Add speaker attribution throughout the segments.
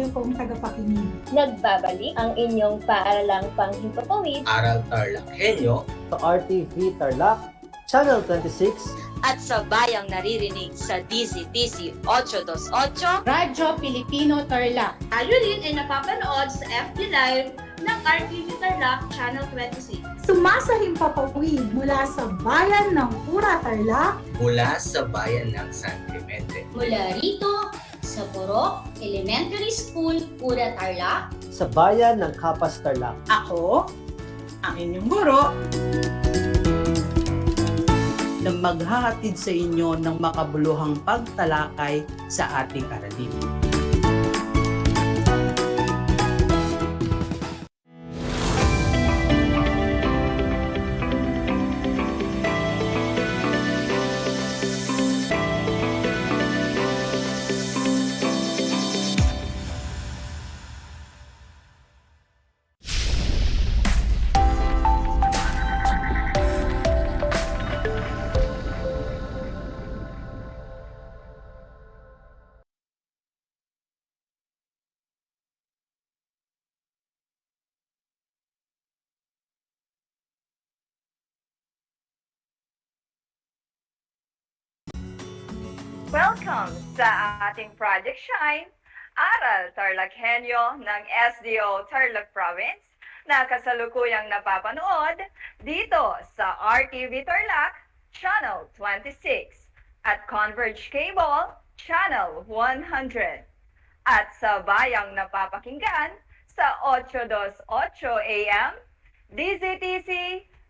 Speaker 1: giliw kong tagapakinig.
Speaker 2: Nagbabalik ang inyong paaralang panghimpapawid,
Speaker 3: Aral TarlakHenyo
Speaker 4: sa RTV Tarlac, Channel 26,
Speaker 5: at sa bayang naririnig sa DZTC 828,
Speaker 6: Radyo Pilipino Tarlac.
Speaker 7: Tayo rin ay napapanood sa FB Live ng RTV Tarlac Channel 26.
Speaker 1: Sumasahimpapawid mula sa bayan ng Pura Tarlac,
Speaker 3: mula sa bayan ng San Clemente.
Speaker 8: Mula rito sa Borok Elementary School, Pura Tarlac,
Speaker 4: sa bayan ng Kapas Tarlac.
Speaker 6: Ako, ang inyong guro,
Speaker 9: na maghahatid sa inyo ng makabuluhang pagtalakay sa ating aralin.
Speaker 10: Welcome sa ating Project Shine, Aral TarlakHenyo ng SDO Tarlac Province na kasalukuyang napapanood dito sa RTV Tarlac Channel 26 at Converge Cable Channel 100 at sa bayang napapakinggan sa 828 AM DZTC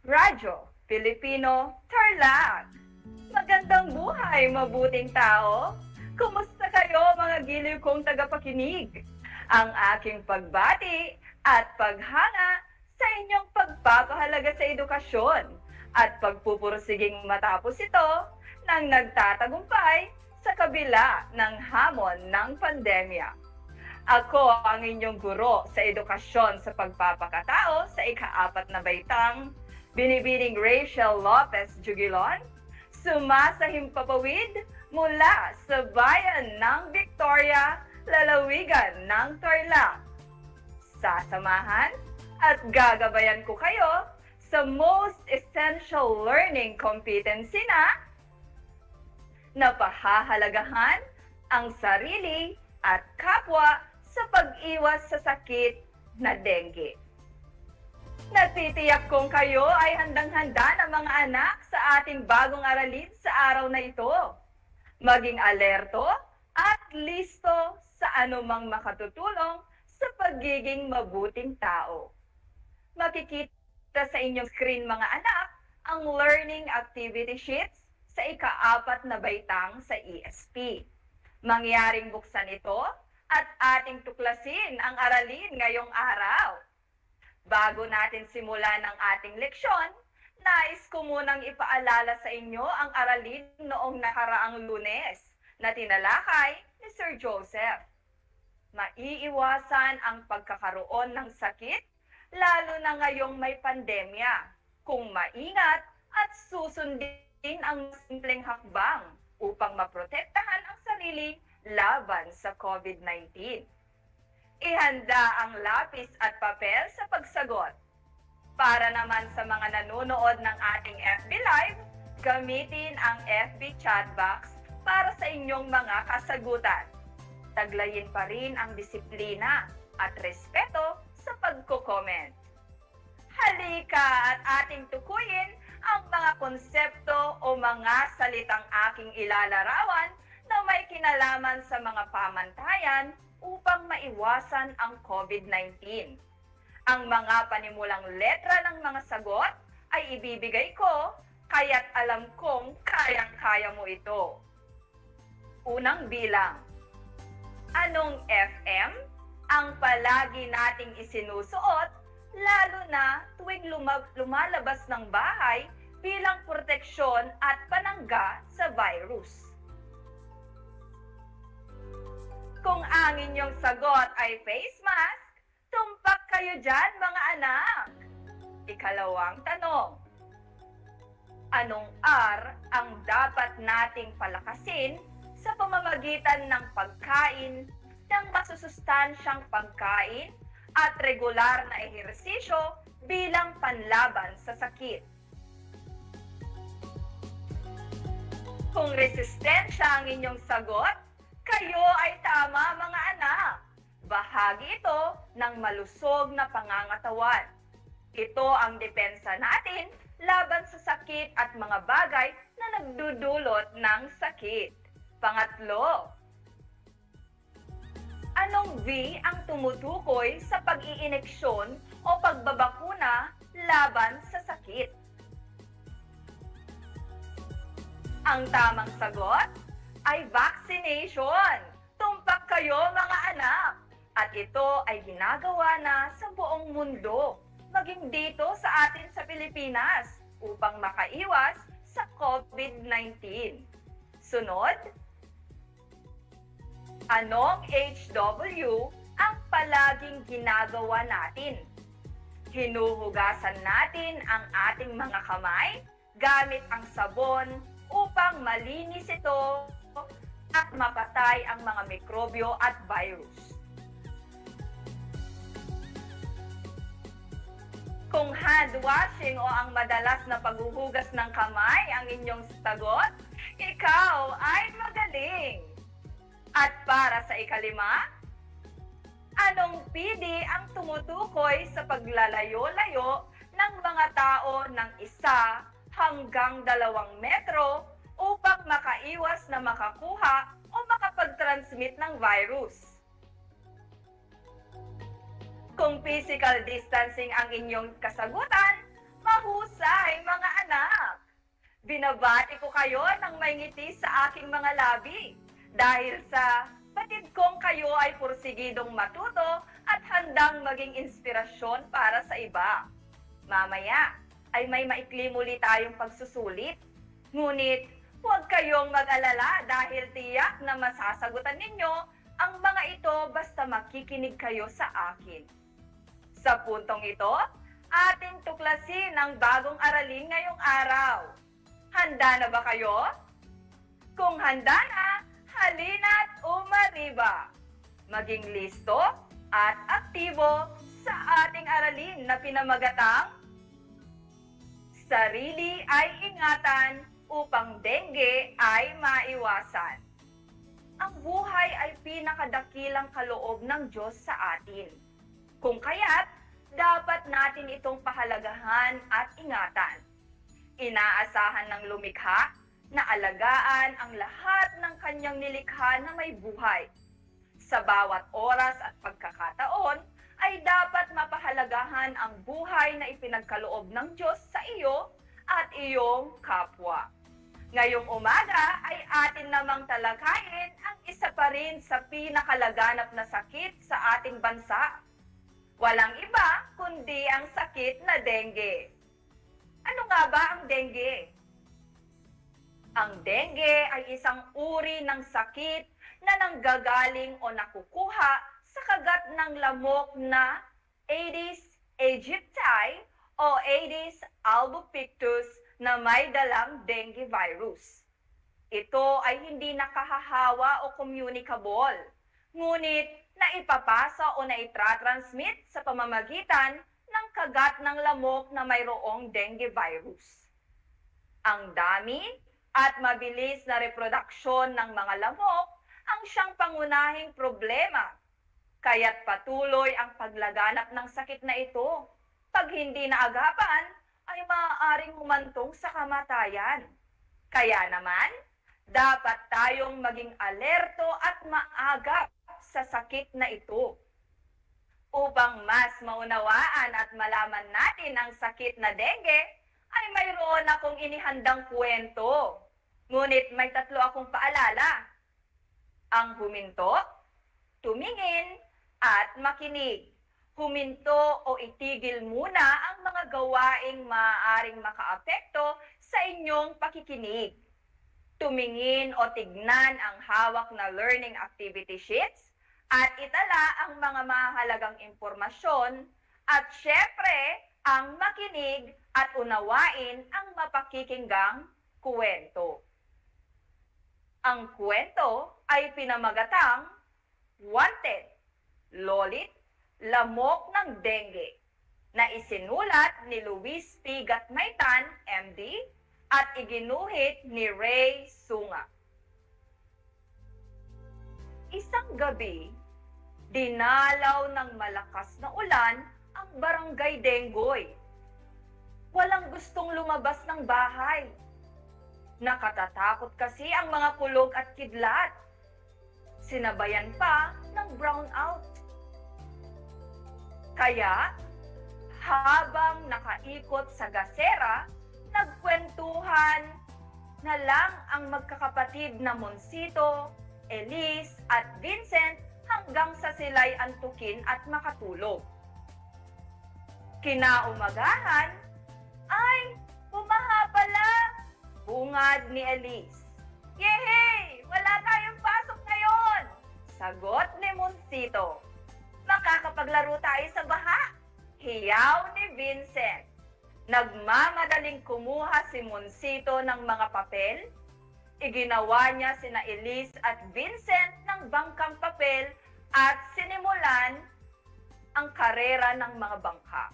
Speaker 10: Radyo Pilipino Tarlac. Magandang buhay, mabuting tao! Kumusta kayo mga giliw kong tagapakinig? Ang aking pagbati at paghanga sa inyong pagpapahalaga sa edukasyon at pagpupursiging matapos ito nang nagtatagumpay sa kabila ng hamon ng pandemya. Ako ang inyong guro sa edukasyon sa pagpapakatao sa ika-4 na baitang, Binibining Rachel Lopez Jugilon, sumasahimpapawid mula sa bayan ng Victoria, lalawigan ng Tarlac. Sasamahan at gagabayan ko kayo sa Most Essential Learning Competency na napahahalagahan ang sarili at kapwa sa pag-iwas sa sakit na dengue. Natitiyak kong kayo ay handang-handa na mga anak sa ating bagong aralin sa araw na ito. Maging alerto at listo sa anumang makatutulong sa pagiging mabuting tao. Makikita sa inyong screen mga anak ang learning activity sheets sa ika-4 na baitang sa ESP. Mangyaring buksan ito at ating tuklasin ang aralin ngayong araw. Bago natin simulan ang ating leksyon, nais ko munang ipaalala sa inyo ang aralin noong nakaraang Lunes na tinalakay ni Sir Joseph. Maiiwasan ang pagkakaroon ng sakit, lalo na ngayong may pandemya, kung maingat at susundin ang simpleng hakbang upang maprotektahan ang sarili laban sa COVID-19. Ihanda ang lapis at papel sa pagsagot. Para naman sa mga nanonood ng ating FB Live, gamitin ang FB chat box para sa inyong mga kasagutan. Taglayin pa rin ang disiplina at respeto sa pagko-comment. Halika at ating tukuyin ang mga konsepto o mga salitang aking ilalarawan na may kinalaman sa mga pamantayan upang maiwasan ang COVID-19. Ang mga panimulang letra ng mga sagot ay ibibigay ko, kaya't alam kong kayang-kaya mo ito. Unang bilang. Anong FM ang palagi nating isinusuot, lalo na tuwing lumalabas ng bahay bilang proteksyon at panangga sa virus? Kung ang inyong sagot ay face mask, tumpak kayo dyan mga anak. Ikalawang tanong. Anong R ang dapat nating palakasin sa pamamagitan ng pagkain ng masusustansyang pagkain at regular na ehersisyo bilang panlaban sa sakit. Kung resistensya ang inyong sagot, kayo ay tama mga anak. Bahagi ito ng malusog na pangangatawan. Ito ang depensa natin laban sa sakit at mga bagay na nagdudulot ng sakit. Pangatlo, anong V ang tumutukoy sa pag-iineksyon o pagbabakuna laban sa sakit? Ang tamang sagot ay vaccination. Tumpak kayo mga anak. At ito ay ginagawa na sa buong mundo, maging dito sa atin sa Pilipinas, upang makaiwas sa COVID-19. Sunod, anong HW ang palaging ginagawa natin? Hinuhugasan natin ang ating mga kamay gamit ang sabon upang malinis ito at mapatay ang mga mikrobyo at virus. Kung hand washing o ang madalas na paghuhugas ng kamay ang inyong sagot, ikaw ay magaling. At para sa ikalima, anong PD ang tumutukoy sa paglalayo-layo ng mga tao ng 1 hanggang 2 metro upang makaiwas na makakuha o makapag-transmit ng virus? Kung physical distancing ang inyong kasagutan, mahusay mga anak. Binabati ko kayo ng may ngiti sa aking mga labi dahil sa batid kong kayo ay pursigidong matuto at handang maging inspirasyon para sa iba. Mamaya ay may maikli muli tayong pagsusulit. Ngunit huwag kayong mag-alala dahil tiyak na masasagutan ninyo ang mga ito basta makikinig kayo sa akin. Sa puntong ito, ating tuklasin ang bagong aralin ngayong araw. Handa na ba kayo? Kung handa na, halina't umariba. Maging listo at aktibo sa ating aralin na pinamagatang Sarili ay ingatan upang dengue ay maiwasan. Ang buhay ay pinakadakilang kaloob ng Diyos sa atin. Kung kaya't, dapat natin itong pahalagahan at ingatan. Inaasahan ng lumikha na alagaan ang lahat ng kanyang nilikha na may buhay. Sa bawat oras at pagkakataon, ay dapat mapahalagahan ang buhay na ipinagkaloob ng Diyos sa iyo at iyong kapwa. Ngayong umaga ay atin namang talakayin ang isa pa rin sa pinakalaganap na sakit sa ating bansa. Walang iba kundi ang sakit na dengue. Ano nga ba ang dengue? Ang dengue ay isang uri ng sakit na nanggagaling o nakukuha sa kagat ng lamok na Aedes aegypti o Aedes albopictus na may dalang dengue virus. Ito ay hindi nakahahawa o communicable, ngunit naipapasa o naitratransmit sa pamamagitan ng kagat ng lamok na mayroong dengue virus. Ang dami at mabilis na reproduksyon ng mga lamok ang siyang pangunahing problema, kaya't patuloy ang paglaganap ng sakit na ito. Pag hindi naagapan, ay maaaring humantong sa kamatayan. Kaya naman, dapat tayong maging alerto at maagap sa sakit na ito. Upang mas maunawaan at malaman natin ang sakit na dengue, ay mayroon akong inihandang kwento. Ngunit may 3 akong paalala. Ang huminto, tumingin, at makinig. Huminto o itigil muna ang mga gawaing maaaring makaapekto sa inyong pakikinig. Tumingin o tignan ang hawak na learning activity sheets at itala ang mga mahalagang impormasyon at syempre ang makinig at unawain ang mapakikinggang kwento. Ang kwento ay pinamagatang Wanted, Lolit, Lamok ng Dengue, na isinulat ni Luis P. Gatmaytan, MD, at iginuhit ni Ray Sunga. Isang gabi, dinalaw ng malakas na ulan ang barangay Dengoy. Walang gustong lumabas ng bahay. Nakatatakot kasi ang mga kulog at kidlat. Sinabayan pa ng brownout. Kaya, habang nakaikot sa gasera, nagkwentuhan na lang ang magkakapatid na Monsito, Elise at Vincent hanggang sa sila'y antukin at makatulog. Kinaumagahan, ay, bumaha pala, bungad ni Elise. Yehey! Wala tayong pasok ngayon! Sagot ni Monsito. Makakapaglaro tayo sa baha. Hiyaw ni Vincent. Nagmamadaling kumuha si Monsito ng mga papel. Iginawa niya sina Elise at Vincent ng bangkang papel at sinimulan ang karera ng mga bangka.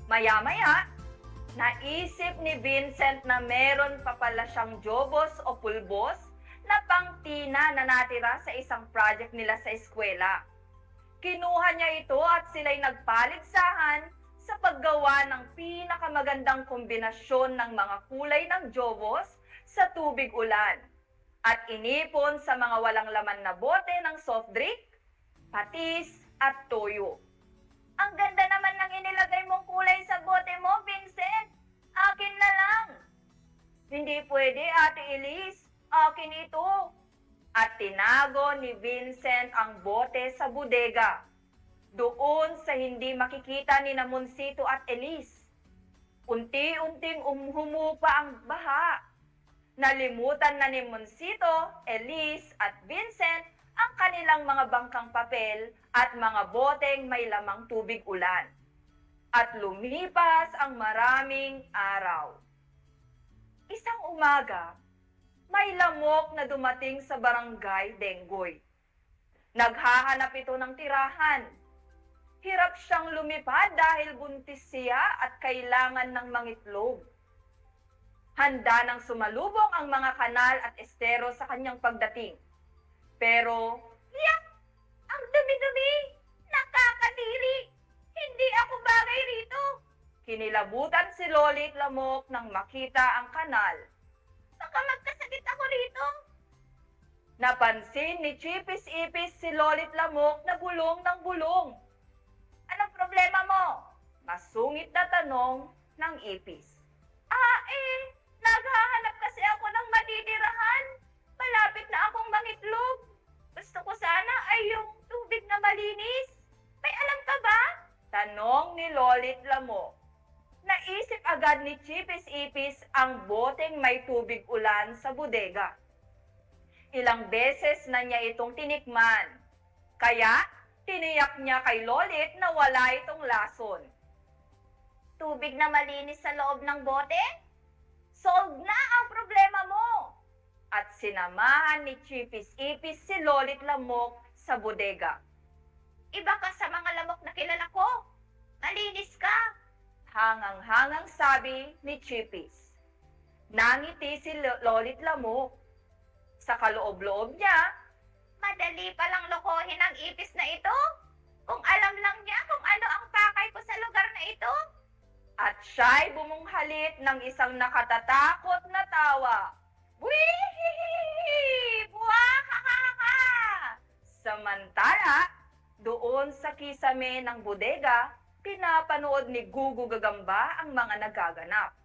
Speaker 10: Maya-maya, naisip ni Vincent na meron pa pala siyang jobos o pulbos na pangtina na natira sa isang project nila sa eskwela. Kinuha niya ito at sila'y nagpaligsahan sa paggawa ng pinakamagandang kombinasyon ng mga kulay ng jobos sa tubig ulan at inipon sa mga walang laman na bote ng soft drink, patis at toyo. Ang ganda naman ng inilagay mong kulay sa bote mo, Vincent. Akin na lang. Hindi pwede, Ate Elise. Akin ito. At tinago ni Vincent ang bote sa bodega. Doon sa hindi makikita ni Monsito at Elise. Unti-unting humupa ang baha. Nalimutan na ni Monsito, Elise at Vincent ang kanilang mga bangkang papel at mga boteng may lamang tubig ulan. At lumipas ang maraming araw. Isang umaga, may lamok na dumating sa barangay Dengoy. Naghahanap ito ng tirahan. Hirap siyang lumipad dahil buntis siya at kailangan ng mangitlog. Handa nang sumalubong ang mga kanal at estero sa kanyang pagdating. Pero, yak! Ang dumi-dumi! Nakakadiri! Hindi ako bagay rito! Kinilabutan si Lolit Lamok nang makita ang kanal. Baka magkasakit ako rito. Napansin ni Chipis Ipis si Lolit Lamok na bulong ng bulong. Anong problema mo? Masungit na tanong ng Ipis. Naghahanap kasi ako ng matitirahan. Malapit na akong mangitlog. Gusto ko sana ay yung tubig na malinis. May alam ka ba? Tanong ni Lolit Lamok. Naisip agad ni Chipis Ipis ang boteng may tubig ulan sa bodega. Ilang beses na niya itong tinikman. Kaya, tiniyak niya kay Lolit na wala itong lason. Tubig na malinis sa loob ng bote? Solve na ang problema mo! At sinamahan ni Chipis Ipis si Lolit Lamok sa bodega. Iba ka sa mga lamok na kilala ko. Malinis ka. Hangang-hangang sabi ni Chipis. Nangiti si Lolit Lamok. Sa kaloob-loob niya, madali palang lokohin ang ipis na ito. Kung alam lang niya kung ano ang pakay ko sa lugar na ito. At siya'y bumunghalit ng isang nakatatakot na tawa. Wee! Buwakakaka! Samantala, doon sa kisame ng bodega, pinapanood ni Gugu Gagamba ang mga nagaganap.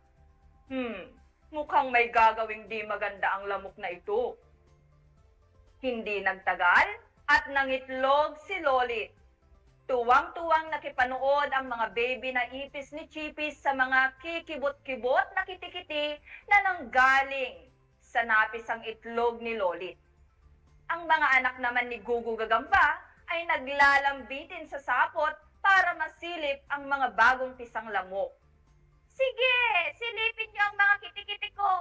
Speaker 10: Mukhang may gagawing di maganda ang lamok na ito. Hindi nagtagal at nangitlog si Lolit. Tuwang-tuwang nakipanood ang mga baby na ipis ni Chipis sa mga kikibot-kibot na kitikiti na nanggaling sa napisang itlog ni Lolit. Ang mga anak naman ni Gugu Gagamba ay naglalambitin sa sapot para masilip ang mga bagong pisang lamok. Sige, silipin niyo ang mga kitikiti ko.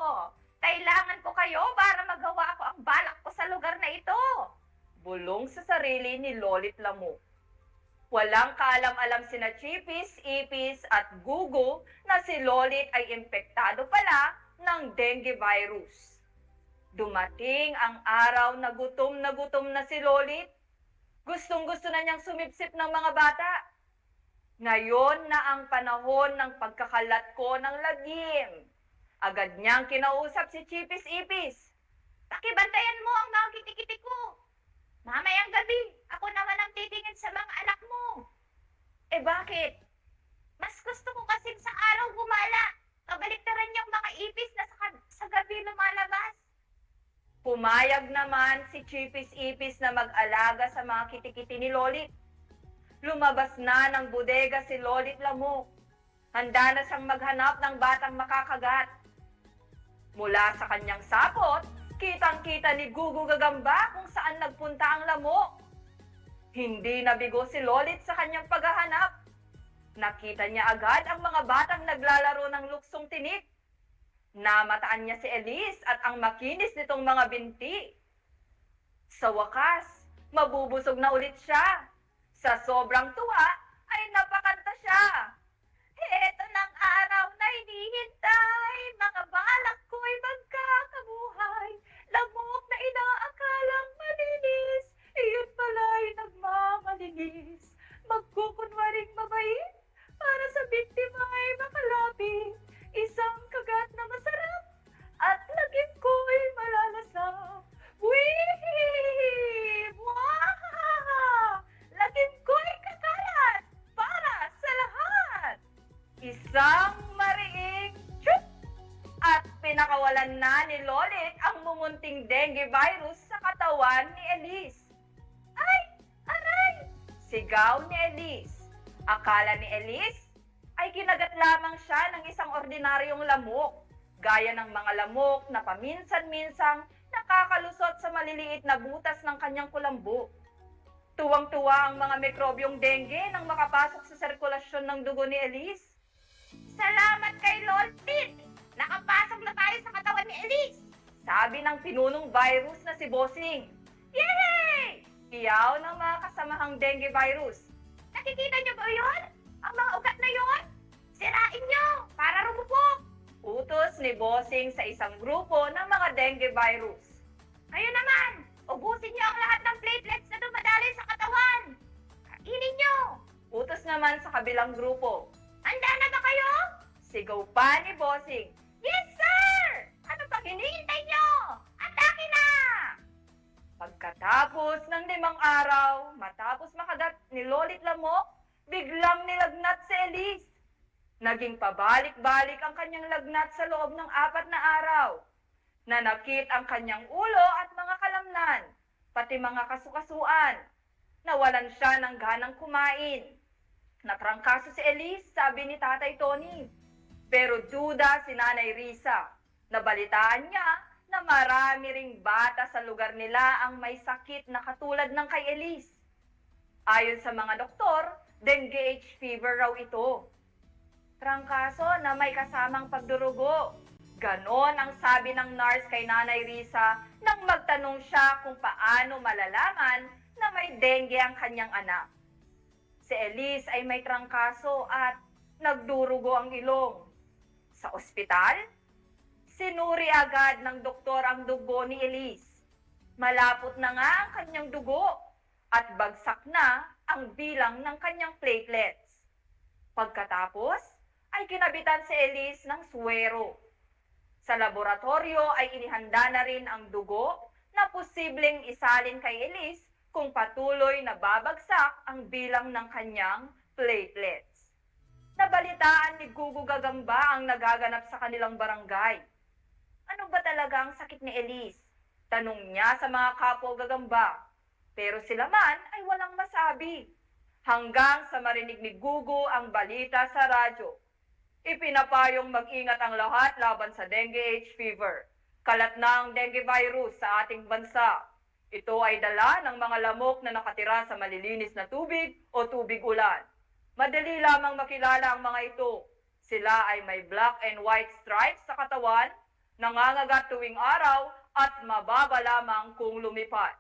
Speaker 10: Kailangan ko kayo para magawa ko ang balak ko sa lugar na ito. Bulong sarili ni Lolit Lamok. Walang kaalam-alam sina Chipis, Ipis at Gugu na si Lolit ay impektado pala ng dengue virus. Dumating ang araw na gutom na si Lolit. Gustong-gusto na niyang sumipsip ng mga bata. Ngayon na ang panahon ng pagkakalat ko ng lagim. Agad niyang kinausap si Chipis Ipis.
Speaker 7: Pakibantayan mo ang mga kitikiti ko. Mamayang gabi, ako naman ang titingin sa mga anak mo.
Speaker 10: Eh bakit?
Speaker 7: Mas gusto ko kasing sa araw gumala. Kabaliktaran yung mga ipis na sa gabi lumalabas.
Speaker 10: Pumayag naman si Chipis Ipis na mag-alaga sa mga kitikiti ni Lolit. Lumabas na ng bodega si Lolit Lamok. Handa na siyang maghanap ng batang makakagat. Mula sa kanyang sapot, kitang-kita ni Gugu Gagamba kung saan nagpunta ang lamok. Hindi nabigo si Lolit sa kanyang paghahanap. Nakita niya agad ang mga batang naglalaro ng luksong tinik. Namataan niya si Elise at ang makinis nitong mga binti. Sa wakas, mabubusog na ulit siya. Sa sobrang tuwa, ay napakanta siya.
Speaker 7: Heto ng araw na hinihintay, mga balak ko'y magkakabuhay. Lamok na inaakalang malinis, iyon pala'y nagmamalinis. Magkukunwaring mabait, para sa biktima ay makalapit. Isang kagat na masarap, at lagim ko'y malalasap. Wee! Wow! Lagim ko'y kakalat, para sa lahat.
Speaker 10: Isang mariing tsyup! At pinakawalan na ni Lolit ang mumunting dengue virus sa katawan ni Elise.
Speaker 7: Ay! Aray!
Speaker 10: Sigaw ni Elise. Akala ni Elise ay kinagat lamang siya ng isang ordinaryong lamok, gaya ng mga lamok na paminsan-minsang nakakalusot sa maliliit na butas ng kanyang kulambo. Tuwang-tuwa ang mga mikrobyong dengue nang makapasok sa sirkulasyon ng dugo ni Elise.
Speaker 7: Salamat kay Lolit! Nakapasok na tayo sa katawan ni Elise!
Speaker 10: Sabi ng pinunong virus na si Bossing.
Speaker 7: Yay!
Speaker 10: Iyaw ng mga kasamahang dengue virus.
Speaker 7: Nakikita niyo ba yun? Ang mga ugat na yun? Sirain niyo para rumupok!
Speaker 10: Utos ni Bossing sa isang grupo ng mga dengue virus.
Speaker 7: Kayo naman! Ubusin niyo ang lahat ng platelets na dumadaloy sa katawan! Kainin niyo!
Speaker 10: Utos naman sa kabilang grupo.
Speaker 7: Handa na ba kayo?
Speaker 10: Sigaw pa ni Bossing.
Speaker 7: Yes, sir! Ano pang hinihintay niyo? Atake na!
Speaker 10: Pagkatapos ng 5 araw, matapos makagat ni Lolit Lamok, biglang nilagnat si Elise. Naging pabalik-balik ang kanyang lagnat sa loob ng 4 na araw. Nanakit ang kanyang ulo at mga kalamnan, pati mga kasukasuan. Nawalan siya ng ganang kumain. Natrangkaso si Elise, sabi ni Tatay Tony. Pero duda si Nanay Risa. Nabalitaan niya na marami ring bata sa lugar nila ang may sakit na katulad ng kay Elise. Ayon sa mga doktor, dengue H fever raw ito. Trangkaso na may kasamang pagdurugo. Ganon ang sabi ng nurse kay Nanay Risa nang magtanong siya kung paano malalaman na may dengue ang kanyang anak. Si Elise ay may trangkaso at nagdurugo ang ilong. Sa ospital, sinuri agad ng doktor ang dugo ni Elise. Malapot na nga ang kanyang dugo at bagsak na ang bilang ng kanyang platelets. Pagkatapos, ay kinabitan si Elise ng suwero. Sa laboratorio ay inihanda na rin ang dugo na posibleng isalin kay Elise kung patuloy na babagsak ang bilang ng kanyang platelets. Nabalitaan ni Gugu Gagamba ang nagaganap sa kanilang barangay. Ano ba talaga ang sakit ni Elise? Tanong niya sa mga kapwa Gagamba. Pero sila man ay walang masabi. Hanggang sa marinig ni Gugu ang balita sa radyo. Ipinapayong mag-ingat ang lahat laban sa dengue H fever. Kalat na ang dengue virus sa ating bansa. Ito ay dala ng mga lamok na nakatira sa malilinis na tubig o tubig ulan. Madali lamang makilala ang mga ito. Sila ay may black and white stripes sa katawan, nangangagat tuwing araw at mababa lamang kung lumipat.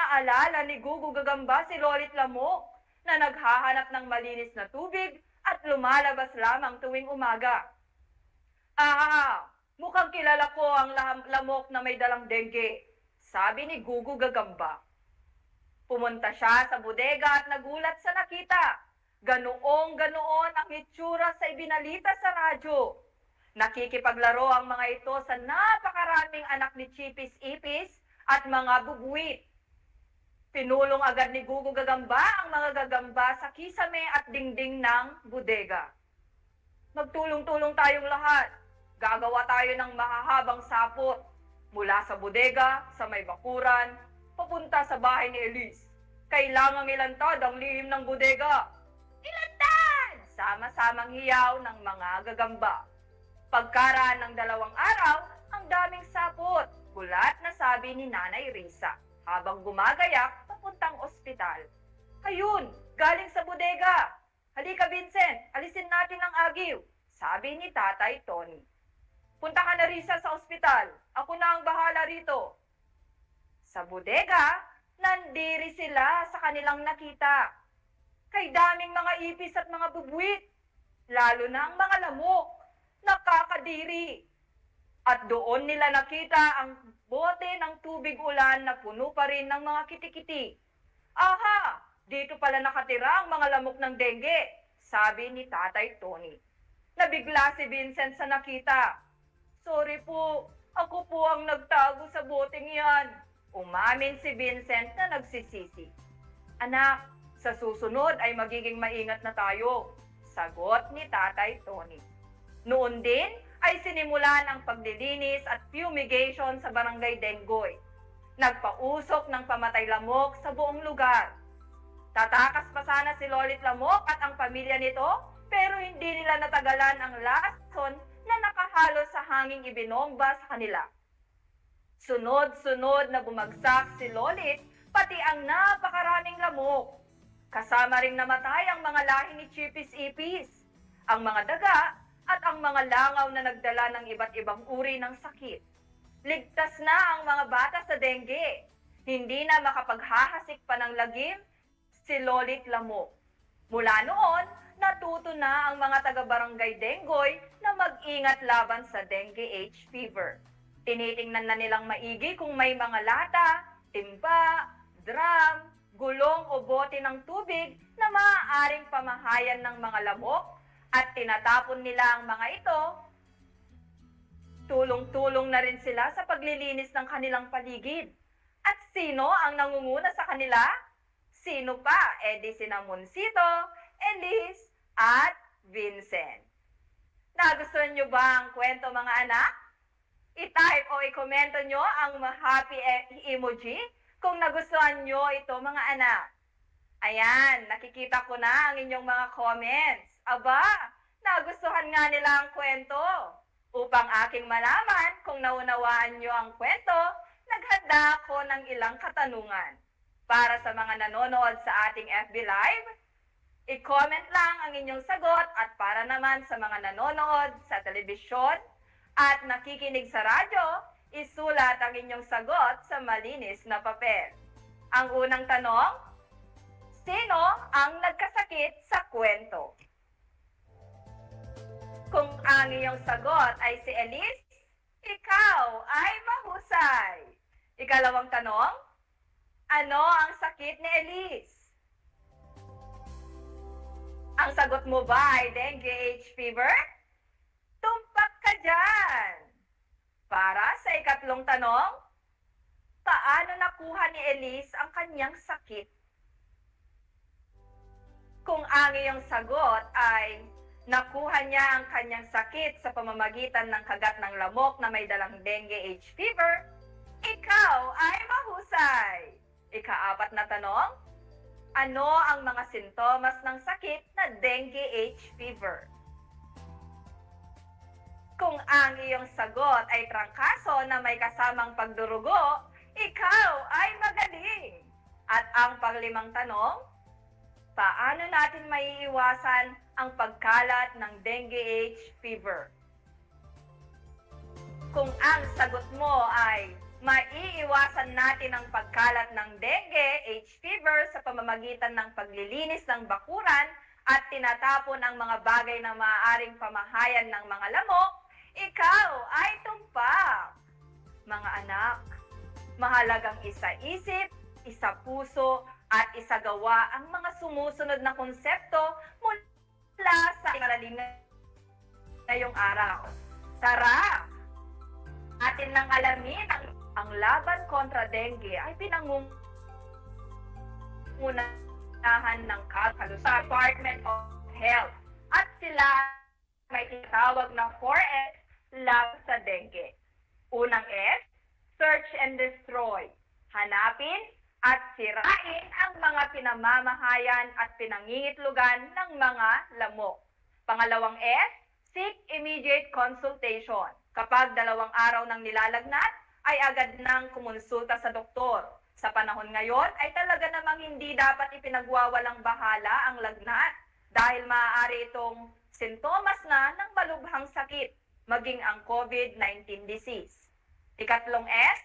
Speaker 10: Naalala ni Gugu Gagamba si Lolit Lamok na naghahanap ng malinis na tubig at lumalabas lamang tuwing umaga. Mukhang kilala ko ang lamok na may dalang dengue, sabi ni Gugu Gagamba. Pumunta siya sa bodega at nagulat sa nakita. Ganoong-ganoon ang itsura sa ibinalita sa radyo. Nakikipaglaro ang mga ito sa napakaraming anak ni Chipis-Ipis at mga bubuwit. Pinulong agad ni Gugu Gagamba ang mga gagamba sa kisame at dingding ng bodega. Magtulong-tulong tayong lahat. Gagawa tayo ng mahahabang sapot mula sa bodega, sa may bakuran, papunta sa bahay ni Elise. Kailangang ilantad ang lihim ng bodega. Ilantad! Sama-samang hiyaw ng mga gagamba. Pagkaraan ng 2 araw, ang daming sapot. Gulat na sabi ni Nanay Risa habang gumagayak papuntang ospital. Ayun, galing sa bodega. Halika Vincent, alisin natin ang agiw, sabi ni Tatay Tony. Punta ka na Risa sa ospital. Ako na ang bahala rito. Sa bodega, nandiri sila sa kanilang nakita. Kay daming mga ipis at mga bubuwit, lalo na ang mga lamok, nakakadiri. At doon nila nakita ang bote ng tubig ulan na puno pa rin ng mga kitikiti. Aha, dito pala nakatira ang mga lamok ng dengue, sabi ni Tatay Tony. Nabigla si Vincent sa nakita. Sorry po, ako po ang nagtago sa boteng yan. Umamin si Vincent na nagsisisi. Anak, sa susunod ay magiging maingat na tayo, sagot ni Tatay Tony. Noon din ay sinimulan ang paglilinis at fumigation sa barangay Dengoy. Nagpausok ng pamatay lamok sa buong lugar. Tatakas pa sana si Lolit Lamok at ang pamilya nito, pero hindi nila natagalan ang lason na nakahalo sa hanging ibinomba sa kanila. Sunod-sunod na bumagsak si Lolit, pati ang napakaraming lamok. Kasama ring namatay ang mga lahi ni Chipis-Ipis, ang mga daga at ang mga langaw na nagdala ng iba't ibang uri ng sakit. Ligtas na ang mga bata sa dengue. Hindi na makapaghahasik pa ng lagim si Lolit Lamok. Mula noon, natuto na ang mga taga-barangay Dengoy na mag-ingat laban sa dengue H fever. Tinitingnan na nilang maigi kung may mga lata, timba, drum, gulong o bote ng tubig na maaaring pamahayan ng mga lamok at tinatapon nila ang mga ito. Tulong-tulong na rin sila sa paglilinis ng kanilang paligid. At sino ang nangunguna sa kanila? Sino pa? Di sina Monsito, Elise, at Vincent. Nagustuhan nyo ba ang kwento mga anak? I-type o i-komento nyo ang happy emoji kung nagustuhan nyo ito mga anak. Ayan, nakikita ko na ang inyong mga comments. Aba, nagustuhan nga nila ang kwento. Upang aking malaman kung naunawaan nyo ang kwento, naghanda ako ng ilang katanungan. Para sa mga nanonood sa ating FB Live, i-comment lang ang inyong sagot at para naman sa mga nanonood sa telebisyon at nakikinig sa radyo, isulat ang inyong sagot sa malinis na papel. Ang unang tanong, sino ang nagkasakit sa kwento? Kung ang iyong sagot ay si Elise, ikaw ay mahusay. Ikalawang tanong, ano ang sakit ni Elise? Ang sagot mo ba ay dengue H fever? Tumpak ka dyan! Para sa ikatlong tanong, paano nakuha ni Elise ang kanyang sakit? Kung ang iyong sagot ay nakuha niya ang kanyang sakit sa pamamagitan ng kagat ng lamok na may dalang dengue H fever, ikaw ay mahusay! Ikaapat na tanong, ano ang mga sintomas ng sakit na dengue H fever? Kung ang iyong sagot ay trangkaso na may kasamang pagdurugo, ikaw ay magaling. At ang panglimang tanong, paano natin maiiwasan ang pagkalat ng dengue H fever? Kung ang sagot mo ay Maiiwasan natin ang pagkalat ng dengue, H fever sa pamamagitan ng paglilinis ng bakuran at tinatapon ang mga bagay na maaaring pamahayan ng mga lamok. Ikaw ay tumpak. Mga anak, mahalagang isa-isip, isa-puso, at isagawa ang mga sumusunod na konsepto mula sa aralin ngayong araw. Tara! Atin nang alamin ang laban kontra dengue ay pinangungunahan ng kalusugan Department of Health at sila may tinatawag na 4S laban sa dengue. Unang S, search and destroy. Hanapin at sirain ang mga pinamamahayan at pinangingitlugan ng mga lamok. Pangalawang S, seek immediate consultation. Kapag 2 araw nang nilalagnat, ay agad nang kumonsulta sa doktor. Sa panahon ngayon, ay talaga namang hindi dapat ipinagwawalang bahala ang lagnat dahil maaari itong sintomas na ng malubhang sakit, maging ang COVID-19 disease. Ikatlong S,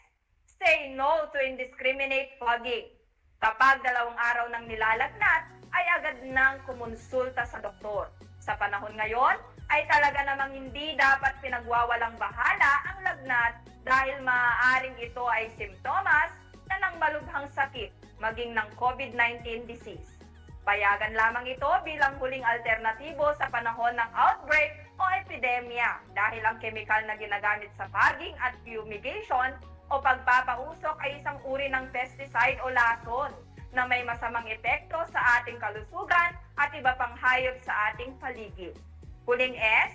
Speaker 10: say no to indiscriminate fogging. Kapag 2 araw nang nilalagnat, ay agad nang kumonsulta sa doktor. Sa panahon ngayon, ay talaga namang hindi dapat pinagwawalang bahala ang lagnat dahil maaaring ito ay simptomas na ng malubhang sakit, maging ng COVID-19 disease. Payagan lamang ito bilang huling alternatibo sa panahon ng outbreak o epidemya dahil ang kemikal na ginagamit sa fogging at fumigation o pagpapausok ay isang uri ng pesticide o lason na may masamang epekto sa ating kalusugan at iba pang hayop sa ating paligid. Huling S,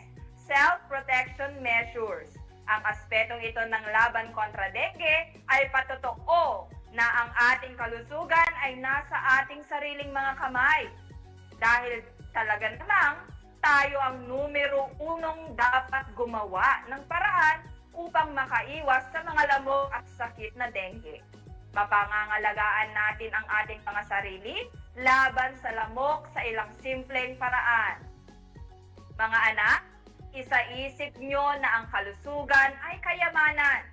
Speaker 10: self-protection measures. Ang aspetong ito ng laban kontra dengue ay patotoo na ang ating kalusugan ay nasa ating sariling mga kamay. Dahil talaga namang tayo ang numero 1 dapat gumawa ng paraan upang makaiwas sa mga lamok at sakit na dengue. Mapangangalagaan natin ang ating mga sarili laban sa lamok sa ilang simpleng paraan. Mga anak, isa-isip nyo na ang kalusugan ay kayamanan.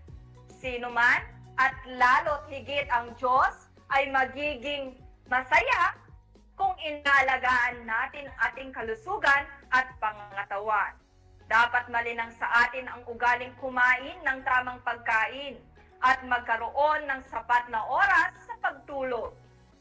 Speaker 10: Sino man at lalo't higit ang Diyos ay magiging masaya kung inalagaan natin ang ating kalusugan at pangangatawan. Dapat malinang sa atin ang ugaling kumain ng tamang pagkain at magkaroon ng sapat na oras sa pagtulog,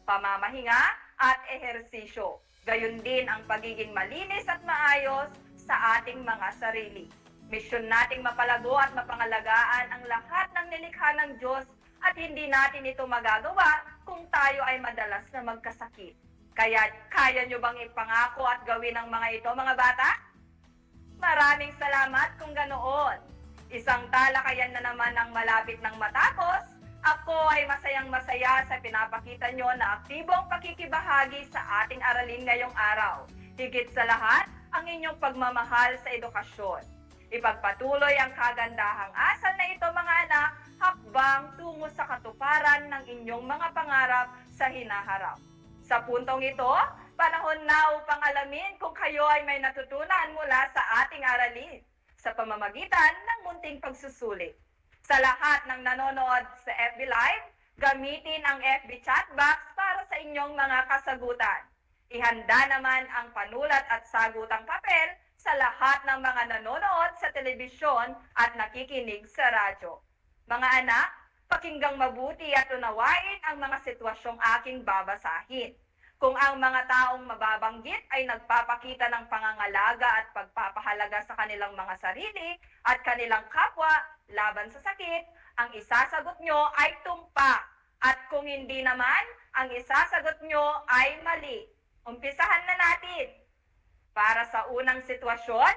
Speaker 10: pamamahinga at ehersisyo. Gayon din ang pagiging malinis at maayos sa ating mga sarili. Misyon nating mapalago at mapangalagaan ang lahat ng nilikha ng Diyos at hindi natin ito magagawa kung tayo ay madalas na magkasakit. Kaya kaya nyo bang ipangako at gawin ang mga ito, mga bata? Maraming salamat kung ganoon. Isang talakayan na naman ang malapit ng matapos. Ako ay masayang-masaya sa pinapakita nyo na aktibong pakikibahagi sa ating aralin ngayong araw. Higit sa lahat, ang inyong pagmamahal sa edukasyon. Ipagpatuloy ang kagandahang asal na ito, mga anak, hakbang tungo sa katuparan ng inyong mga pangarap sa hinaharap. Sa puntong ito, panahon na upang alamin kung kayo ay may natutunan mula sa ating aralin sa pamamagitan ng munting pagsusulit. Sa lahat ng nanonood sa FB Live, gamitin ang FB chat box para sa inyong mga kasagutan. Ihanda naman ang panulat at sagutang papel sa lahat ng mga nanonood sa telebisyon at nakikinig sa radyo. Mga anak, pakinggang mabuti at unawain ang mga sitwasyong aking babasahin. Kung ang mga taong mababanggit ay nagpapakita ng pangangalaga at pagpapahalaga sa kanilang mga sarili at kanilang kapwa laban sa sakit, ang isasagot nyo ay tumpak. At kung hindi naman, ang isasagot nyo ay mali. Umpisahan na natin. Para sa unang sitwasyon,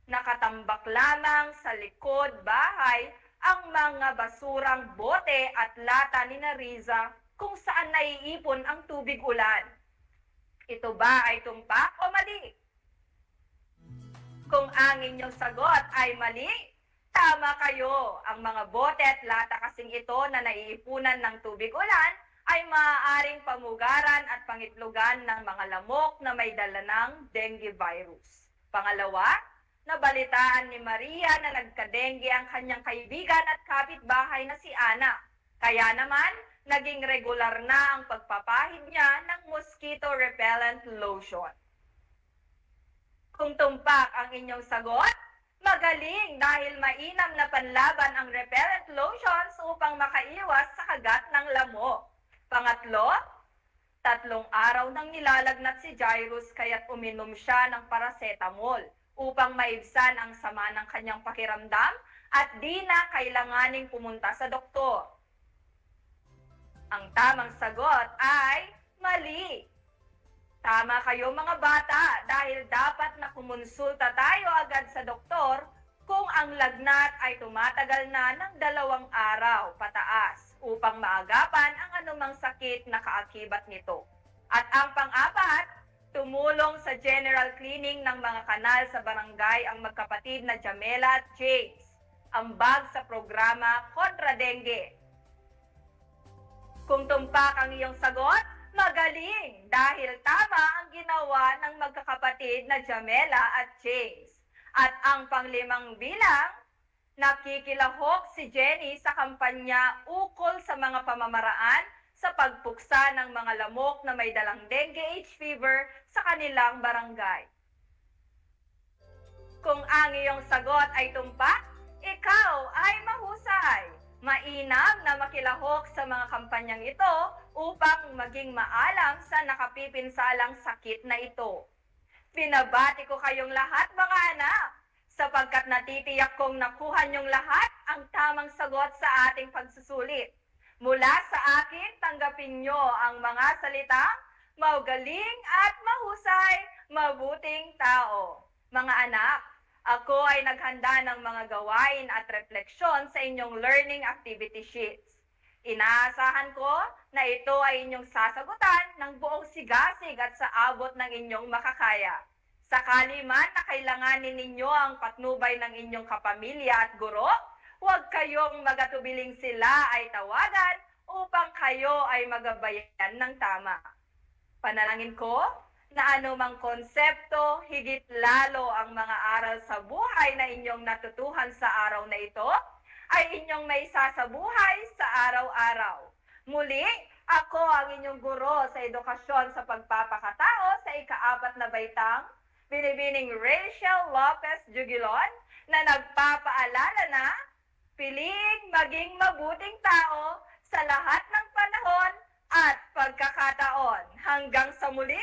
Speaker 10: nakatambak lamang sa likod bahay ang mga basurang bote at lata ni Riza kung saan naiipon ang tubig ulan. Ito ba ay tumpak o mali? Kung ang inyong sagot ay mali, tama kayo. Ang mga bote at lata kasing ito na naiipunan ng tubig ulan ay maaaring pamugaran at pangitlugan ng mga lamok na may dala ng dengue virus. Pangalawa, nabalitaan ni Maria na nagkadengge ang kanyang kaibigan at kapitbahay na si Ana. Kaya naman, naging regular na ang pagpapahid niya ng mosquito repellent lotion. Kung tumpak ang inyong sagot, magaling dahil mainam na panlaban ang repellent lotions upang makaiwas sa kagat ng lamok. Pangatlo, 3 araw nang nilalagnat si Jairus kaya't uminom siya ng paracetamol upang maibsan ang sama ng kanyang pakiramdam at di na kailanganing pumunta sa doktor. Ang tamang sagot ay mali. Tama kayo mga bata dahil dapat na kumonsulta tayo agad sa doktor kung ang lagnat ay tumatagal na ng 2 araw pataas upang maagapan ang anumang sakit na kaakibat nito. At ang pang-apat, tumulong sa general cleaning ng mga kanal sa barangay ang magkapatid na Jamela at James, ambag sa programa kontra dengue. Kung tumpak ang iyong sagot, magaling dahil tama ang ginawa ng magkakapatid na Jamela at James. At ang pang-5 bilang, nakikilahok si Jenny sa kampanya ukol sa mga pamamaraan sa pagpuksa ng mga lamok na may dalang dengue H fever sa kanilang barangay. Kung ang iyong sagot ay tumpak, ikaw ay mahusay. Mainam na makilahok sa mga kampanyang ito upang maging maalam sa nakapipinsalang sakit na ito. Pinabati ko kayong lahat mga anak, sapagkat natitiyak kong nakuha niyong lahat ang tamang sagot sa ating pagsusulit. Mula sa akin, tanggapin niyo ang mga salitang magaling at mahusay, mabuting tao. Mga anak, ako ay naghanda ng mga gawain at refleksyon sa inyong learning activity sheets. Inaasahan ko na ito ay inyong sasagutan ng buong sigasig at sa abot ng inyong makakaya. Sakali man na kailanganin ninyo ang patnubay ng inyong kapamilya at guro, huwag kayong magatubiling sila ay tawagan upang kayo ay magabayan ng tama. Panalangin ko na anumang konsepto, higit lalo ang mga aral sa buhay na inyong natutuhan sa araw na ito, ay inyong maisasabuhay sa araw-araw. Muli, ako ang inyong guro sa edukasyon sa pagpapakatao sa ika-4 na baitang, Binibining Rachel Lopez Jugilon, na nagpapaalala na piling maging mabuting tao sa lahat ng panahon at pagkakataon. Hanggang sa muli!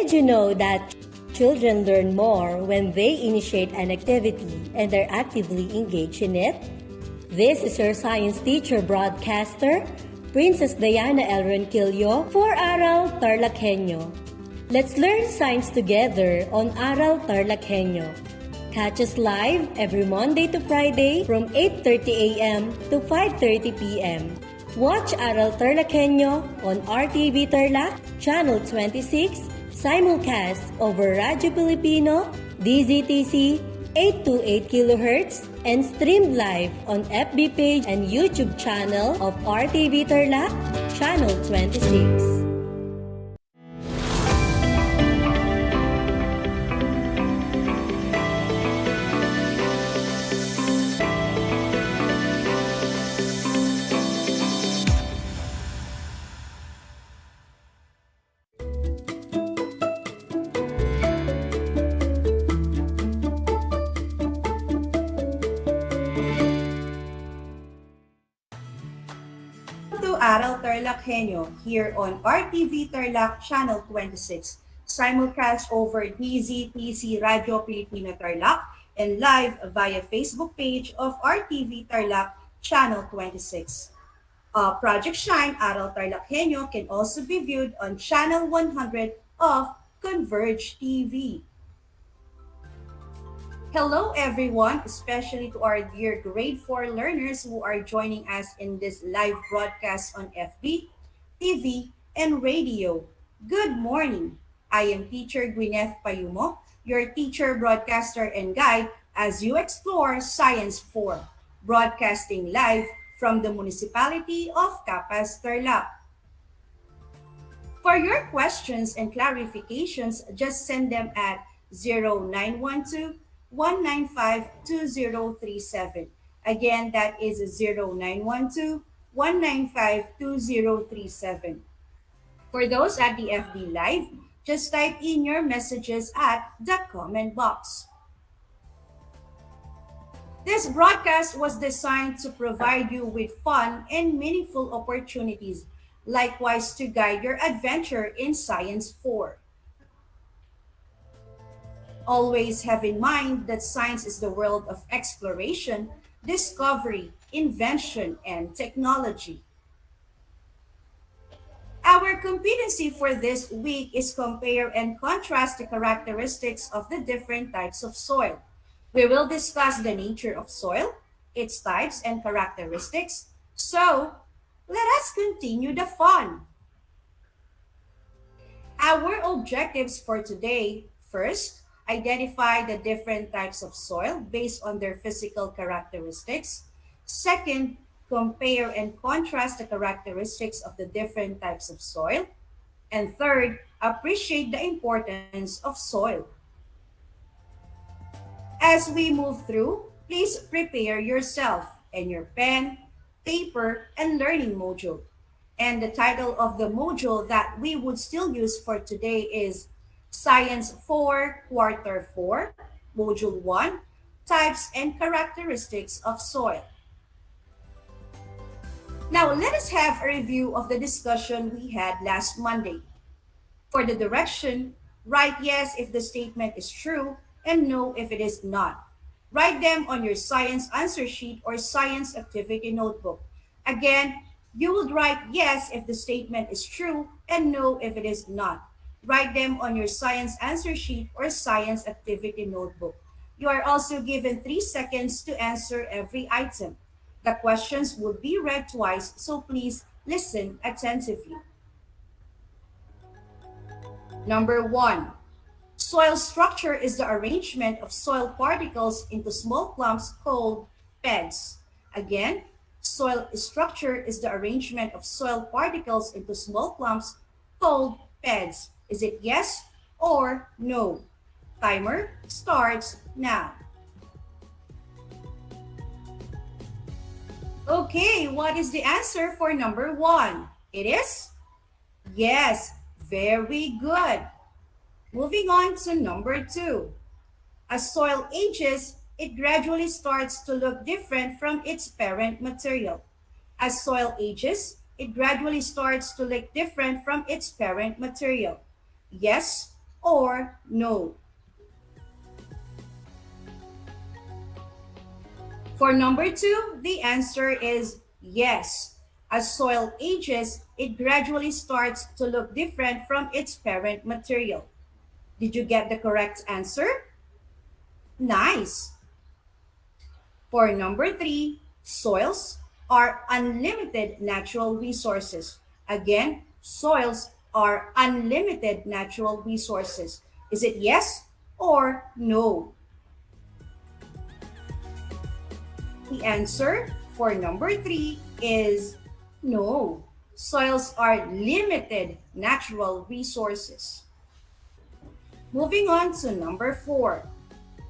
Speaker 11: Did you know that children learn more when they initiate an activity and are actively engaged in it? This is your science teacher broadcaster, Princess Diana L. Ronquillo for Aral TarlakHenyo. Let's learn science together on Aral TarlakHenyo. Catch us live every Monday to Friday from 8:30 a.m. to 5:30 p.m. Watch Aral TarlakHenyo on RTV Tarlac, Channel 26, simulcast over Radyo Pilipino, DZTC 828 kHz, and streamed live on FB page and YouTube channel of RTV Tarlac, Channel 26.
Speaker 6: Aral TarlakHenyo here on RTV Tarlac Channel 26, simulcast over DZTC Radio Pilipino Tarlac and live via Facebook page of RTV Tarlac Channel 26. Project Shine Aral TarlakHenyo can also be viewed on Channel 100 of Converge TV. Hello everyone, especially to our dear grade 4 learners who are joining us in this live broadcast on FB, TV, and radio. Good morning. I am teacher Gwyneth Payumo, your teacher, broadcaster, and guide as you explore Science 4, broadcasting live from the municipality of Capas, Tarlac. For your questions and clarifications, just send them at 0912-195-2037. Again, that is 0912-195-2037. For those at the FB Live, just type in your messages at the comment box. This broadcast was designed to provide you with fun and meaningful opportunities, likewise to guide your adventure in Science 4. Always have in mind that science is the world of exploration, discovery, invention, and technology. Our competency for this week is compare and contrast the characteristics of the different types of soil. We will discuss the nature of soil, its types and characteristics. So, let us continue the fun. Our objectives for today: first, identify the different types of soil based on their physical characteristics. Second, compare and contrast the characteristics of the different types of soil. And third, appreciate the importance of soil. As we move through, please prepare yourself and your pen, paper, and learning module. And the title of the module that we would still use for today is Science 4, Quarter 4, Module 1, Types and Characteristics of Soil. Now, let us have a review of the discussion we had last Monday. For the direction, write yes if the statement is true and no if it is not. Write them on your science answer sheet or science activity notebook. Again, you would write yes if the statement is true and no if it is not. Write them on your science answer sheet or science activity notebook. You are also given 3 seconds to answer every item. The questions will be read twice, so please listen attentively. Number 1. Soil structure is the arrangement of soil particles into small clumps called beds. Again, soil structure is the arrangement of soil particles into small clumps called beds. Is it yes or no? Timer starts now. Okay, what is the answer for number 1? It is? Yes, very good. Moving on to number 2. As soil ages, it gradually starts to look different from its parent material. As soil ages, it gradually starts to look different from its parent material. Yes or no? For number 2, the answer is yes. As soil ages, it gradually starts to look different from its parent material. Did you get the correct answer? Nice. For number 3, soils are unlimited natural resources. Again, soils are unlimited natural resources. Is it yes or no? The answer for number 3 is no. Soils are limited natural resources. Moving on to number 4.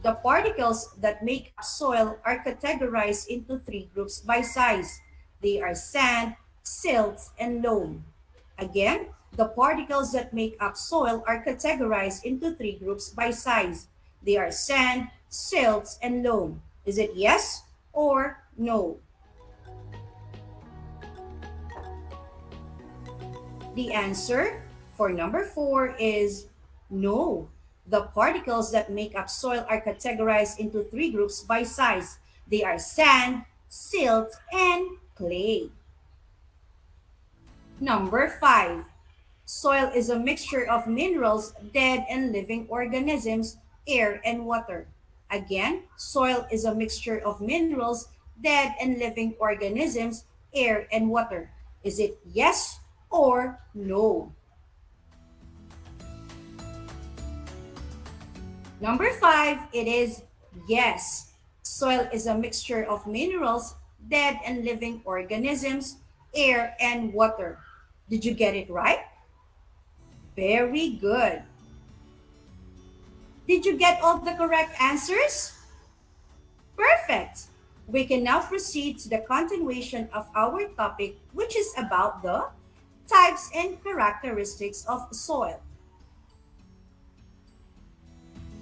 Speaker 6: The particles that make up soil are categorized into 3 groups by size. They are sand, silt, and loam. Again, the particles that make up soil are categorized into 3 groups by size. They are sand, silt, and loam. Is it yes or no? The answer for number 4 is no. The particles that make up soil are categorized into 3 groups by size. They are sand, silt, and clay. Number 5. Soil is a mixture of minerals, dead and living organisms, air, and water. Again, soil is a mixture of minerals, dead and living organisms, air, and water. Is it yes or no? Number 5, it is yes. Soil is a mixture of minerals, dead and living organisms, air, and water. Did you get it right? Very good. Did you get all the correct answers? Perfect. We can now proceed to the continuation of our topic, which is about the types and characteristics of soil.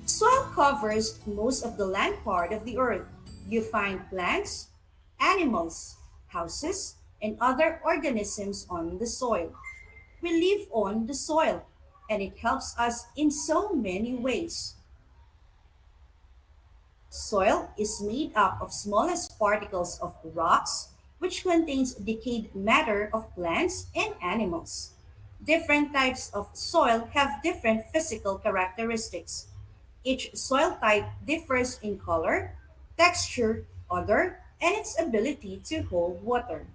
Speaker 6: Soil covers most of the land part of the earth. You find plants, animals, houses, and other organisms on the soil. We live on the soil, and it helps us in so many ways. Soil is made up of smallest particles of rocks, which contains decayed matter of plants and animals. Different types of soil have different physical characteristics. Each soil type differs in color, texture, odor, and its ability to hold water.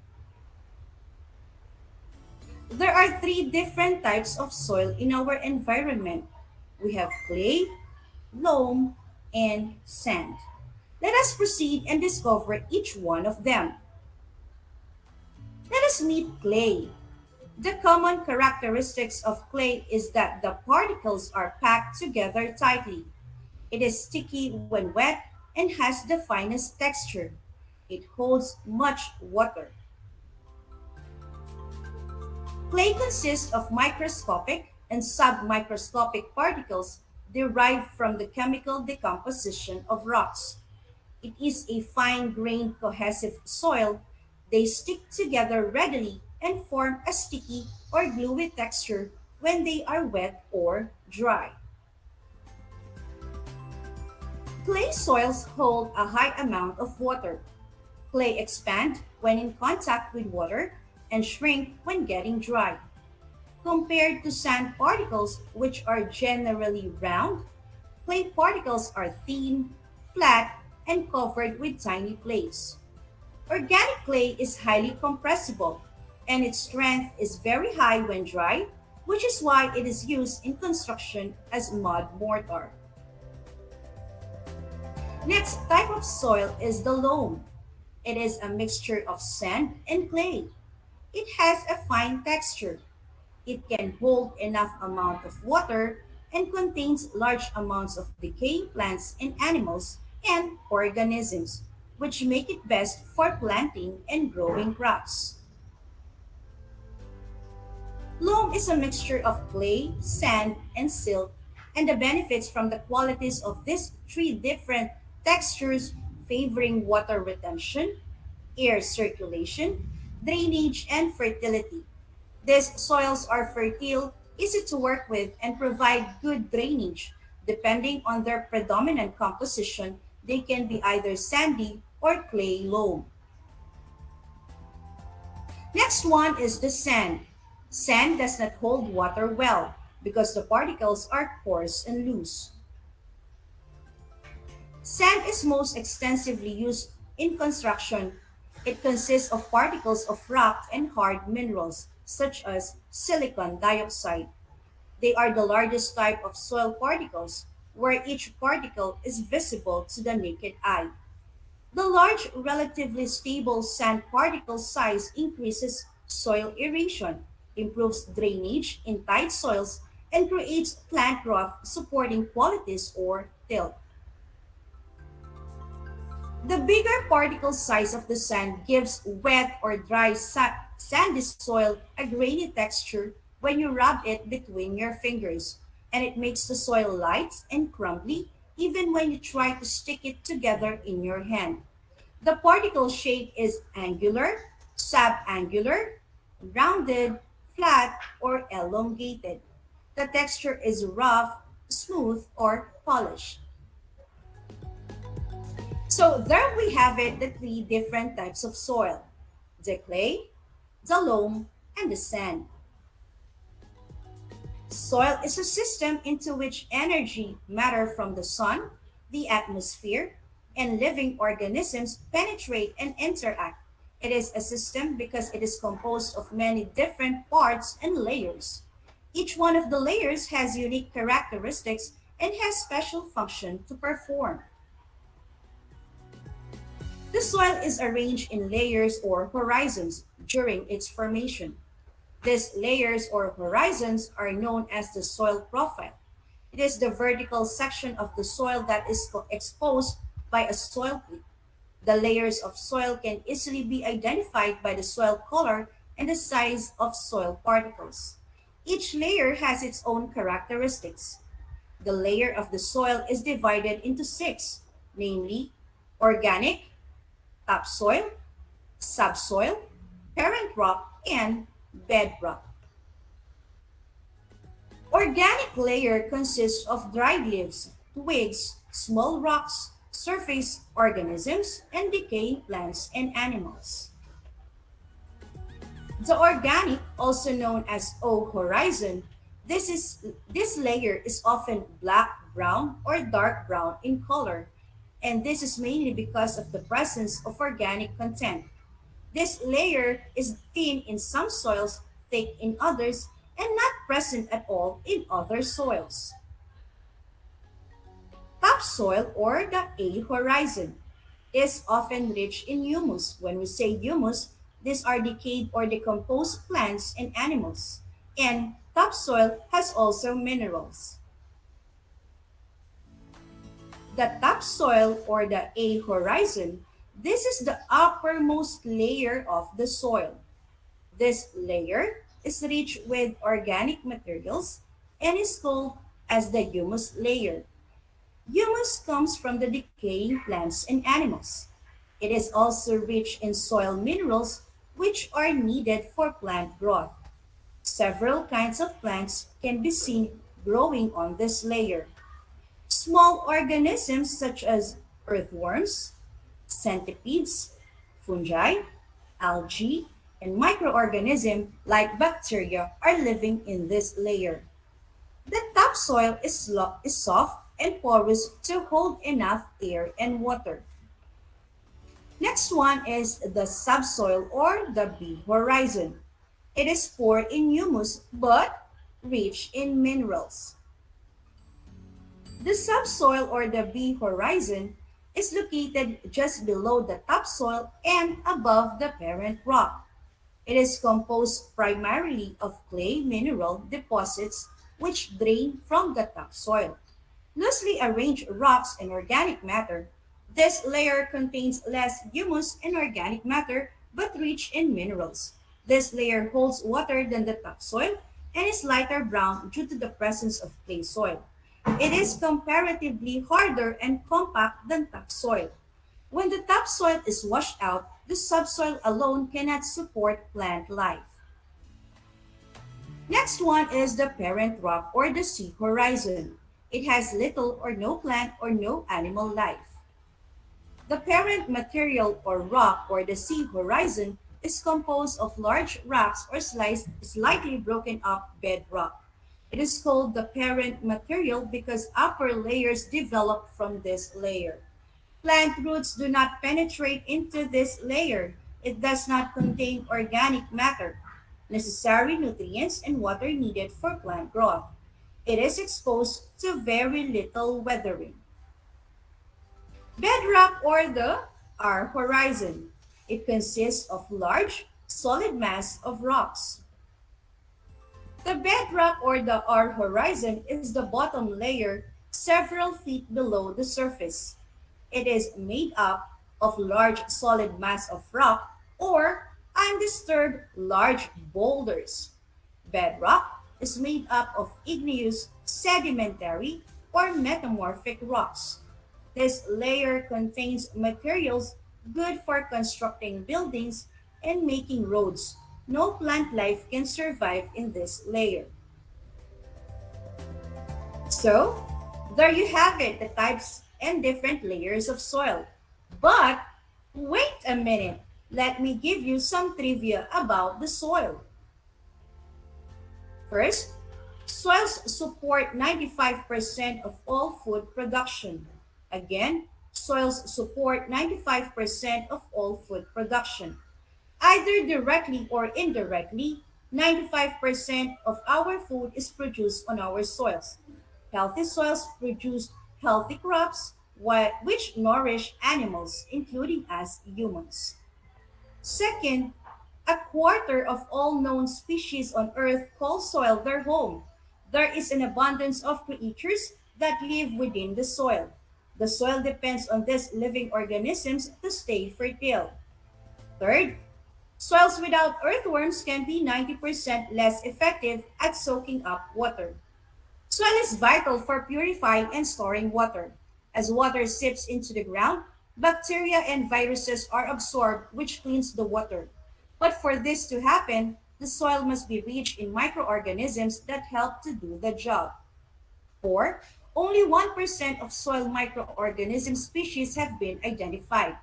Speaker 6: There are three different types of soil in our environment. We have clay, loam, and sand. Let us proceed and discover each one of them. Let us meet clay. The common characteristics of clay is that the particles are packed together tightly. It is sticky when wet and has the finest texture. It holds much water. Clay consists of microscopic and submicroscopic particles derived from the chemical decomposition of rocks. It is a fine-grained cohesive soil. They stick together readily and form a sticky or gluey texture when they are wet or dry. Clay soils hold a high amount of water. Clay expand when in contact with water and shrink when getting dry. Compared to sand particles, which are generally round, clay particles are thin, flat, and covered with tiny plates. Organic clay is highly compressible, and its strength is very high when dry, which is why it is used in construction as mud mortar. Next type of soil is the loam. It is a mixture of sand and clay. It has a fine texture. It can hold enough amount of water and contains large amounts of decaying plants and animals and organisms, which make it best for planting and growing crops. Loam is a mixture of clay, sand, and silt, and the benefits from the qualities of these three different textures favoring water retention, air circulation, drainage, and fertility. These soils are fertile, easy to work with, and provide good drainage. Depending on their predominant composition, they can be either sandy or clay loam. Next one is the sand. Sand does not hold water well because the particles are coarse and loose. Sand is most extensively used in construction. It consists of particles of rock and hard minerals, such as silicon dioxide. They are the largest type of soil particles, where each particle is visible to the naked eye. The large, relatively stable sand particle size increases soil aeration, improves drainage in tight soils, and creates plant growth supporting qualities or tilth. The bigger particle size of the sand gives wet or dry sandy soil a grainy texture when you rub it between your fingers, and it makes the soil light and crumbly even when you try to stick it together in your hand. The particle shape is angular, subangular, rounded, flat, or elongated. The texture is rough, smooth, or polished. So there we have it, the three different types of soil: the clay, the loam, and the sand. Soil is a system into which energy, matter from the sun, the atmosphere, and living organisms penetrate and interact. It is a system because it is composed of many different parts and layers. Each one of the layers has unique characteristics and has special function to perform. The soil is arranged in layers or horizons during its formation. These layers or horizons are known as the soil profile. It is the vertical section of the soil that is exposed by a soil plate. The layers of soil can easily be identified by the soil color and the size of soil particles. Each layer has its own characteristics. The layer of the soil is divided into six, namely organic, topsoil, subsoil, parent rock, and bedrock. Organic layer consists of dried leaves, twigs, small rocks, surface organisms, and decaying plants and animals. The organic, also known as O horizon, this layer is often black, brown, or dark brown in color, and this is mainly because of the presence of organic content. This layer is thin in some soils, thick in others, and not present at all in other soils. Topsoil or the A horizon is often rich in humus. When we say humus, these are decayed or decomposed plants and animals. And topsoil has also minerals. The topsoil or the A horizon, this is the uppermost layer of the soil. This layer is rich with organic materials and is called as the humus layer. Humus comes from the decaying plants and animals. It is also rich in soil minerals which are needed for plant growth. Several kinds of plants can be seen growing on this layer. Small organisms such as earthworms, centipedes, fungi, algae, and microorganisms like bacteria are living in this layer. The topsoil is soft and porous to hold enough air and water. Next one is the subsoil or the B horizon. It is poor in humus but rich in minerals. The subsoil or the B horizon is located just below the topsoil and above the parent rock. It is composed primarily of clay mineral deposits which drain from the topsoil. Loosely arranged rocks and organic matter. This layer contains less humus and organic matter but rich in minerals. This layer holds water than the topsoil and is lighter brown due to the presence of clay soil. It is comparatively harder and compact than topsoil. When the topsoil is washed out, the subsoil alone cannot support plant life. Next one is the parent rock or the sea horizon. It has little or no plant or no animal life. The parent material or rock or the sea horizon is composed of large rocks or slightly broken up bedrock. It is called the parent material because upper layers develop from this layer. Plant roots do not penetrate into this layer. It does not contain organic matter, necessary nutrients, and water needed for plant growth. It is exposed to very little weathering. Bedrock or the R horizon. It consists of large, solid mass of rocks. The bedrock or the R horizon is the bottom layer several feet below the surface. It is made up of large solid mass of rock or undisturbed large boulders. Bedrock is made up of igneous, sedimentary, or metamorphic rocks. This layer contains materials good for constructing buildings and making roads. No plant life can survive in this layer. So, there you have it, the types and different layers of soil. But, wait a minute. Let me give you some trivia about the soil. First, soils support 95% of all food production. Again, soils support 95% of all food production. Either directly or indirectly, 95% of our food is produced on our soils. Healthy soils produce healthy crops, which nourish animals, including us humans. Second, a quarter of all known species on Earth call soil their home. There is an abundance of creatures that live within the soil. The soil depends on these living organisms to stay fertile. Third, soils without earthworms can be 90% less effective at soaking up water. Soil is vital for purifying and storing water. As water seeps into the ground, bacteria and viruses are absorbed, which cleans the water. But for this to happen, the soil must be rich in microorganisms that help to do the job. 4. Only 1% of soil microorganism species have been identified.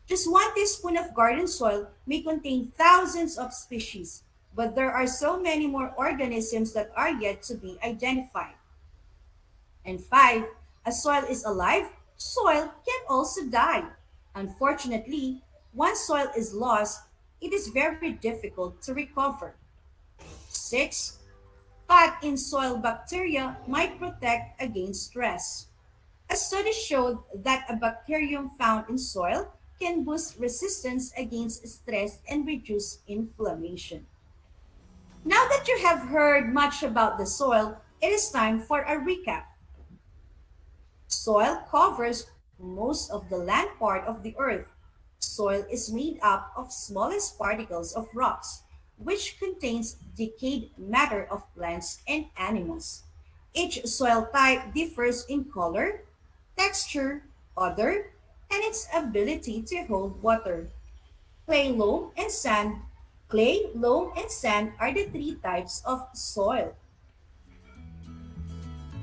Speaker 6: Just 1 teaspoon of garden soil may contain thousands of species, but there are so many more organisms that are yet to be identified. And 5, as soil is alive, soil can also die. Unfortunately, once soil is lost, it is very difficult to recover. 6, fat in soil bacteria might protect against stress. A study showed that a bacterium found in soil can boost resistance against stress and reduce inflammation. Now that you have heard much about the soil, it is time for a recap. Soil covers most of the land part of the earth. Soil is made up of smallest particles of rocks, which contains decayed matter of plants and animals. Each soil type differs in color, texture, odor, and its ability to hold water. Clay, loam, and sand. Clay, loam, and sand are the three types of soil.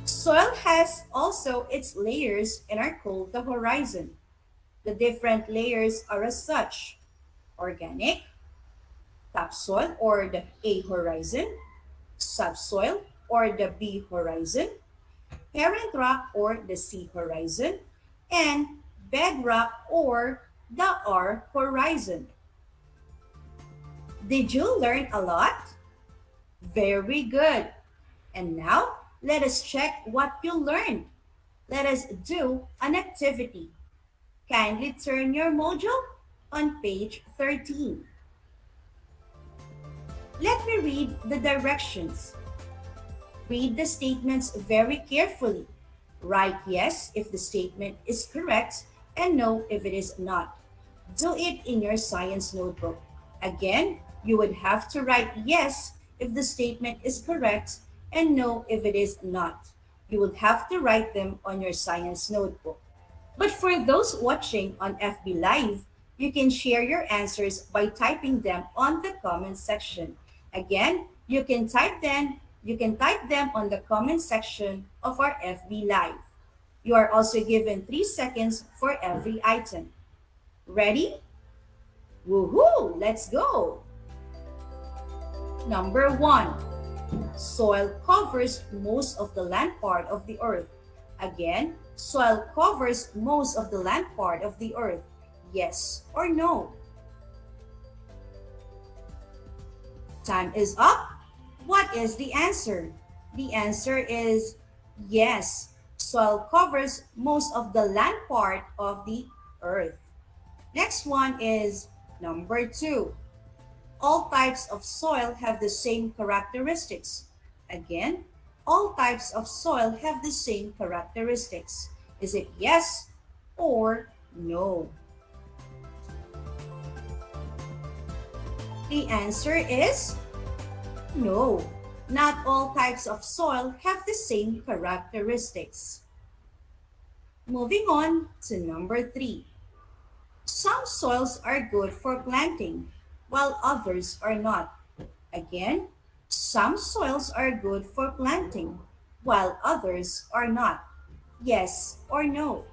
Speaker 6: Soil has also its layers and are called the horizon. The different layers are as such: organic, topsoil or the A horizon, subsoil or the B horizon, parent rock or the C horizon, and bedrock or the R horizon. Did you learn a lot? Very good. And now, let us check what you learned. Let us do an activity. Kindly turn your module on page 13. Let me read the directions. Read the statements very carefully. Write yes if the statement is correct and no if it is not. Do it in your science notebook. Again, you would have to write yes if the statement is correct and no if it is not. You would have to write them on your science notebook. But for those watching on FB Live, you can share your answers by typing them on the comment section. Again, you can type them on the comment section of our FB Live. You are also given 3 seconds for every item. Ready? Woohoo! Let's go! Number 1. Soil covers most of the land part of the earth. Again, soil covers most of the land part of the earth. Yes or no? Time is up. What is the answer? The answer is yes. Soil covers most of the land part of the earth. Next one is number 2. All types of soil have the same characteristics. Again, all types of soil have the same characteristics. Is it yes or no? The answer is no. Not all types of soil have the same characteristics. Moving on to number 3. Some soils are good for planting, while others are not. Again, some soils are good for planting, while others are not. Yes or no?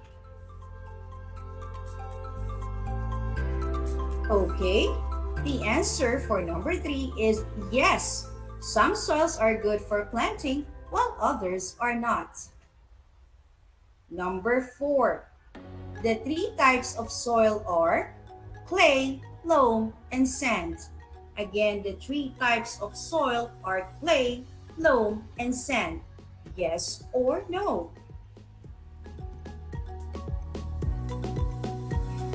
Speaker 6: Okay, the answer for number 3 is yes. Some soils are good for planting, while others are not. Number 4. The 3 types of soil are clay, loam, and sand. Again, the 3 types of soil are clay, loam, and sand. Yes or no?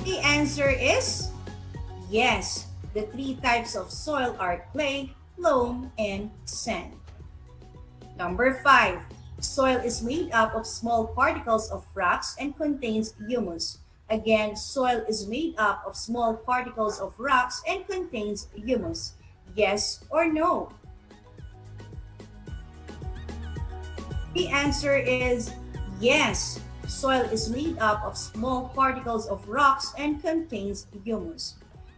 Speaker 6: The answer is yes. The three types of soil are clay, loam, and sand. Number 5. Soil is made up of small particles of rocks and contains humus. Again, soil is made up of small particles of rocks and contains humus. Yes or no? The answer is yes. Soil is made up of small particles of rocks and contains humus.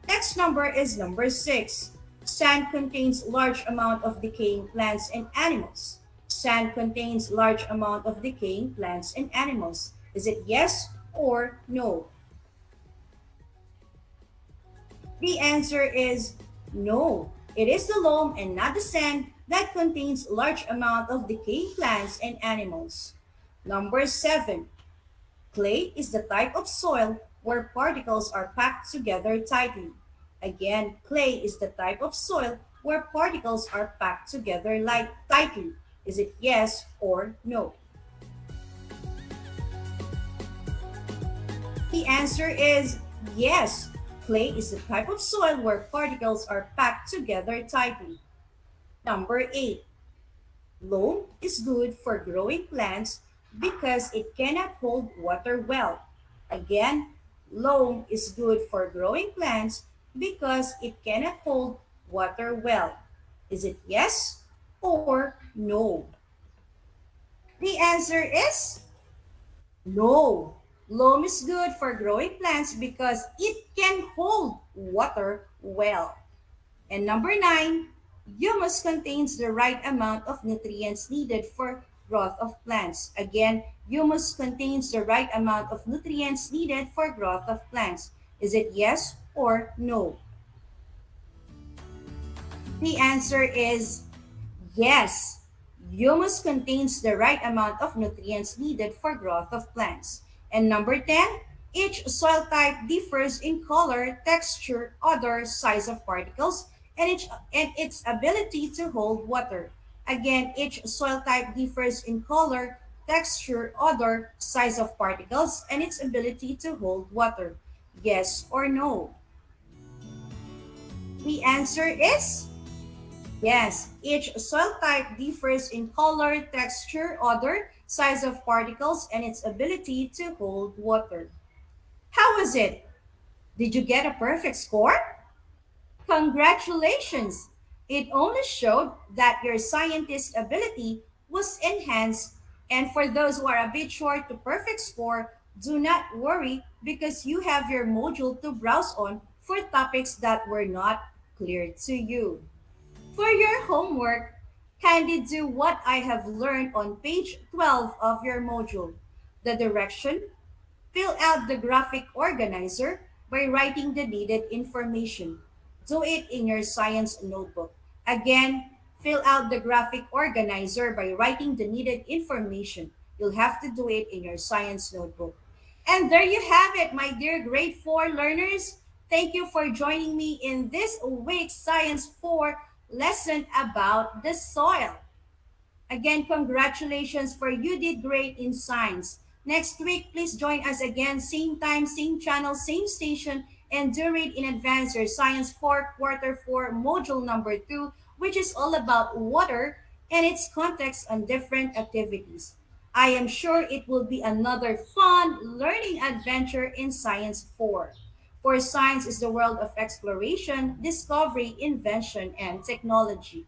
Speaker 6: Next number is number 6. Sand contains large amount of decaying plants and animals. Sand contains large amount of decaying plants and animals. Is it yes or no? The answer is no. It is the loam and not the sand that contains large amount of decaying plants and animals. Number 7. Clay is the type of soil where particles are packed together tightly. Again, clay is the type of soil where particles are packed together tightly. Is it yes or no? The answer is yes. Clay is the type of soil where particles are packed together tightly. Number 8. Loam is good for growing plants because it cannot hold water well. Again, loam is good for growing plants because it cannot hold water well. Is it yes or no? The answer is no. Loam is good for growing plants because it can hold water well. And number 9, humus contains the right amount of nutrients needed for growth of plants. Again, humus contains the right amount of nutrients needed for growth of plants. Is it yes or no? The answer is yes. Humus contains the right amount of nutrients needed for growth of plants. And number 10, each soil type differs in color, texture, odor, size of particles, and its ability to hold water. Again, each soil type differs in color, texture, odor, size of particles, and its ability to hold water. Yes or no? The answer is yes. Each soil type differs in color, texture, odor, size of particles, and its ability to hold water. How was it? Did you get a perfect score? Congratulations! It only showed that your scientist ability was enhanced, and for those who are a bit short to perfect score, do not worry because you have your module to browse on for topics that were not clear to you. For your homework, kindly do what I have learned on page 12 of your module. The direction, fill out the graphic organizer by writing the needed information. Do it in your science notebook. Again, fill out the graphic organizer by writing the needed information. You'll have to do it in your science notebook. And there you have it, my dear grade 4 learners. Thank you for joining me in this week's Science 4 lesson about the soil. Again, congratulations for you did great in science. Next week, please join us again, same time, same channel, same station, and do read in advance your Science 4 Quarter 4 Module number 2, which is all about water and its context on different activities. I am sure it will be another fun learning adventure in Science 4. For science is the world of exploration, discovery, invention, and technology.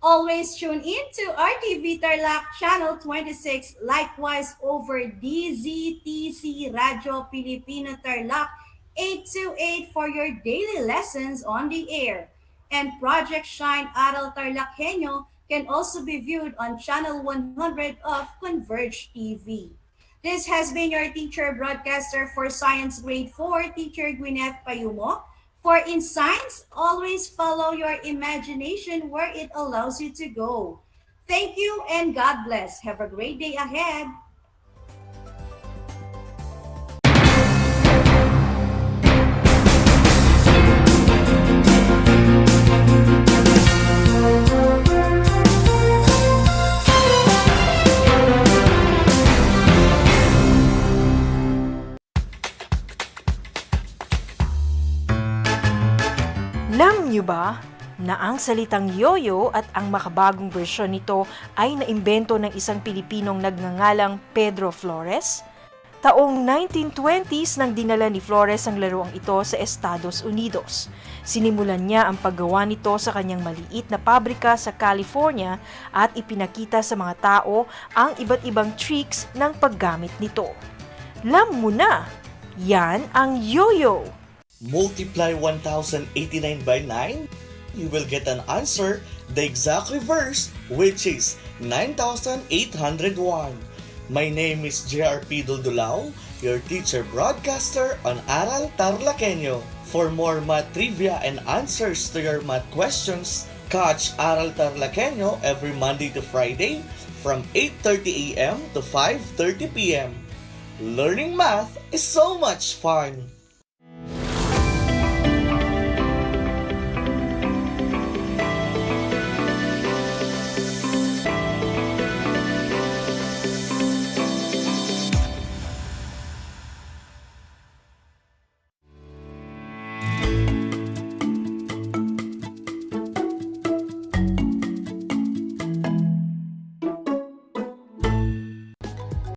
Speaker 6: Always tune in to RTV Tarlac Channel 26, likewise over DZTC Radio Pilipino Tarlac 828 for your daily lessons on the air. And Project Shine Aral TarlakHenyo can also be viewed on Channel 100 of Converge TV. This has been your teacher broadcaster for Science Grade 4, Teacher Gwyneth Payumo. For in science, always follow your imagination where it allows you to go. Thank you and God bless. Have a great day ahead.
Speaker 12: Alam niyo ba na ang salitang yoyo at ang makabagong bersyon nito ay naimbento ng isang Pilipinong nagngangalang Pedro Flores? Taong 1920s nang dinala ni Flores ang laruang ito sa Estados Unidos. Sinimulan niya ang paggawa nito sa kanyang maliit na pabrika sa California at ipinakita sa mga tao ang iba't ibang tricks ng paggamit nito. Alam mo na, yan ang yoyo!
Speaker 13: Multiply 1089 by 9, you will get an answer, the exact reverse, which is 9801. My name is JRP Duldulao, your teacher broadcaster on Aral TarlakHenyo. For more math trivia and answers to your math questions, catch Aral TarlakHenyo every Monday to Friday from 8:30 a.m. to 5:30 p.m. Learning math is so much fun!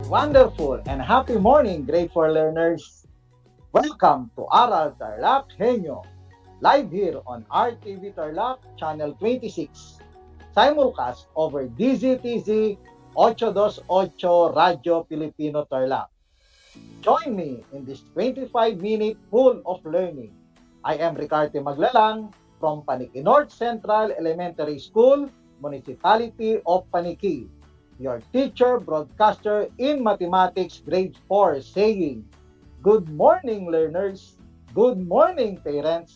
Speaker 4: Wonderful and happy morning, grade 4 learners. Welcome to Aral TarlakHenyo, live here on RTV Tarlac, Channel 26, simulcast over DZTZ 828 Radio Filipino Tarlac. Join me in this 25-minute full of learning. I am Ricarte Maglalang from Paniki North Central Elementary School, Municipality of Paniki, your teacher broadcaster in mathematics grade 4, saying, good morning learners, good morning parents.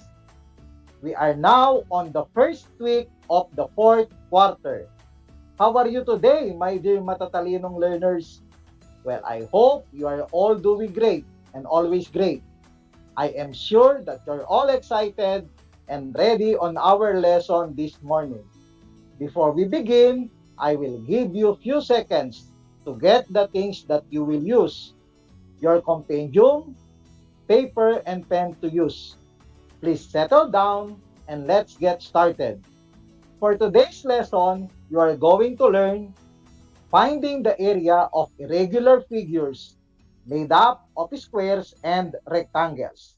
Speaker 4: We are now on the first week of the fourth quarter. How are you today, my dear matatalinong learners? Well, I hope you are all doing great and always great. I am sure that you're all excited and ready on our lesson this morning. Before we begin, I will give you a few seconds to get the things that you will use. Your compendium, paper, and pen to use. Please settle down and let's get started. For today's lesson, you are going to learn finding the area of irregular figures made up of squares and rectangles.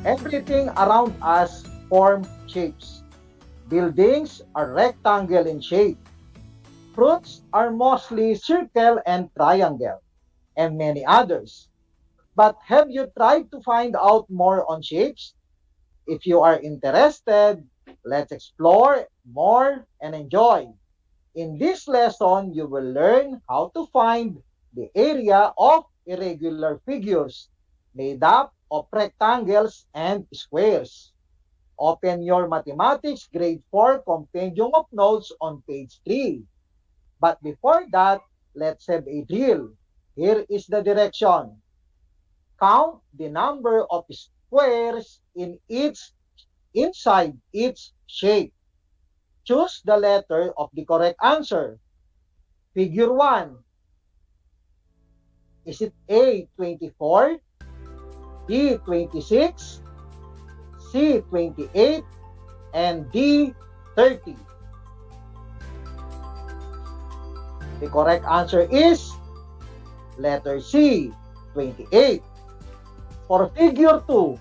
Speaker 4: Everything around us forms shapes. Buildings are rectangle in shape. Fruits are mostly circle and triangle, and many others. But have you tried to find out more on shapes? If you are interested, let's explore more and enjoy. In this lesson, you will learn how to find the area of irregular figures made up of rectangles and squares. Open your Mathematics Grade 4 Compendium of Notes on page 3. But before that, let's have a drill. Here is the direction. Count the number of squares inside each shape. Choose the letter of the correct answer. Figure 1. Is it A, 24, B, 26, C, 28, and D, 30? The correct answer is letter C, 28. For figure 2,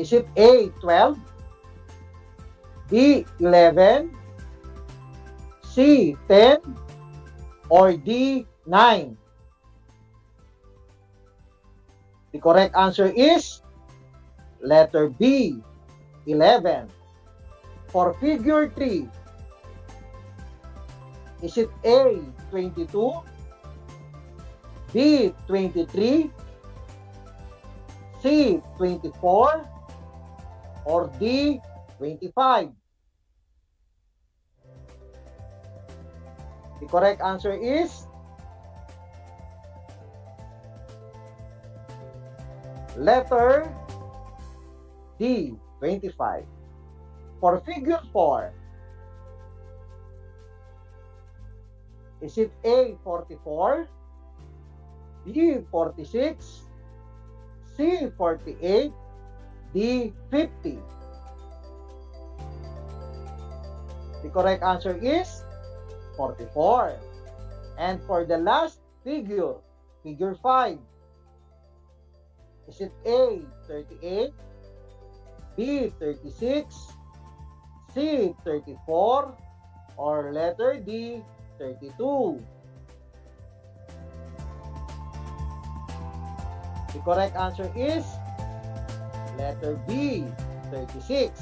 Speaker 4: is it A, 12, B, 11, C, 10, or D, 9? The correct answer is letter B, 11. For figure 3, is it A, 22, B, 23, C, 24, or D, 25? The correct answer is letter D, 25. For figure 4, is it A, 44, B, 46, C, 48, D, 50. The correct answer is 44. And for the last figure, figure 5, is it A, 38, B, 36, C, 34, or letter D, 32? The correct answer is letter B, 36.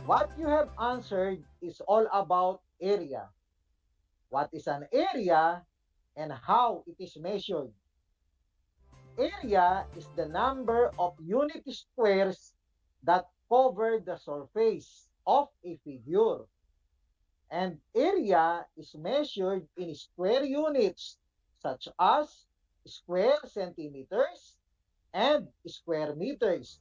Speaker 4: What you have answered is all about area. What is an area and how it is measured? Area is the number of unit squares that cover the surface of a figure. And area is measured in square units such as square centimeters and square meters.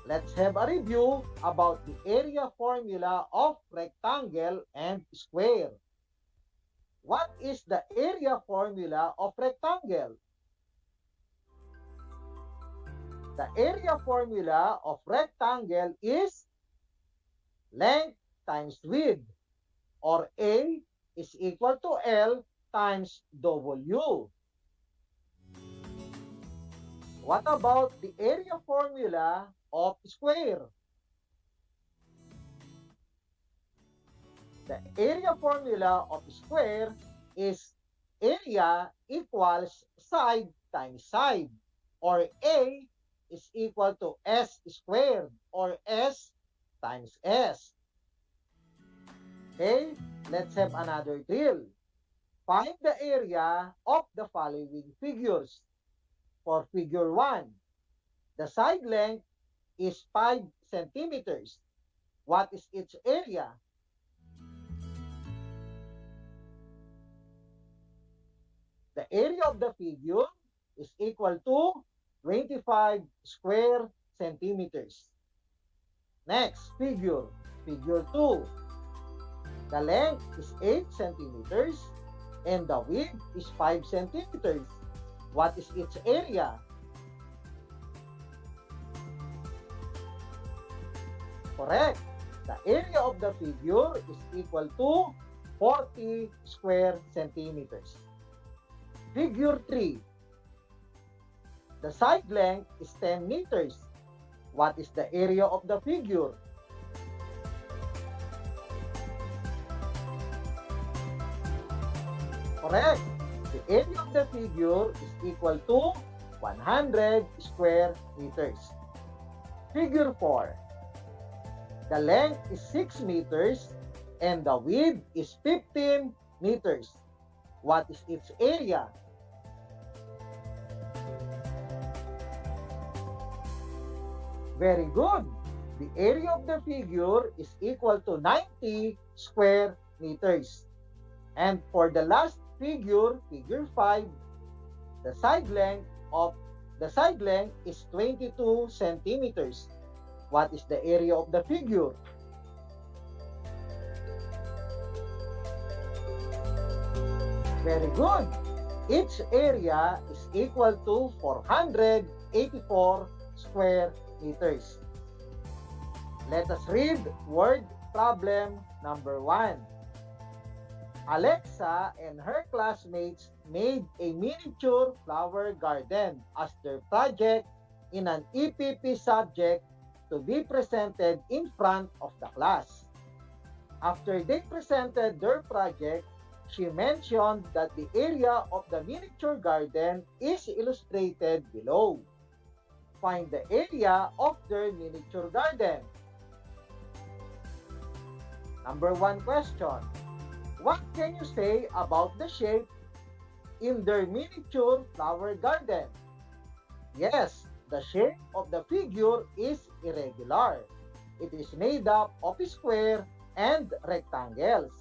Speaker 4: Let's have a review about the area formula of rectangle and square. What is the area formula of rectangle? The area formula of rectangle is length times width, or A is equal to L times W. What about the area formula of square? The area formula of square is area equals side times side, or A is equal to S squared, or S times S. Okay, let's have another drill. Find the area of the following figures. For figure 1, the side length is 5 centimeters. What is its area? The area of the figure is equal to 25 square centimeters. Next, figure 2. The length is 8 centimeters and the width is 5 centimeters. What is its area? Correct. The area of the figure is equal to 40 square centimeters. Figure 3. The side length is 10 meters. What is the area of the figure? Correct. The area of the figure is equal to 100 square meters. Figure 4. The length is 6 meters and the width is 15 meters. What is its area? Very good. The area of the figure is equal to 90 square meters. And for the last figure, figure 5, the side length is 22 centimeters. What is the area of the figure? Very good. Its area is equal to 484 square meters. Let us read word problem number 1. Alexa and her classmates made a miniature flower garden as their project in an EPP subject to be presented in front of the class. After they presented their project, she mentioned that the area of the miniature garden is illustrated below. Find the area of their miniature garden. Number 1 question. What can you say about the shape in their miniature flower garden? Yes, the shape of the figure is irregular. It is made up of square and rectangles.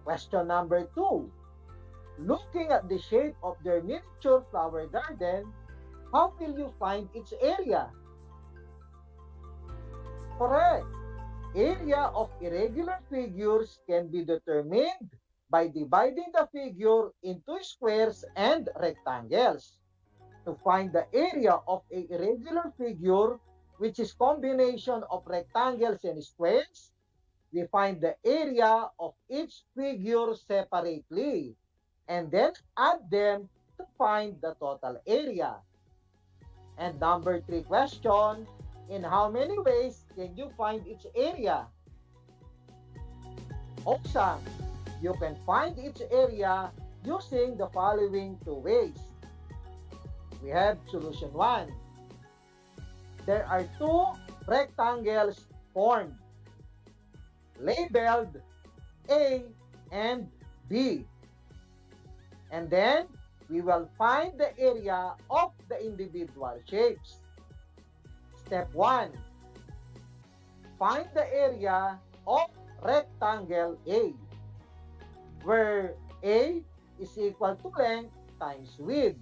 Speaker 4: Question number 2. Looking at the shape of their miniature flower garden, how will you find its area? Correct. Area of irregular figures can be determined by dividing the figure into squares and rectangles. To find the area of a irregular figure, which is combination of rectangles and squares, we find the area of each figure separately and then add them to find the total area. And number 3 question, in how many ways can you find each area? Awesome! You can find each area using the following 2 ways. We have solution 1. There are 2 rectangles formed, labeled A and B. And then, we will find the area of the individual shapes. Step 1. Find the area of rectangle A, where A is equal to length times width,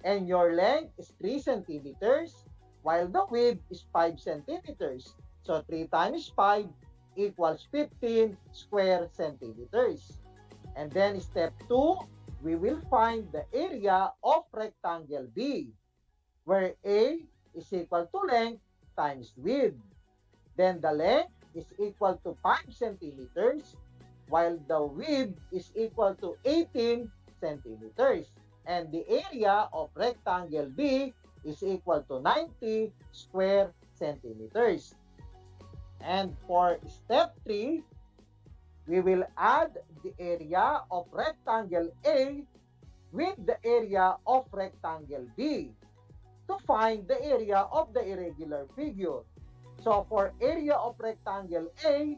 Speaker 4: and your length is 3 centimeters, while the width is 5 centimeters. So 3 times 5 equals 15 square centimeters. And then step 2, we will find the area of rectangle B, where A is equal to length times width. Then the length is equal to 5 centimeters, while the width is equal to 18 centimeters. And the area of rectangle B is equal to 90 square centimeters. And for step 3, we will add the area of rectangle A with the area of rectangle B to find the area of the irregular figure. So for area of rectangle A,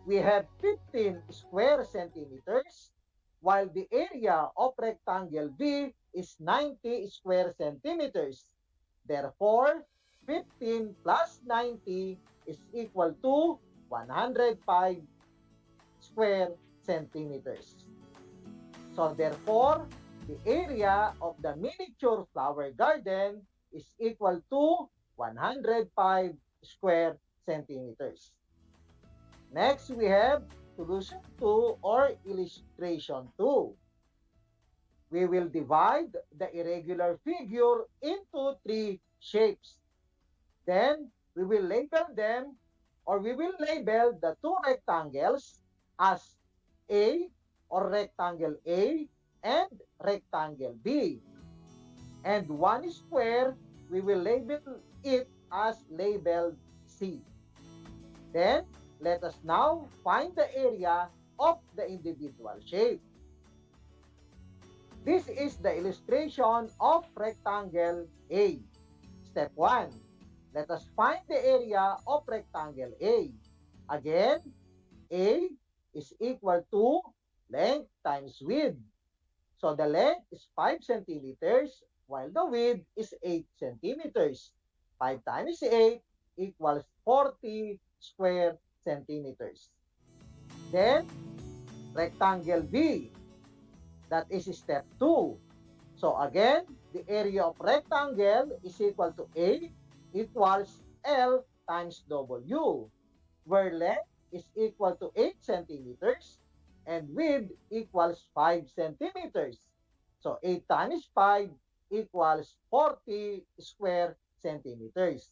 Speaker 4: we have 15 square centimeters, while the area of rectangle B is 90 square centimeters. Therefore, 15 plus 90 is equal to 105 square centimeters. So therefore, the area of the miniature flower garden is equal to 105 square centimeters. Next, we have solution 2 or illustration 2. We will divide the irregular figure into 3 shapes. Then, we will label them, or we will label the 2 rectangles as A or rectangle A and rectangle B. And 1 square, we will label it as labeled C. Then, let us now find the area of the individual shape. This is the illustration of rectangle A. Step 1. Let us find the area of rectangle A. Again, A is equal to length times width. So the length is 5 centimeters, while the width is 8 centimeters. 5 times 8 equals 40 square centimeters. Then, rectangle B. That is step 2. So again, the area of rectangle is equal to A equals L times W, where length is equal to 8 centimeters and width equals 5 centimeters. So 8 times 5 equals 40 square centimeters.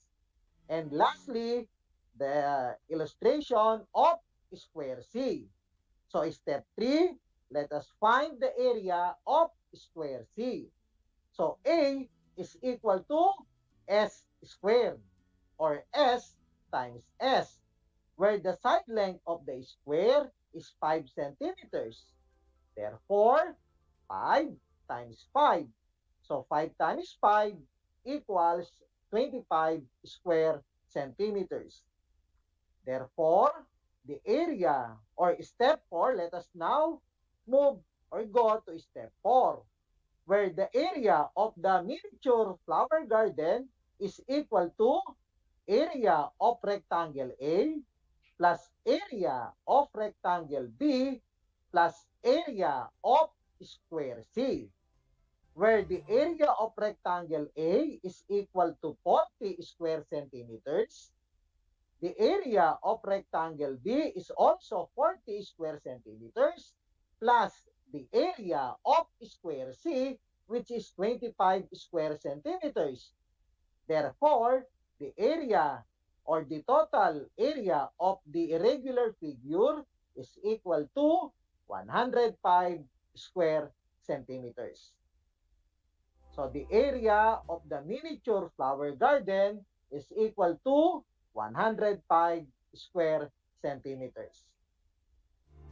Speaker 4: And lastly, the illustration of square C. So step 3, let us find the area of square C. So A is equal to S squared, or S times S, where the side length of the square is 5 centimeters. Therefore, 5 times 5. So 5 times 5 equals 25 square centimeters. Therefore, the area, or step 4, let us now move or go to step 4, where the area of the miniature flower garden is equal to area of rectangle A plus area of rectangle B plus area of square C, where the area of rectangle A is equal to 40 square centimeters. The area of rectangle B is also 40 square centimeters, plus the area of square C, which is 25 square centimeters. Therefore, the area or the total area of the irregular figure is equal to 105 square centimeters. So the area of the miniature flower garden is equal to 105 square centimeters.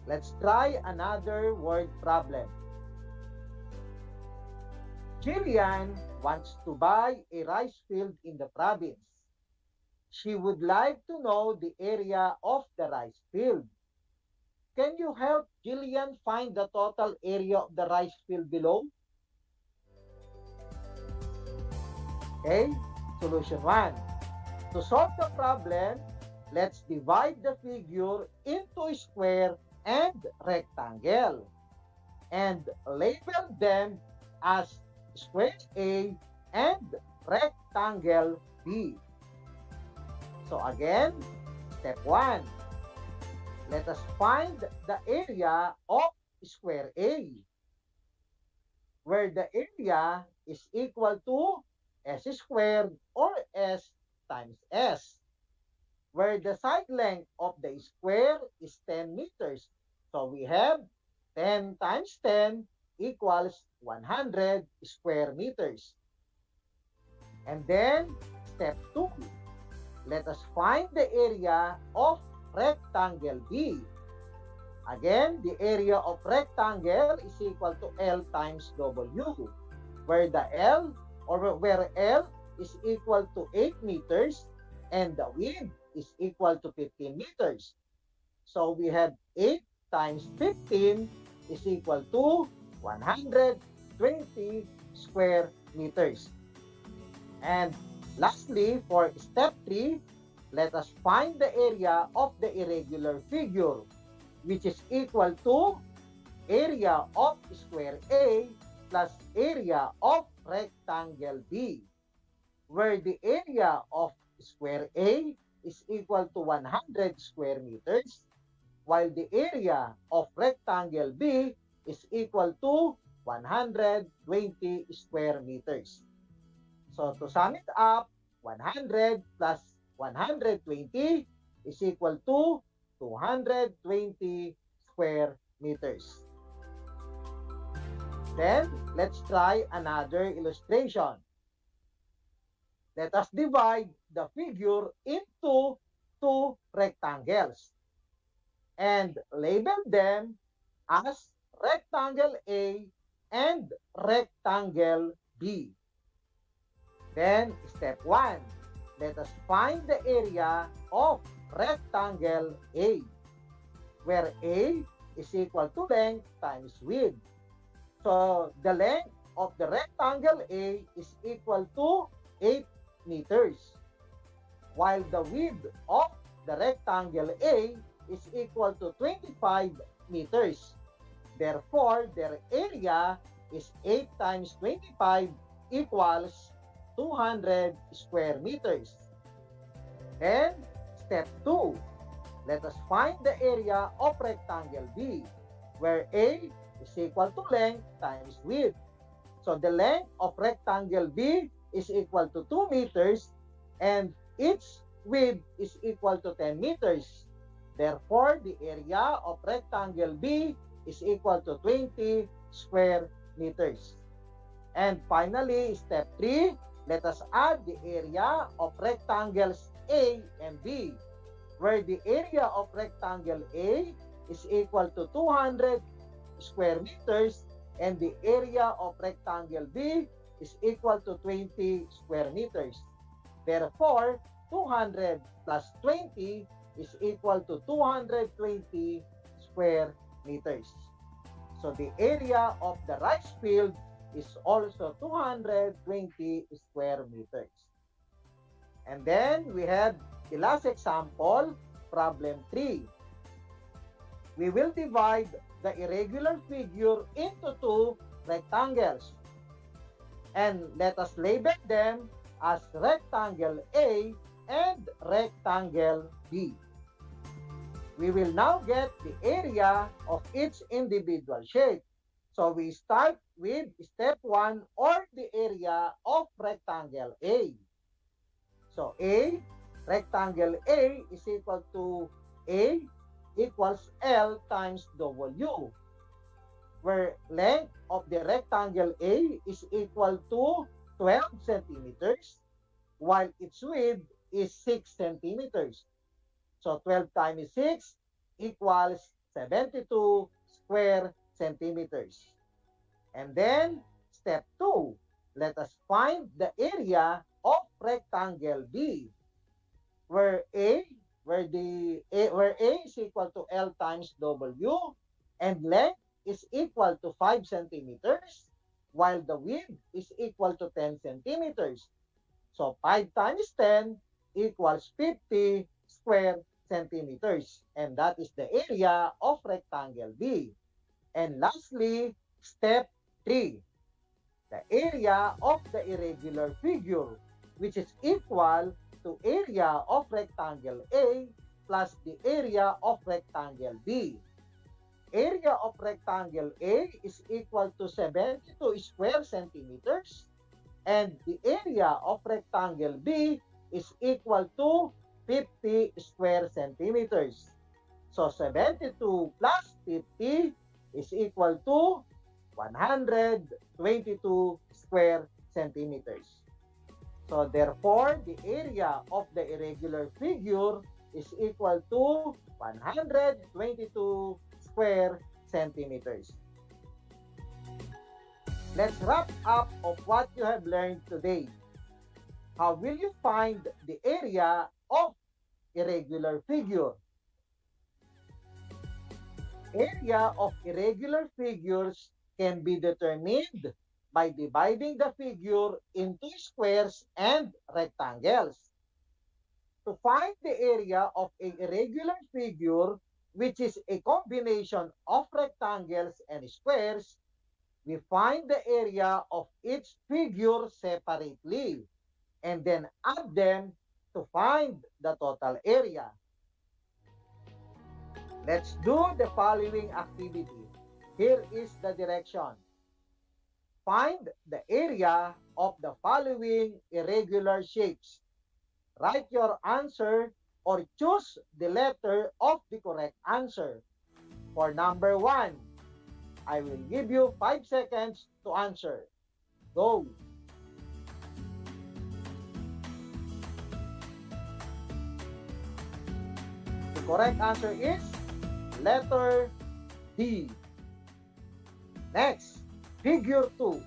Speaker 4: Let's try another word problem. Jillian wants to buy a rice field in the province. She would like to know the area of the rice field. Can you help Jillian find the total area of the rice field below? Okay, solution 1. To solve the problem, let's divide the figure into square and rectangle and label them as square A and rectangle B. So again, step 1. Let us find the area of square A, where the area is equal to S squared or S times S, where the side length of the square is 10 meters. So we have 10 times 10 equals 100 square meters. And then, step 2. Let us find the area of rectangle B. Again, the area of rectangle is equal to L times W, where the L where L is equal to 8 meters and the width is equal to 15 meters. So we have 8 times 15 is equal to 120 square meters. And lastly, for step 3, let us find the area of the irregular figure, which is equal to area of square A plus area of rectangle B, where the area of square A is equal to 100 square meters, while the area of rectangle B is equal to 120 square meters. So to sum it up, 100 plus 120 is equal to 220 square meters. Then, let's try another illustration. Let us divide the figure into two rectangles and label them as rectangle A and rectangle B. Then, step 1. Let us find the area of rectangle A, where A is equal to length times width. So, the length of the rectangle A is equal to 8 meters, while the width of the rectangle A is equal to 25 meters. Therefore, their area is 8 times 25 equals 200 square meters. Then, step 2. Let us find the area of rectangle B, where A is equal to length times width. So the length of rectangle B is equal to 2 meters and its width is equal to 10 meters. Therefore, the area of rectangle B is equal to 20 square meters. And finally, step 3, let us add the area of rectangles A and B, where the area of rectangle A is equal to 200 square meters and the area of rectangle B is equal to 20 square meters. Therefore, 200 plus 20 is equal to 220 square meters. So the area of the rice field is also 220 square meters. And then we have the last example, problem 3. We will divide the irregular figure into two rectangles. And let us label them as rectangle A and rectangle B. we will now get the area of each individual shape. So we start with step 1 or the area of rectangle A. So rectangle A is equal to A equals L times W, where length of the rectangle A is equal to 12 centimeters, while its width is 6 centimeters. So 12 times 6 equals 72 square centimeters. And then, step 2, let us find the area of rectangle B, where A is equal to L times W, and length is equal to 5 centimeters, while the width is equal to 10 centimeters. So 5 times 10 equals 50 square centimeters. And that is the area of rectangle B. And lastly, step 3, the area of the irregular figure, which is equal to area of rectangle A plus the area of rectangle B. Area of rectangle A is equal to 72 square centimeters, and the area of rectangle B is equal to 50 square centimeters. So 72 plus 50 is equal to 122 square centimeters. So therefore, the area of the irregular figure is equal to 122 square centimeters. Let's wrap up of what you have learned today. How will you find the area of irregular figure? Area of irregular figures can be determined by dividing the figure into squares and rectangles. To find the area of a irregular figure, which is a combination of rectangles and squares, we find the area of each figure separately and then add them to find the total area. Let's do the following activity. Here is the direction. Find the area of the following irregular shapes. Write your answer or choose the letter of the correct answer. For number 1, I will give you 5 seconds to answer. Go! The correct answer is letter D. Next, figure 2.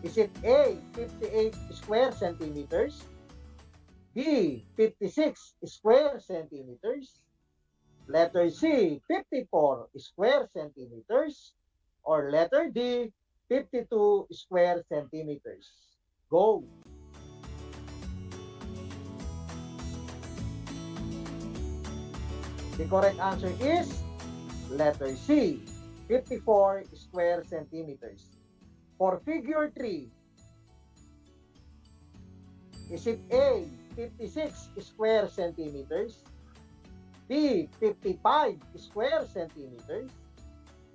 Speaker 4: Is it A, 58 square centimeters, B, 56 square centimeters, letter C, 54 square centimeters, or letter D, 52 square centimeters? Go! The correct answer is letter C, 54 square centimeters. For figure 3, is it A, 56 square centimeters, B, 55 square centimeters,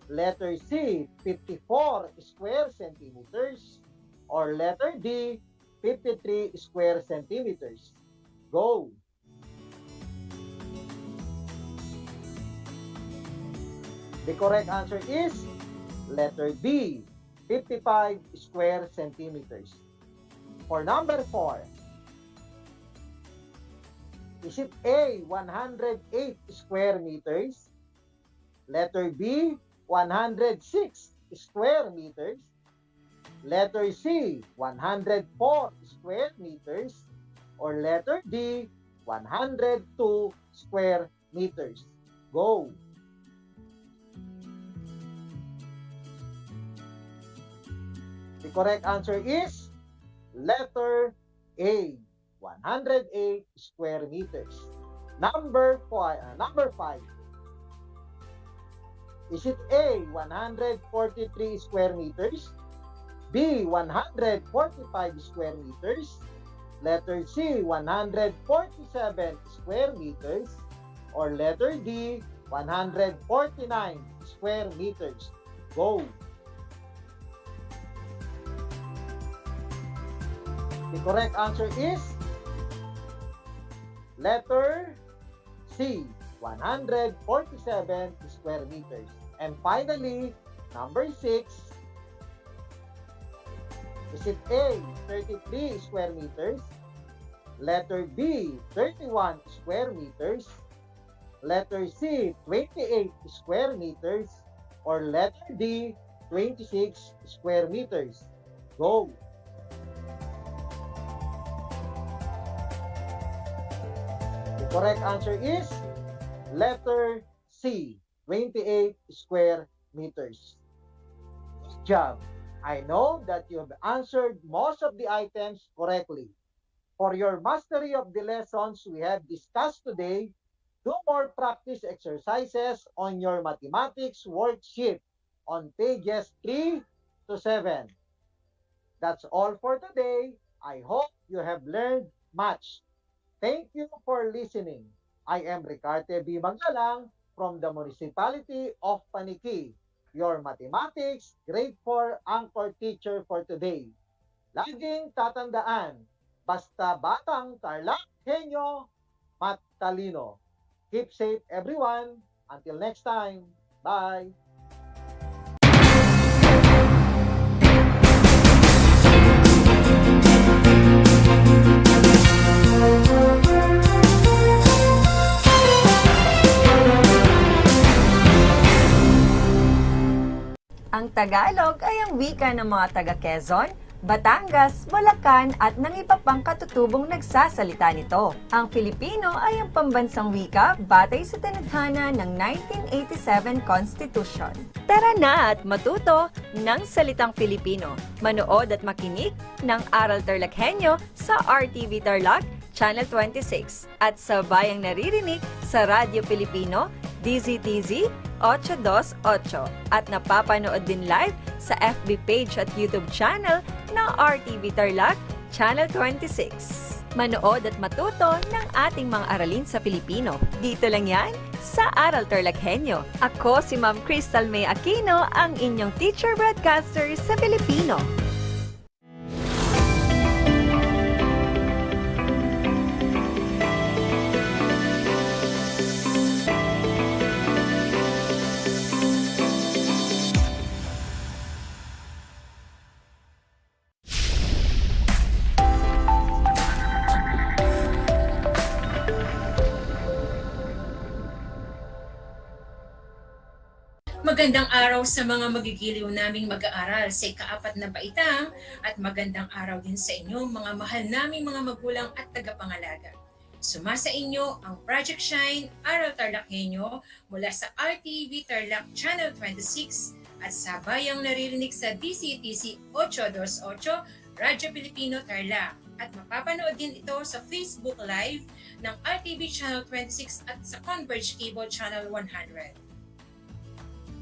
Speaker 4: letter C, 54 square centimeters, or letter D, 53 square centimeters? Go! The correct answer is letter B, 55 square centimeters. For number 4, is it A, 108 square meters, letter B, 106 square meters, letter C, 104 square meters, or letter D, 102 square meters? Go! The correct answer is letter A, 108 square meters. Number 5. Is it A, 143 square meters, B, 145 square meters, Letter C, 147 square meters. Or letter D, 149 square meters. Go! The correct answer is letter C, 147 square meters. And finally, number 6, is it A, 33 square meters? Letter B, 31 square meters? Letter C, 28 square meters? Or letter D, 26 square meters? Go! The correct answer is letter C, 28 square meters. Good job! I know that you have answered most of the items correctly. For your mastery of the lessons we have discussed today, do more practice exercises on your mathematics worksheet on pages 3 to 7. That's all for today. I hope you have learned much. Thank you for listening. I am Ricarte B. Magalang from the Municipality of Paniki, your mathematics grade 4 anchor teacher for today. Laging tatandaan, basta batang Tarlac, Henyo, matalino. Keep safe everyone. Until next time. Bye.
Speaker 14: Ang Tagalog ay ang wika ng mga taga-Quezon, Batangas, Bulacan at ng iba pang katutubong nagsasalita nito. Ang Filipino ay ang pambansang wika batay sa tanathana ng 1987 Constitution. Tara na at matuto ng salitang Filipino. Manood at makinig ng Aral TarlakHenyo sa RTV Tarlac, Channel 26 at sa bayang naririnig sa Radyo Pilipino, DZTZ 828 at napapanood din live sa FB page at YouTube channel ng RTV Tarlac, Channel 26. Manood at matuto ng ating mga aralin sa Filipino. Dito lang yan sa Aral TarlakHenyo. Ako si Ma'am Crystal May Aquino, ang inyong teacher broadcaster sa Filipino.
Speaker 15: Magandang araw sa mga magigiliw naming mag-aaral sa ika-4 na baitang at magandang araw din sa inyo mga mahal naming mga magulang at tagapangalaga. Sumasa inyo ang Project Shine, Aral TarlakHenyo mula sa RTV Tarlac Channel 26 at sa bayang naririnig sa DCTC 828 Radyo Pilipino Tarlac at mapapanood din ito sa Facebook Live ng RTV Channel 26 at sa Converge Cable Channel 100.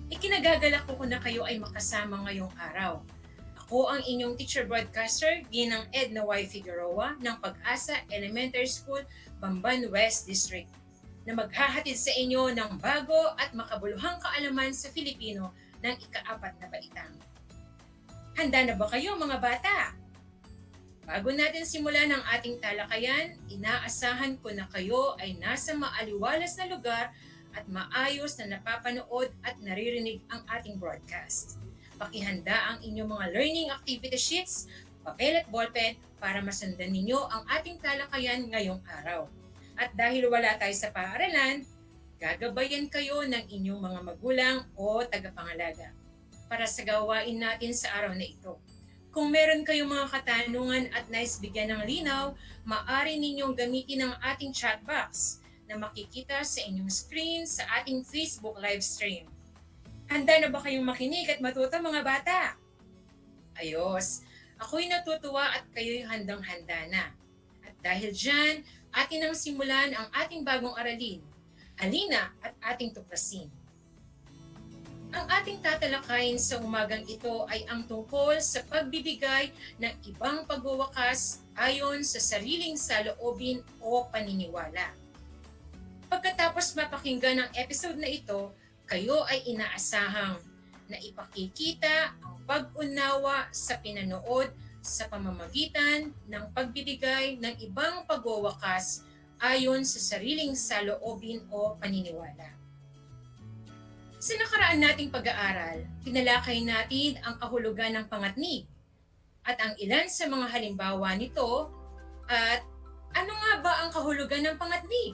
Speaker 15: Ikinagagalak ko na kayo ay makasama ngayong araw. Ako ang inyong teacher broadcaster, Ginang Edna Y. Figueroa ng Pag-asa Elementary School, Bamban West District, na maghahatid sa inyo ng bago at makabuluhang kaalaman sa Filipino ng ika-4 na baitang. Handa na ba kayo mga bata? Bago natin simulan ang ating talakayan, inaasahan ko na kayo ay nasa maaliwalas na lugar at maayos na napapanood at naririnig ang ating broadcast. Pakihanda ang inyong mga learning activity sheets, papel at ballpen para masundan ninyo ang ating talakayan ngayong araw. At dahil wala tayo sa paaralan, gagabayan kayo ng inyong mga magulang o tagapangalaga para sa gawain natin sa araw na ito. Kung meron kayong mga katanungan at nais bigyan ng linaw, maaari ninyong gamitin ang ating chat box na makikita sa inyong screen sa ating Facebook live stream. Handa na ba kayong makinig at matuto mga bata? Ayos! Ako'y natutuwa at kayo'y handang-handa na. At dahil dyan, atin ang simulan ang ating bagong aralin. Halina at ating tuklasin. Ang ating tatalakayin sa umagang ito ay ang tungkol sa pagbibigay ng ibang pagwawakas ayon sa sariling saloobin o paniniwala. Pagkatapos mapakinggan ang episode na ito, kayo ay inaasahang na ipakikita ang pag-unawa sa pinanood sa pamamagitan ng pagbibigay ng ibang pagwawakas ayon sa sariling saloobin o paniniwala. Sa nakaraan nating pag-aaral, tinalakay natin ang kahulugan ng pangatnig at ang ilan sa mga halimbawa nito at ano nga ba ang kahulugan ng pangatnig?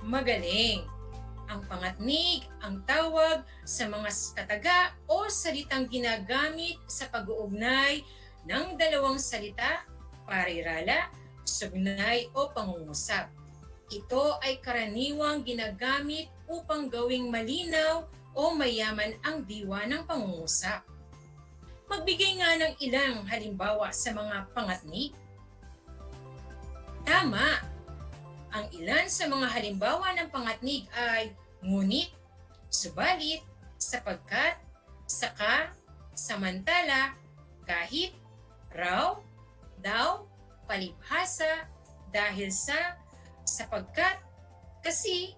Speaker 15: Magaling! Ang pangatnig ang tawag sa mga kataga o salitang ginagamit sa pag-uugnay ng dalawang salita, parirala, sugnay o pangungusap. Ito ay karaniwang ginagamit upang gawing malinaw o mayaman ang diwa ng pangungusap. Magbigay nga ng ilang halimbawa sa mga pangatnig. Tama! Ang ilan sa mga halimbawa ng pangatnig ay ngunit, subalit, sapagkat, saka, samantala, kahit, raw, daw, palibhasa, dahil sa, sapagkat, kasi,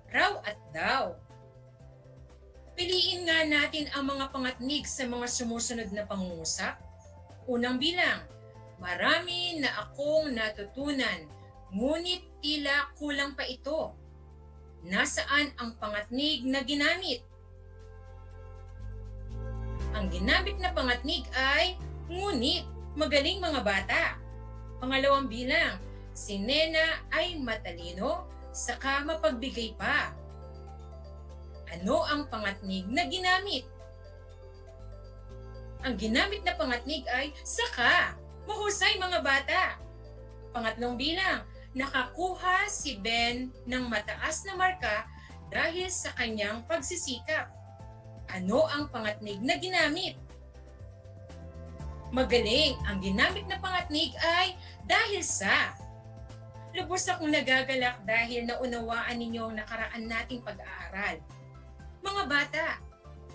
Speaker 15: raw at daw. Piliin nga natin ang mga pangatnig sa mga sumusunod na pangungusap. Unang bilang, marami na akong natutunan, ngunit tila kulang pa ito. Nasaan ang pangatnig na ginamit? Ang ginamit na pangatnig ay ngunit, magaling mga bata. Pangalawang bilang, si Nena ay matalino, saka mapagbigay pa. Ano ang pangatnig na ginamit? Ang ginamit na pangatnig ay saka. Mahusay mga bata. Pangatlong bilang, nakakuha si Ben ng mataas na marka dahil sa kanyang pagsisikap. Ano ang pangatnig na ginamit? Magaling! Ang ginamit na pangatnig ay dahil sa. Lubos akong nagagalak dahil naunawaan ninyo ang nakaraan nating pag-aaral. Mga bata,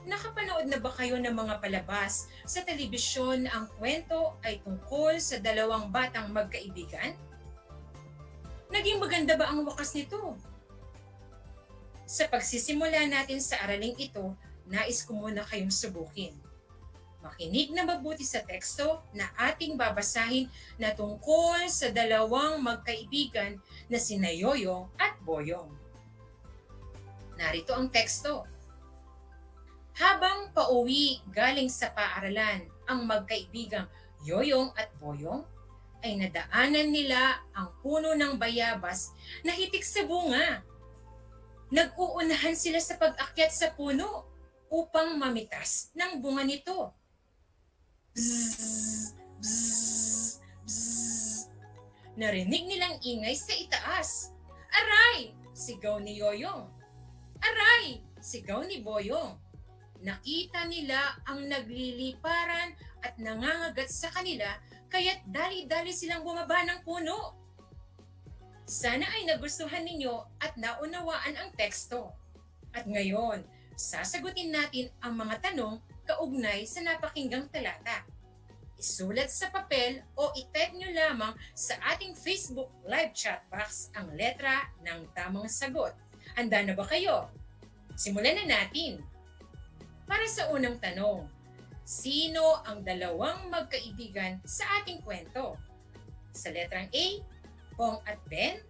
Speaker 15: nakapanood na ba kayo ng mga palabas sa telebisyon na ang kwento ay tungkol sa dalawang batang magkaibigan? Naging maganda ba ang wakas nito? Sa pagsisimula natin sa araling ito, nais ko muna kayong subukin. Makinig na mabuti sa teksto na ating babasahin na tungkol sa dalawang magkaibigan na sina Yoyong at Boyong. Narito ang teksto. Habang pauwi galing sa paaralan ang magkaibigang Yoyong at Boyong, ay nadaanan nila ang puno ng bayabas na hitik sa bunga. Nag-uunahan sila sa pag-akyat sa puno upang mamitas ng bunga nito. Bzzz, bzzz, bzzz. Narinig nilang ingay sa itaas. Aray! Sigaw ni Yoyong. Aray! Sigaw ni Boyong. Nakita nila ang nagliliparan at nangangagat sa kanila kaya't dali-dali silang bumaba ng puno. Sana ay nagustuhan ninyo at naunawaan ang teksto. At ngayon, sasagutin natin ang mga tanong kaugnay sa napakinggang talata. Isulat sa papel o i-type nyo lamang sa ating Facebook live chat box ang letra ng tamang sagot. Handa na ba kayo? Simulan na natin. Para sa unang tanong, sino ang dalawang magkaibigan sa ating kwento? Sa letrang A, Pong at Ben.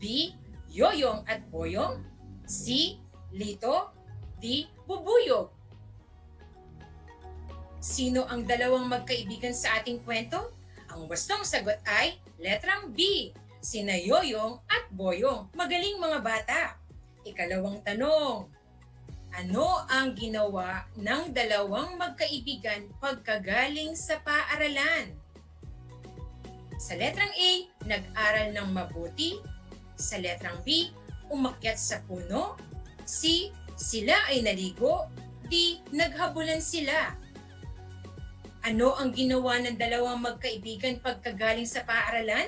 Speaker 15: B, Yoyong at Boyong. C, Lito. D, Bubuyog. Sino ang dalawang magkaibigan sa ating kwento? Ang wastong sagot ay letrang B, sina Yoyong at Boyong. Magaling mga bata. Ikalawang tanong. Ano ang ginawa ng dalawang magkaibigan pagkagaling sa paaralan? Sa letrang A, nag-aral ng mabuti. Sa letrang B, umakyat sa puno. C, sila ay naligo. D, naghabulan sila. Ano ang ginawa ng dalawang magkaibigan pagkagaling sa paaralan?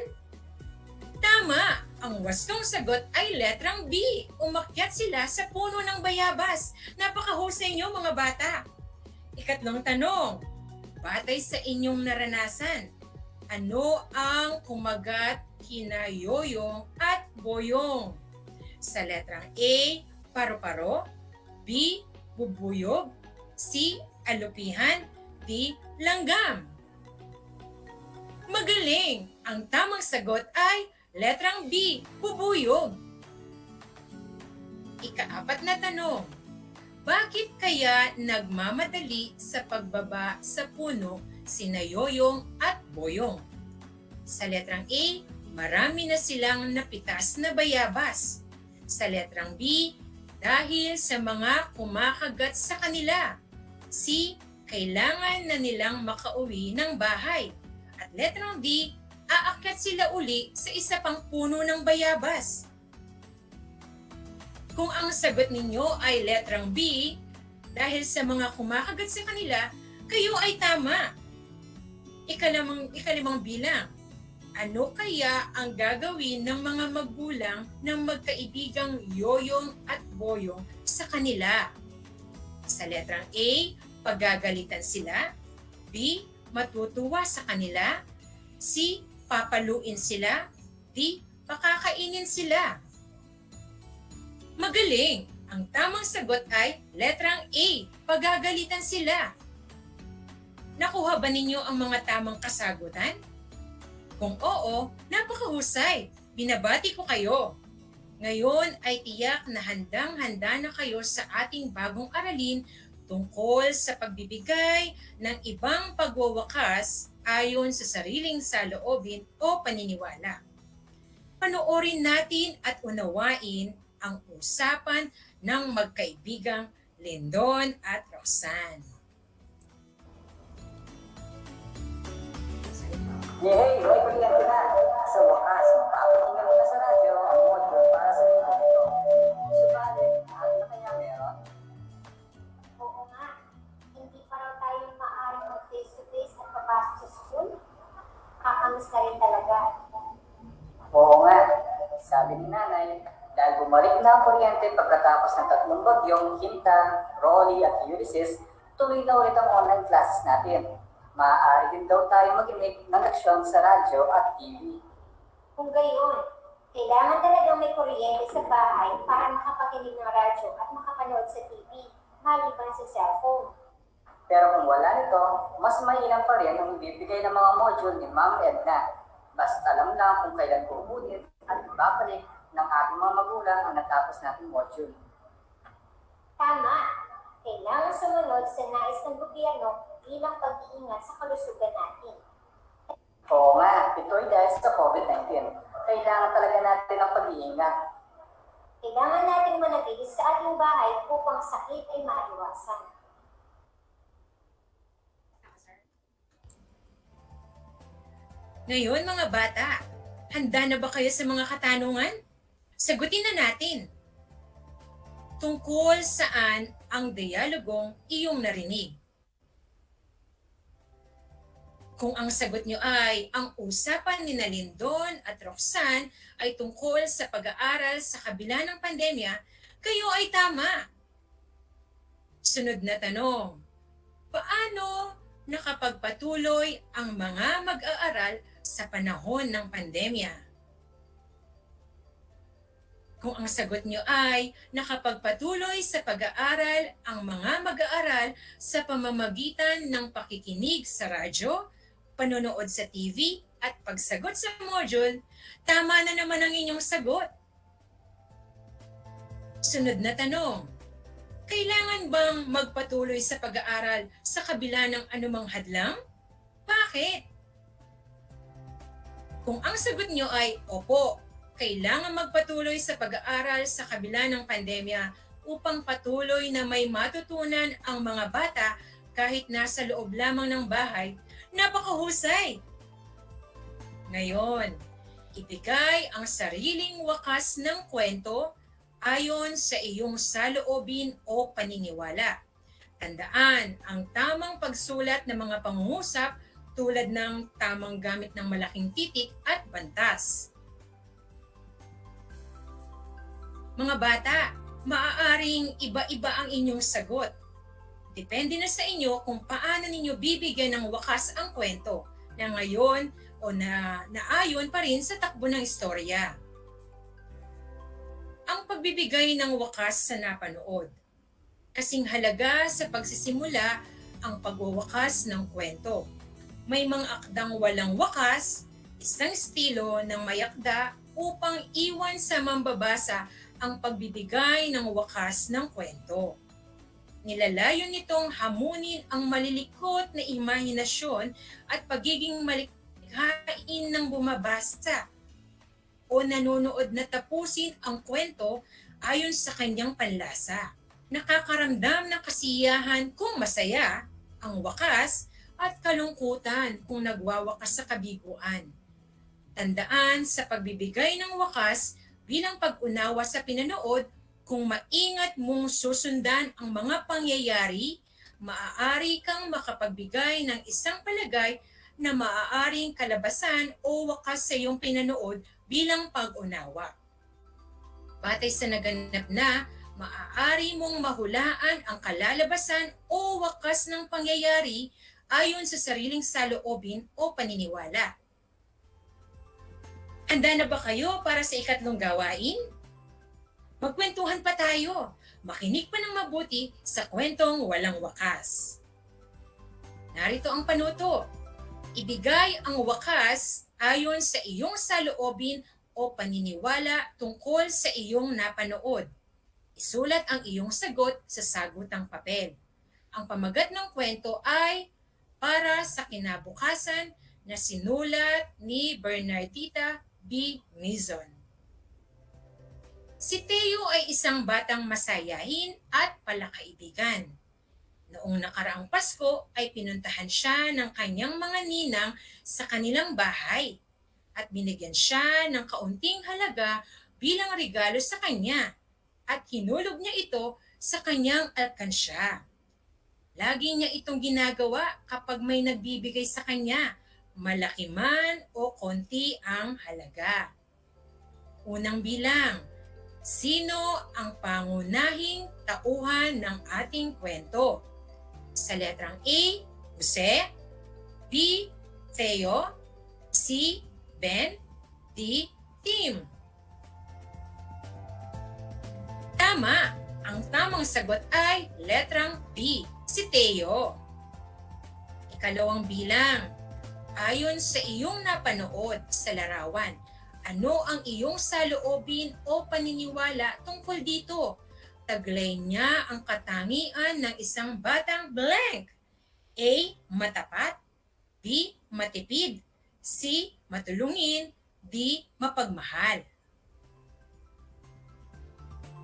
Speaker 15: Tama! Ang wastong sagot ay letrang B. Umakyat sila sa puno ng bayabas. Napakahusay niyo mga bata. Ikatlong tanong, batay sa inyong naranasan, ano ang kumagat kina Yoyong at Boyong? Sa letrang A, paru-paro, B, bubuyog, C, alupihan, D, langgam. Magaling! Ang tamang sagot ay letrang B, bubuyog. Ika-4 na tanong, bakit kaya nagmamadali sa pagbaba sa puno sina Yoyong at Boyong? Sa letrang A, marami na silang napitas na bayabas. Sa letrang B, dahil sa mga kumakagat sa kanila. C, kailangan na nilang makauwi ng bahay. At letrang D, aakyat sila uli sa isa pang puno ng bayabas. Kung ang sagot ninyo ay letrang B, dahil sa mga kumakagat sa kanila, kayo ay tama. Ikalimang bilang, ano kaya ang gagawin ng mga magulang ng magkaibigang Yoyong at Boyong sa kanila? Sa letrang A, pagagalitan sila. B, matutuwa sa kanila. C, papaluin sila. D, pakakainin sila. Magaling! Ang tamang sagot ay letrang A, pagagalitan sila. Nakuha ba ninyo ang mga tamang kasagutan? Kung oo, napakahusay. Binabati ko kayo. Ngayon ay tiyak na handang-handa na kayo sa ating bagong aralin tungkol sa pagbibigay ng ibang pagwawakas ayon sa sariling saloobin o paniniwala. Panoorin natin at unawain ang usapan ng magkaibigang Lindon at Roxanne.
Speaker 16: Yehey! May kuryente na! Sa wakas, mapapatinggan mo na sa radyo ang module para sa ito. Subalit, ano na kaya meron?
Speaker 7: Oo nga. Hindi pa raw tayo maaaring mag-face-to-face at papasok sa school. Kakamiss na rin talaga.
Speaker 16: Oo nga. Sabi ni nanay, dahil bumalik na ang kuryente pagkatapos ng 3 bagyong Hinta, Rolly at Ulysses, tuloy na ulit ang online classes natin. Maaari din daw tayo makinig ng aksyon sa radyo at TV.
Speaker 7: Kung gayon, kailangan talagang may kuryente sa bahay para makapakinig ng radyo at makapanood sa TV, maliban sa cellphone.
Speaker 16: Pero kung wala nito, mas mainam pa rin ang ibibigay ng mga module ni Ma'am Edna. Basta alam lang kung kailan kukunin at ibabalik ng ating mga magulang ang natapos nating module.
Speaker 7: Tama! Kailangan sumunod sa nais ng gobyerno bilang pag-iingat sa kalusugan natin.
Speaker 16: Oo nga, ito ay dahil sa COVID-19. Kailangan talaga natin ang pag-iingat.
Speaker 7: Kailangan natin manatili sa ating bahay upang sakit ay maiwasan.
Speaker 15: Ngayon mga bata, handa na ba kayo sa mga katanungan? Sagutin na natin. Tungkol saan ang dialogong iyong narinig? Kung ang sagot nyo ay ang usapan ni Lindon at Roxanne ay tungkol sa pag-aaral sa kabila ng pandemya, kayo ay tama. Sunod na tanong, paano nakapagpatuloy ang mga mag-aaral sa panahon ng pandemya? Kung ang sagot nyo ay nakapagpatuloy sa pag-aaral ang mga mag-aaral sa pamamagitan ng pakikinig sa radyo, panonood sa TV at pagsagot sa module, tama na naman ang inyong sagot. Sunod na tanong, kailangan bang magpatuloy sa pag-aaral sa kabila ng anumang hadlang? Bakit? Kung ang sagot nyo ay opo, kailangan magpatuloy sa pag-aaral sa kabila ng pandemya upang patuloy na may matutunan ang mga bata kahit nasa loob lamang ng bahay, napakahusay! Ngayon, ibigay ang sariling wakas ng kwento ayon sa iyong saloobin o paniniwala. Tandaan ang tamang pagsulat ng mga pangungusap tulad ng tamang gamit ng malaking titik at bantas. Mga bata, maaaring iba-iba ang inyong sagot. Depende na sa inyo kung paano ninyo bibigyan ng wakas ang kwento na ngayon o na naayon pa rin sa takbo ng istorya. Ang pagbibigay ng wakas sa napanood. Kasing halaga sa pagsisimula ang pagwawakas ng kwento. May mga akdang walang wakas, isang estilo ng may akda upang iwan sa mambabasa ang pagbibigay ng wakas ng kwento. Nilalayon nitong hamunin ang malilikot na imahinasyon at pagiging malikhain ng bumabasa o nanonood na tapusin ang kwento ayon sa kanyang panlasa. Nakakaramdam ng kasiyahan kung masaya, ang wakas at kalungkutan kung nagwawakas sa kabiguan. Tandaan sa pagbibigay ng wakas bilang pag-unawa sa pinanood, kung maingat mong susundan ang mga pangyayari, maaari kang makapagbigay ng isang palagay na maaaring kalabasan o wakas sa iyong pinanood bilang pag-unawa. Batay sa naganap na, maaari mong mahulaan ang kalalabasan o wakas ng pangyayari ayon sa sariling saloobin o paniniwala. Handa na ba kayo para sa ikatlong gawain? Magkwentuhan pa tayo. Makinig pa ng mabuti sa kwentong walang wakas. Narito ang panuto. Ibigay ang wakas ayon sa iyong saloobin o paniniwala tungkol sa iyong napanood. Isulat ang iyong sagot sa sagutang papel. Ang pamagat ng kwento ay Para sa Kinabukasan na sinulat ni Bernardita B. Mizon. Si Teo ay isang batang masayahin at palakaibigan. Noong nakaraang Pasko ay pinuntahan siya ng kanyang mga ninang sa kanilang bahay at binigyan siya ng kaunting halaga bilang regalo sa kanya at hinulog niya ito sa kanyang alkansya. Lagi niya itong ginagawa kapag may nagbibigay sa kanya, malaki man o konti ang halaga. Unang bilang. Sino ang pangunahing tauhan ng ating kwento? Sa letrang A, Jose, B, Theo, C, Ben, D, Tim. Tama! Ang tamang sagot ay letrang B, si Theo. Ikalawang bilang. Ayon sa iyong napanood sa larawan, ano ang iyong saloobin o paniniwala tungkol dito? Taglay niya ang katangian ng isang batang blank. A. Matapat. B. Matipid. C. Matulungin. D. Mapagmahal.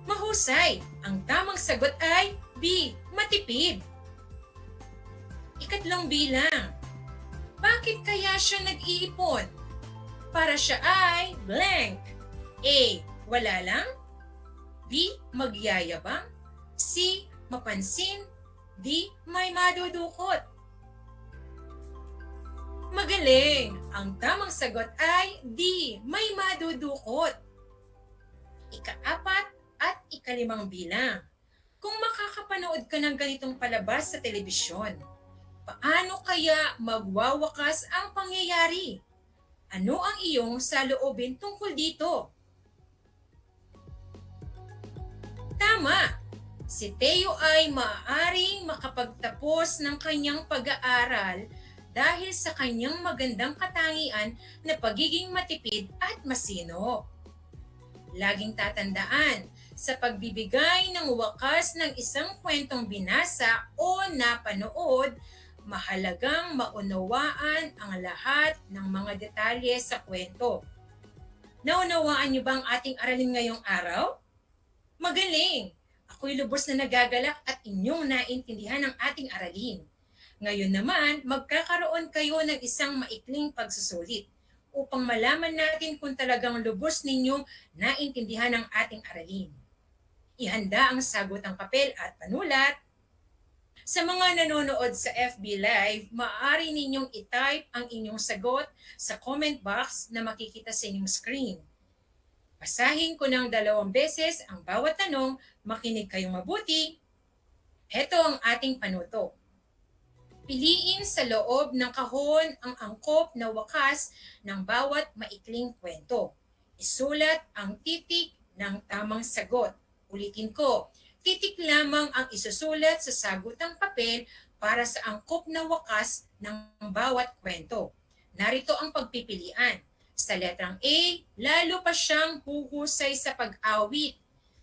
Speaker 15: Mahusay! Ang tamang sagot ay B. Matipid. Ikatlong bilang. Bakit kaya siya nag-iipon? Para siya ay blank. A. Wala lang. B. Magyayabang. C. Mapansin. D. May madudukot. Magaling! Ang tamang sagot ay D. May madudukot. Ika-4 at ika-5 bilang. Kung makakapanood ka ng ganitong palabas sa telebisyon, paano kaya magwawakas ang pangyayari? Ano ang iyong saloobin tungkol dito? Tama! Si Teo ay maaaring makapagtapos ng kanyang pag-aaral dahil sa kanyang magandang katangian na pagiging matipid at masino. Laging tatandaan, sa pagbibigay ng wakas ng isang kwentong binasa o napanood, mahalagang maunawaan ang lahat ng mga detalye sa kwento. Naunawaan niyo ba ang ating aralin ngayong araw? Magaling! Ako'y lubos na nagagalak at inyong naintindihan ang ating aralin. Ngayon naman, magkakaroon kayo ng isang maikling pagsusulit upang malaman natin kung talagang lubos ninyong naintindihan ang ating aralin. Ihanda ang sagutang papel at panulat. Sa mga nanonood sa FB Live, maaari ninyong i-type ang inyong sagot sa comment box na makikita sa inyong screen. Basahin ko ng 2 beses ang bawat tanong, makinig kayong mabuti. Heto ang ating panuto. Piliin sa loob ng kahon ang angkop na wakas ng bawat maikling kwento. Isulat ang titik ng tamang sagot. Ulitin ko, titik lamang ang isusulat sa sagutang papel para sa angkop na wakas ng bawat kwento. Narito ang pagpipilian. Sa letrang A, lalo pa siyang huhusay sa pag-awit.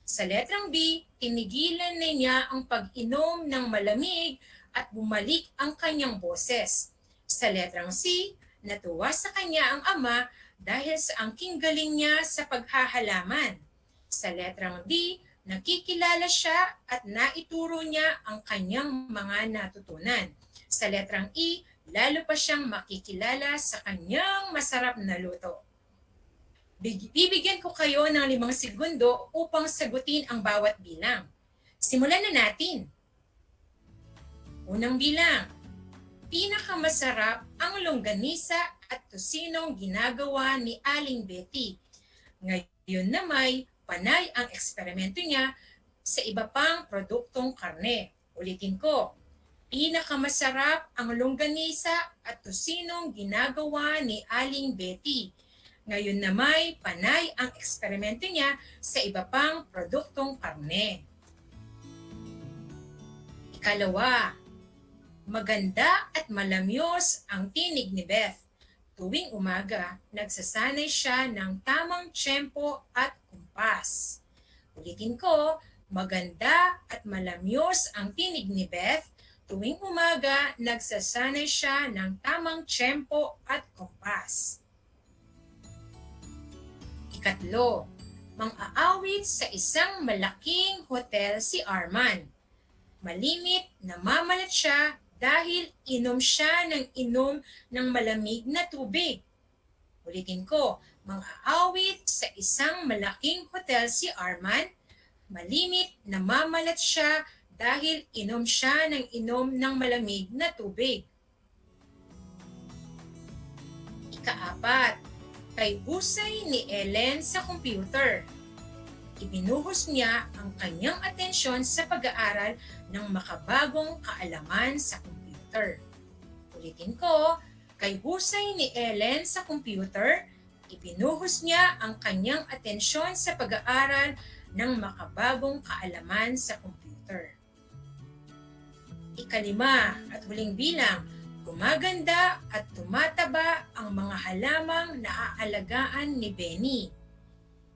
Speaker 15: Sa letrang B, tinigilan na niya ang pag-inom ng malamig at bumalik ang kanyang boses. Sa letrang C, natuwa sa kanya ang ama dahil sa angking galing niya sa paghahalaman. Sa letrang D, nakikilala siya at naituro niya ang kanyang mga natutunan. Sa letrang E, lalo pa siyang makikilala sa kanyang masarap na luto. Bibigyan ko kayo ng 5 segundo upang sagutin ang bawat bilang. Simulan na natin. Unang bilang, pinakamasarap ang longganisa at tosinong ginagawa ni Aling Betty. Ngayon na may panay ang eksperimento niya sa iba pang produktong karne. Ulitin ko, pinakamasarap ang longganisa at tosinong ginagawa ni Aling Betty. Ngayon na may panay ang eksperimento niya sa iba pang produktong karne. Ikalawa, maganda at malamyos ang tinig ni Beth. Tuwing umaga, nagsasanay siya ng tamang tiyempo at kumpas. Ulitin ko, maganda at malamyos ang tinig ni Beth. Tuwing umaga, nagsasanay siya ng tamang tiyempo at kumpas. Ikatlo, mang-aawit sa isang malaking hotel si Arman. Malimit, namamalat siya dahil inom siya ng malamig na tubig. Ulitin ko, mang-aawit sa isang malaking hotel si Arman. Malimit, namamalat siya dahil inom siya ng malamig na tubig. Ikaapat, kay husay ni Ellen sa computer. Ibinuhos niya ang kanyang atensyon sa pag-aaral ng makabagong kaalaman sa computer. Ulitin ko, kay husay ni Ellen sa computer, ibinuhos niya ang kanyang atensyon sa pag-aaral ng makabagong kaalaman sa computer. Ikalima at huling bilang, gumaganda at tumataba ang mga halamang naaalagaan ni Benny.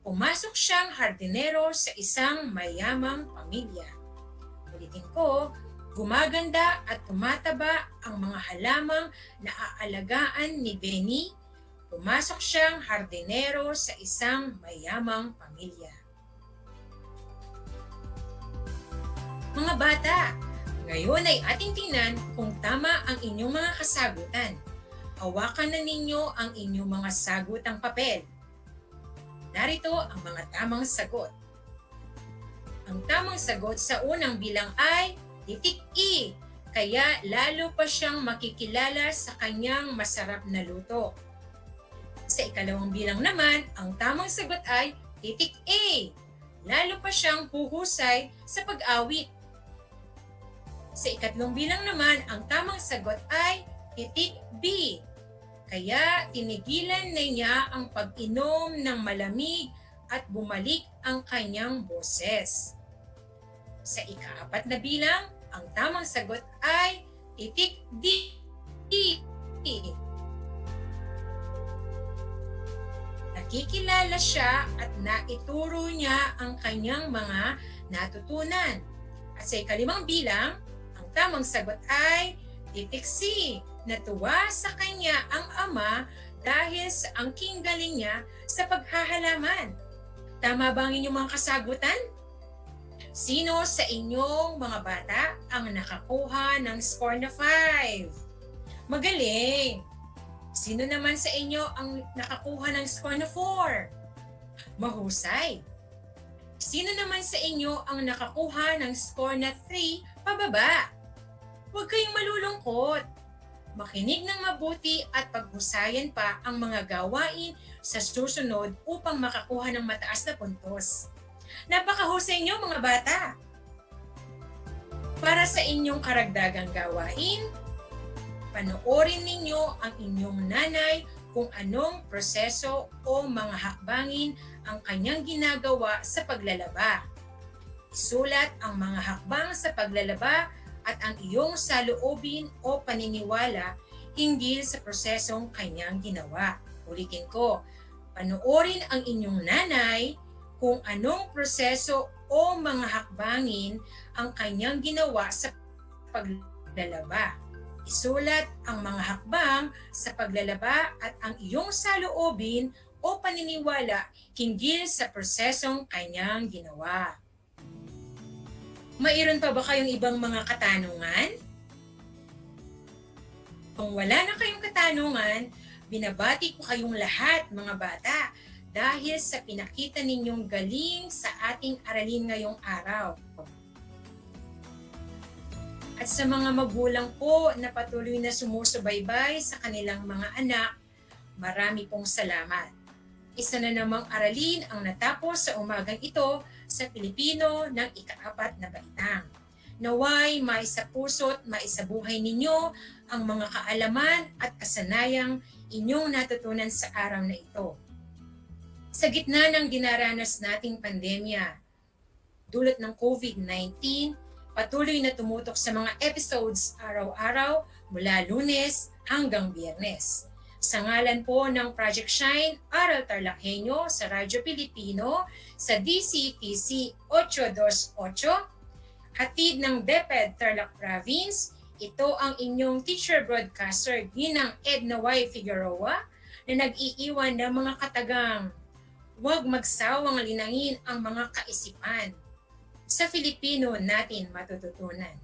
Speaker 15: Pumasok siyang hardinero sa isang mayamang pamilya. Ulitin ko, gumaganda at tumataba ang mga halamang naaalagaan ni Benny. Pumasok siyang hardinero sa isang mayamang pamilya. Mga bata, ngayon ay ating tingnan kung tama ang inyong mga kasagutan. Hawakan na ninyo ang inyong mga sagutang papel. Narito ang mga tamang sagot. Ang tamang sagot sa unang bilang ay titik E, kaya lalo pa siyang makikilala sa kanyang masarap na luto. Sa ikalawang bilang naman, ang tamang sagot ay titik A, lalo pa siyang huhusay sa pag-awit. Sa ikatlong bilang naman, ang tamang sagot ay titik B. Kaya tinigilan na niya ang pag-inom ng malamig at bumalik ang kanyang boses. Sa ikaapat na bilang, ang tamang sagot ay titik D. Nakikilala siya at naituro niya ang kanyang mga natutunan. At sa ikalimang bilang, ang tamang sagot ay titik C. Natuwa sa kanya ang ama dahil sa angking galing niya sa paghahalaman. Tama ba ang inyong mga kasagutan? Sino sa inyong mga bata ang nakakuha ng score na 5? Magaling! Sino naman sa inyo ang nakakuha ng score na 4? Mahusay! Sino naman sa inyo ang nakakuha ng score na 3 pababa? Huwag kayong malulungkot. Makinig ng mabuti at paghusayan pa ang mga gawain sa susunod upang makakuha ng mataas na puntos. Napakahusay niyo mga bata! Para sa inyong karagdagang gawain, panoorin ninyo ang inyong nanay kung anong proseso o mga hakbangin ang kanyang ginagawa sa paglalaba. Isulat ang mga hakbang sa paglalaba at ang iyong saloobin o paniniwala hinggil sa prosesong kanyang ginawa. Ulitin ko, panoorin ang inyong nanay kung anong proseso o mga hakbangin ang kanyang ginawa sa paglalaba. Isulat ang mga hakbang sa paglalaba at ang iyong saloobin o paniniwala hinggil sa prosesong kanyang ginawa. Mayroon pa ba kayong ibang mga katanungan? Kung wala na kayong katanungan, binabati ko kayong lahat mga bata dahil sa pinakita ninyong galing sa ating aralin ngayong araw. At sa mga magulang po na patuloy na sumusubaybay sa kanilang mga anak, marami pong salamat. Isa na namang aralin ang natapos sa umagang ito sa Pilipino ng ika-4 na baitang. Naway maisapuso't maisabuhay ninyo ang mga kaalaman at kasanayang inyong natutunan sa araw na ito. Sa gitna ng dinaranas nating pandemya, dulot ng COVID-19, patuloy na tumutok sa mga episodes araw-araw mula Lunes hanggang Biyernes. Sa ngalan po ng Project Shine, Aral TarlakHenyo sa Radyo Pilipino sa DCTC 828, hatid ng DEPED Tarlac Province, ito ang inyong teacher broadcaster ginang Edna Y. Figueroa na nag-iiwan ng mga katagang huwag magsawang linangin ang mga kaisipan. Sa Filipino natin matututunan.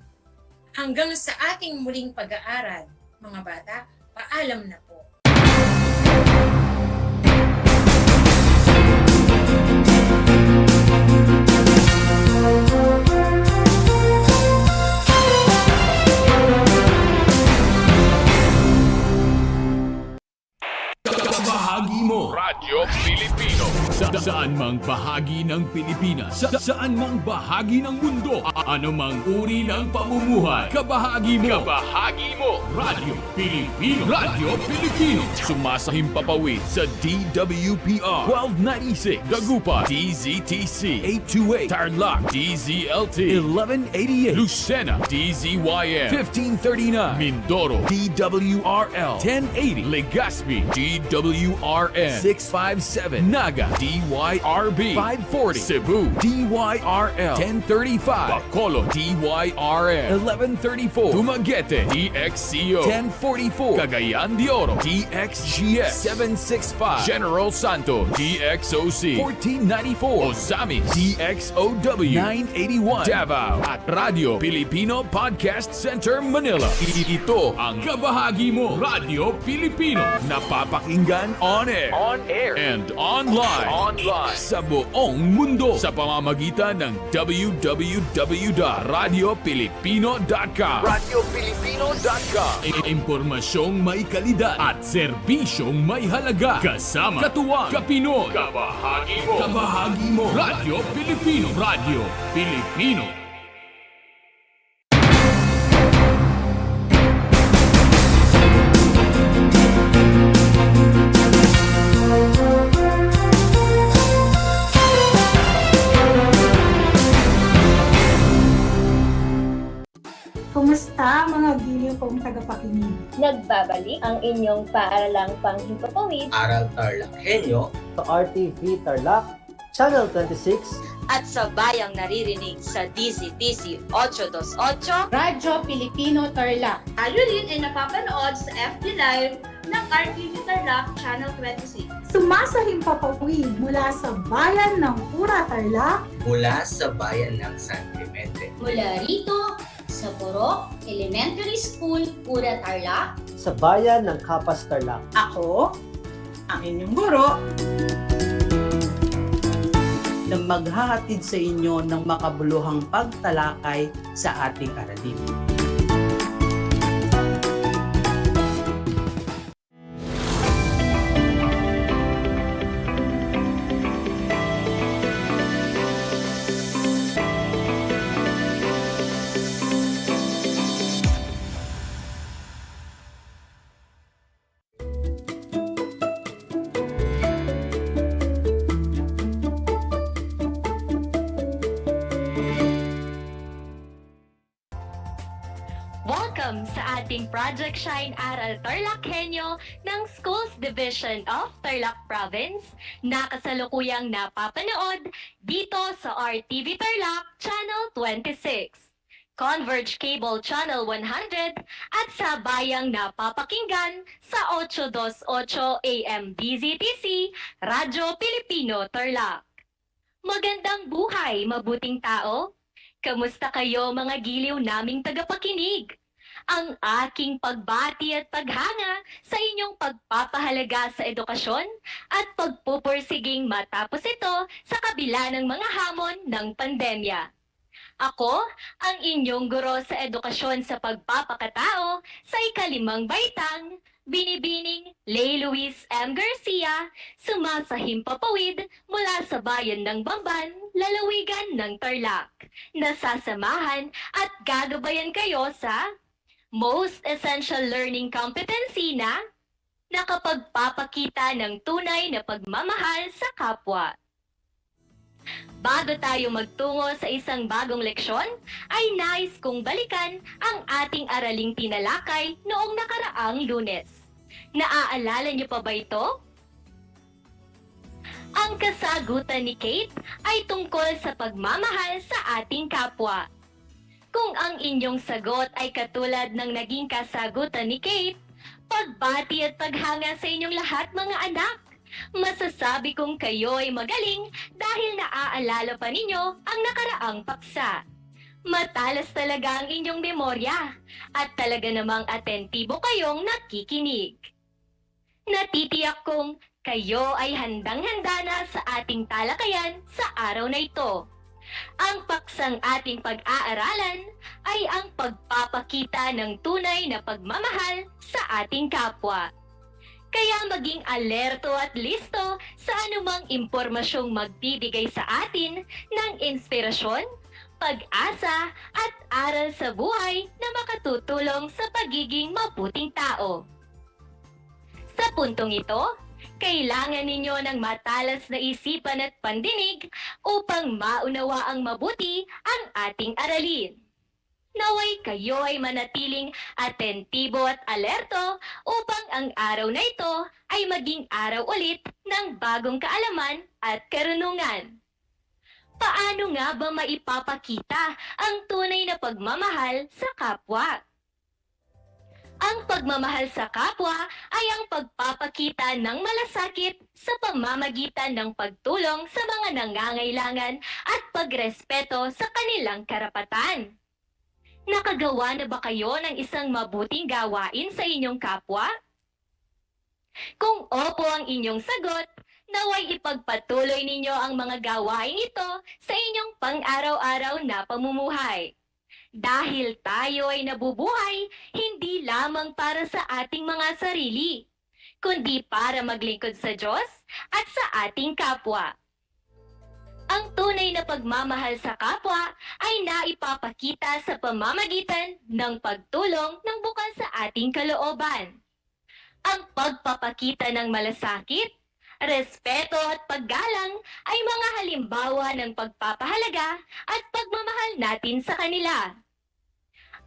Speaker 15: Hanggang sa ating muling pag-aaral, mga bata, paalam na po.
Speaker 17: Bahagi mo Radyo Pilipino saan mang bahagi ng Pilipinas, saan mang bahagi ng mundo, anumang uri ng pamumuhay, kabahagi mo Radyo Pilipino. Radyo Pilipino sumasahimpapawid sa DWPR 1296 Dagupan, DZTC 828 Tarlac, DZLT 1188 Lucena, DZYM 1539 Mindoro, DWRL 1080 Legazpi, DWRN 657 Naga, DYRB 540 Cebu, DYRL 1035 Bacolod, DYRN 1134 Dumaguete, DXCO 1044 Cagayan de Oro, DXGS 765 General Santos, DXOC 1494 Ozamis, DXOW 981 Davao at Radio Filipino Podcast Center Manila. Ito ang kabahagi mo Radyo Pilipino, napapakinggan on air and online sa buong mundo sa pamamagitan ng www.radiopilipino.com. Impormasyong may kalidad at serbisyong may halaga. Kasama, katuwang, kapinoy, kabahagi mo, Radyo Pilipino. Radyo Pilipino.
Speaker 1: Kumusta mga giliw kong tagapakinig?
Speaker 2: Nagbabalik ang inyong paaralang panghimpapawid,
Speaker 3: Aral TarlakHenyo
Speaker 18: sa RTV Tarlac, Channel 26,
Speaker 5: at sa bayang naririnig sa DZTC 828
Speaker 8: Radyo Pilipino Tarlac. Tayo rin ay napapanood sa FB Live ng RTV Tarlac Channel 26.
Speaker 1: Sumasahimpapawid mula sa bayan ng Pura Tarlac,
Speaker 3: mula sa bayan ng San Clemente,
Speaker 8: Mula rito sa Purok Elementary School, Pura Tarlac,
Speaker 18: sa bayan ng Kapas Tarlac.
Speaker 6: Ako, ang inyong guro,
Speaker 9: na maghahatid sa inyo ng makabuluhang pagtalakay sa ating aralin.
Speaker 19: Welcome sa ating Project Shine Aral TarlakHenyo ng Schools Division of Tarlac Province na kasalukuyang napapanood dito sa RTV Tarlac Channel 26, Converge Cable Channel 100 at sa bayang napapakinggan sa 828 AM DZTC Radyo Pilipino Tarlac. Magandang buhay, mabuting tao! Kamusta kayo mga giliw naming tagapakinig? Ang aking pagbati at paghanga sa inyong pagpapahalaga sa edukasyon at pagpupursiging matapos ito sa kabila ng mga hamon ng pandemya. Ako, ang inyong guro sa edukasyon sa pagpapakatao sa ikalimang baitang, Binibining Lay Luis M. Garcia, sumasahim papawid mula sa bayan ng Bamban, lalawigan ng Tarlac. Nasasamahan at gagabayan kayo sa Most Essential Learning Competency na nakapagpapakita ng tunay na pagmamahal sa kapwa. Bago tayo magtungo sa isang bagong leksyon, ay nais kong balikan ang ating araling tinalakay noong nakaraang Lunes. Naaalala niyo pa ba ito? Ang kasagutan ni Kate ay tungkol sa pagmamahal sa ating kapwa. Kung ang inyong sagot ay katulad ng naging kasagutan ni Kate, pagbati at paghanga sa inyong lahat mga anak. Masasabi kong kayo ay magaling dahil naaalala pa ninyo ang nakaraang paksa. Matalas talaga ang inyong memorya at talaga namang atentibo kayong nakikinig. Natitiyak kong kayo ay handang-handa na sa ating talakayan sa araw na ito. Ang paksang ating pag-aaralan ay ang pagpapakita ng tunay na pagmamahal sa ating kapwa. Kaya maging alerto at listo sa anumang impormasyong magbibigay sa atin ng inspirasyon, pag-asa at aral sa buhay na makatutulong sa pagiging mabuting tao. Sa puntong ito, kailangan ninyo ng matalas na isipan at pandinig upang maunawa ang mabuti ang ating aralin. Naway kayo ay manatiling atentibo at alerto upang ang araw na ito ay maging araw ulit ng bagong kaalaman at karunungan. Paano nga ba maipapakita ang tunay na pagmamahal sa kapwa? Ang pagmamahal sa kapwa ay ang pagpapakita ng malasakit sa pamamagitan ng pagtulong sa mga nangangailangan at pagrespeto sa kanilang karapatan. Nakagawa na ba kayo ng isang mabuting gawain sa inyong kapwa? Kung opo ang inyong sagot, naway ipagpatuloy ninyo ang mga gawain ito sa inyong pang-araw-araw na pamumuhay. Dahil tayo ay nabubuhay hindi lamang para sa ating mga sarili, kundi para maglingkod sa Diyos at sa ating kapwa. Ang tunay na pagmamahal sa kapwa ay naipapakita sa pamamagitan ng pagtulong ng bukas sa ating kalooban. Ang pagpapakita ng malasakit, respeto at paggalang ay mga halimbawa ng pagpapahalaga at pagmamahal natin sa kanila.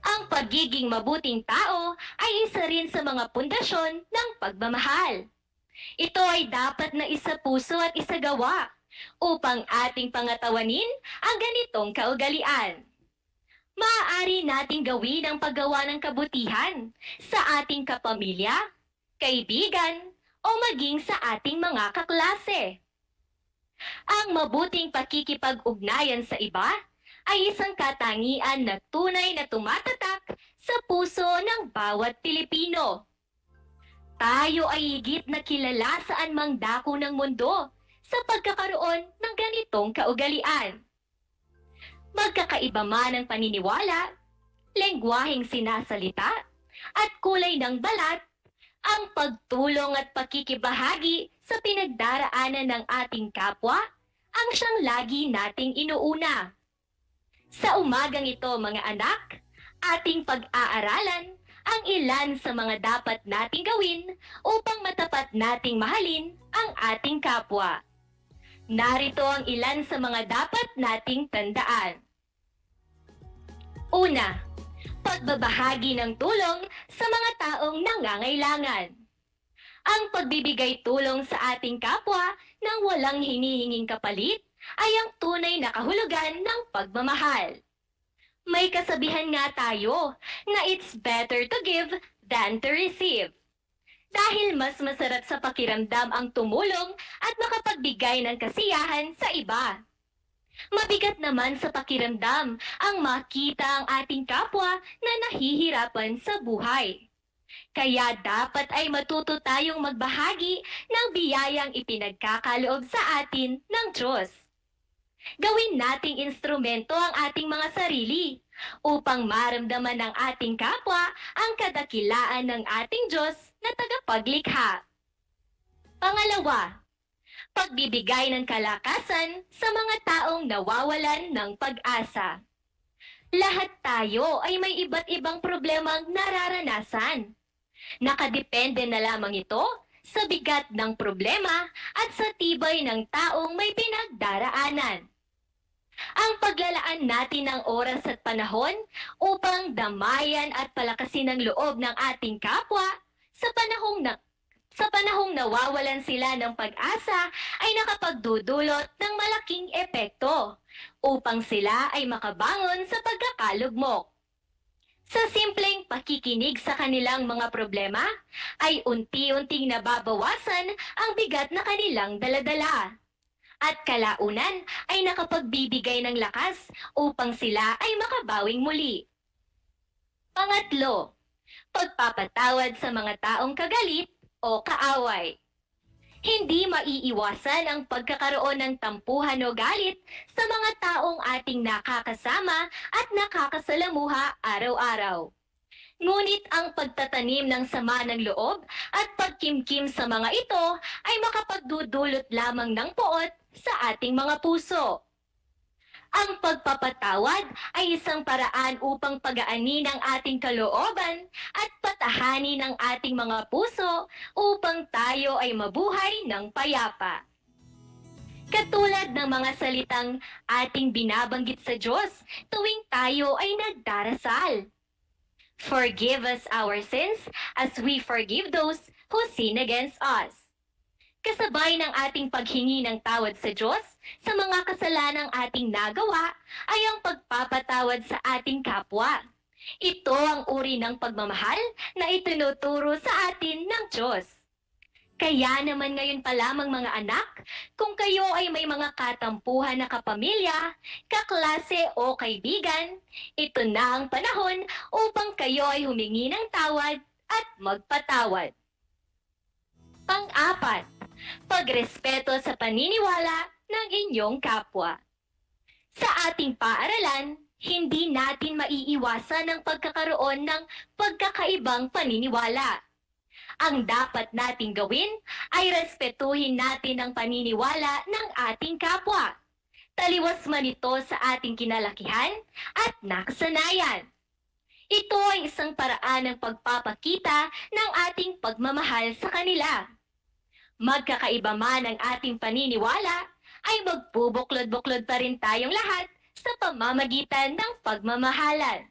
Speaker 19: Ang pagiging mabuting tao ay isa rin sa mga pundasyon ng pagmamahal. Ito ay dapat na isa puso at isagawa upang ating pangatawanin ang ganitong kaugalian. Maaari nating gawin ang paggawa ng kabutihan sa ating kapamilya, kaibigan, o maging sa ating mga kaklase. Ang mabuting pakikipag-ugnayan sa iba ay isang katangian na tunay na tumatatak sa puso ng bawat Pilipino. Tayo ay higit na kilala sa anumang dako ng mundo sa pagkakaroon ng ganitong kaugalian. Magkakaiba man ang paniniwala, lengguwaheng sinasalita, at kulay ng balat, ang pagtulong at pakikibahagi sa pinagdaraanan ng ating kapwa ang siyang lagi nating inuuna. Sa umagang ito mga anak, ating pag-aaralan ang ilan sa mga dapat nating gawin upang matapat nating mahalin ang ating kapwa. Narito ang ilan sa mga dapat nating tandaan. Una, pagbabahagi ng tulong sa mga taong nangangailangan. Ang pagbibigay tulong sa ating kapwa nang walang hinihinging kapalit ay ang tunay na kahulugan ng pagmamahal. May kasabihan nga tayo na it's better to give than to receive. Dahil mas masarap sa pakiramdam ang tumulong at makapagbigay ng kasiyahan sa iba. Mabigat naman sa pakiramdam ang makita ang ating kapwa na nahihirapan sa buhay. Kaya dapat ay matuto tayong magbahagi ng biyayang ipinagkakaloob sa atin ng Diyos. Gawin nating instrumento ang ating mga sarili upang maramdaman ng ating kapwa ang kadakilaan ng ating Diyos na tagapaglikha. Pangalawa, pagbibigay ng kalakasan sa mga taong nawawalan ng pag-asa. Lahat tayo ay may iba't ibang problemang nararanasan. Nakadepende na lamang ito sa bigat ng problema at sa tibay ng taong may pinagdaraanan. Ang paglalaan natin ng oras at panahon upang damayan at palakasin ang loob ng ating kapwa sa panahong nawawalan sila ng pag-asa ay nakapagdudulot ng malaking epekto upang sila ay makabangon sa pagkakalugmok. Sa simpleng pakikinig sa kanilang mga problema, ay unti-unting nababawasan ang bigat na kanilang daladala. At kalaunan ay nakapagbibigay ng lakas upang sila ay makabawing muli. Pangatlo, pagpapatawad sa mga taong kagalit o kaaway. Hindi maiiwasan ang pagkakaroon ng tampuhan o galit sa mga taong ating nakakasama at nakakasalamuha araw-araw. Ngunit ang pagtatanim ng sama ng loob at pagkimkim sa mga ito ay makapagdudulot lamang ng poot sa ating mga puso. Ang pagpapatawad ay isang paraan upang pagaanin ang ating kalooban at patahanin ang ating mga puso upang tayo ay mabuhay ng payapa. Katulad ng mga salitang ating binabanggit sa Diyos tuwing tayo ay nagdarasal. Forgive us our sins as we forgive those who sin against us. Kasabay ng ating paghingi ng tawad sa Diyos sa mga kasalanang ating nagawa ay ang pagpapatawad sa ating kapwa. Ito ang uri ng pagmamahal na itinuturo sa atin ng Diyos. Kaya naman ngayon pa lamang mga anak, kung kayo ay may mga katampuhan na kapamilya, kaklase o kaibigan, ito na ang panahon upang kayo ay humingi ng tawad at magpatawad. Pang-apat, pagrespeto sa paniniwala ng inyong kapwa. Sa ating paaralan, hindi natin maiiwasan ang pagkakaroon ng pagkakaibang paniniwala. Ang dapat nating gawin ay respetuhin natin ang paniniwala ng ating kapwa. Taliwas man ito sa ating kinalakihan at nakasanayan. Ito ay isang paraan ng pagpapakita ng ating pagmamahal sa kanila. Magkakaiba man ang ating paniniwala, ay magbubuklod-buklod pa rin tayong lahat sa pamamagitan ng pagmamahalan.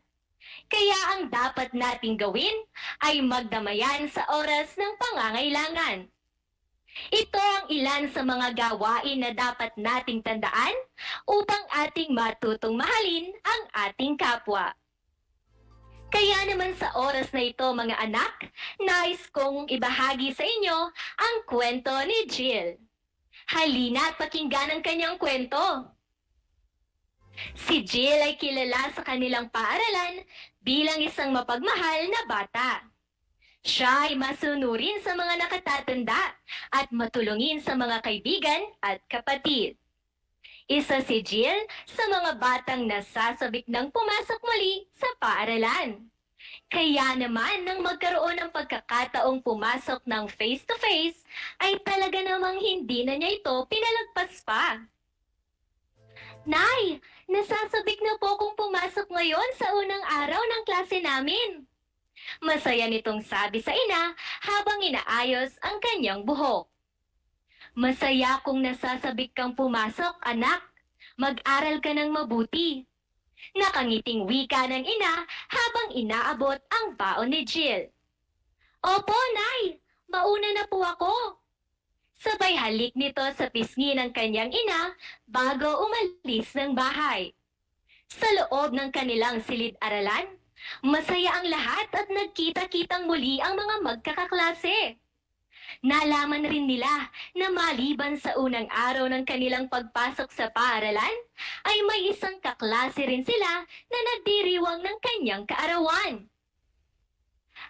Speaker 19: Kaya ang dapat nating gawin ay magdamayan sa oras ng pangangailangan. Ito ang ilan sa mga gawain na dapat nating tandaan upang ating matutong mahalin ang ating kapwa. Kaya naman sa oras na ito mga anak, nais kong ibahagi sa inyo ang kwento ni Jill. Halina at pakinggan ang kanyang kwento. Si Jill ay kilala sa kanilang paaralan bilang isang mapagmahal na bata. Siya ay masunurin sa mga nakatatanda at matulungin sa mga kaibigan at kapatid. Isa si Jill sa mga batang nasasabik ng pumasok muli sa paaralan. Kaya naman nang magkaroon ng pagkakataong pumasok ng face-to-face, ay talaga namang hindi na niya ito pinalagpas pa. Nay, nasasabik na po kung pumasok ngayon sa unang araw ng klase namin. Masaya nitong sabi sa ina habang inaayos ang kanyang buhok. Masaya kung nasasabik kang pumasok, anak. Mag-aral ka ng mabuti. Nakangiting wika ng ina habang inaabot ang baon ni Jill. Opo, Nay! Mauna na po ako! Sabay halik nito sa pisngi ng kanyang ina bago umalis ng bahay. Sa loob ng kanilang silid-aralan, masaya ang lahat at nagkita-kitang muli ang mga magkakaklase. Nalaman rin nila na maliban sa unang araw ng kanilang pagpasok sa paaralan, ay may isang kaklase rin sila na nagdiriwang ng kanyang kaarawan.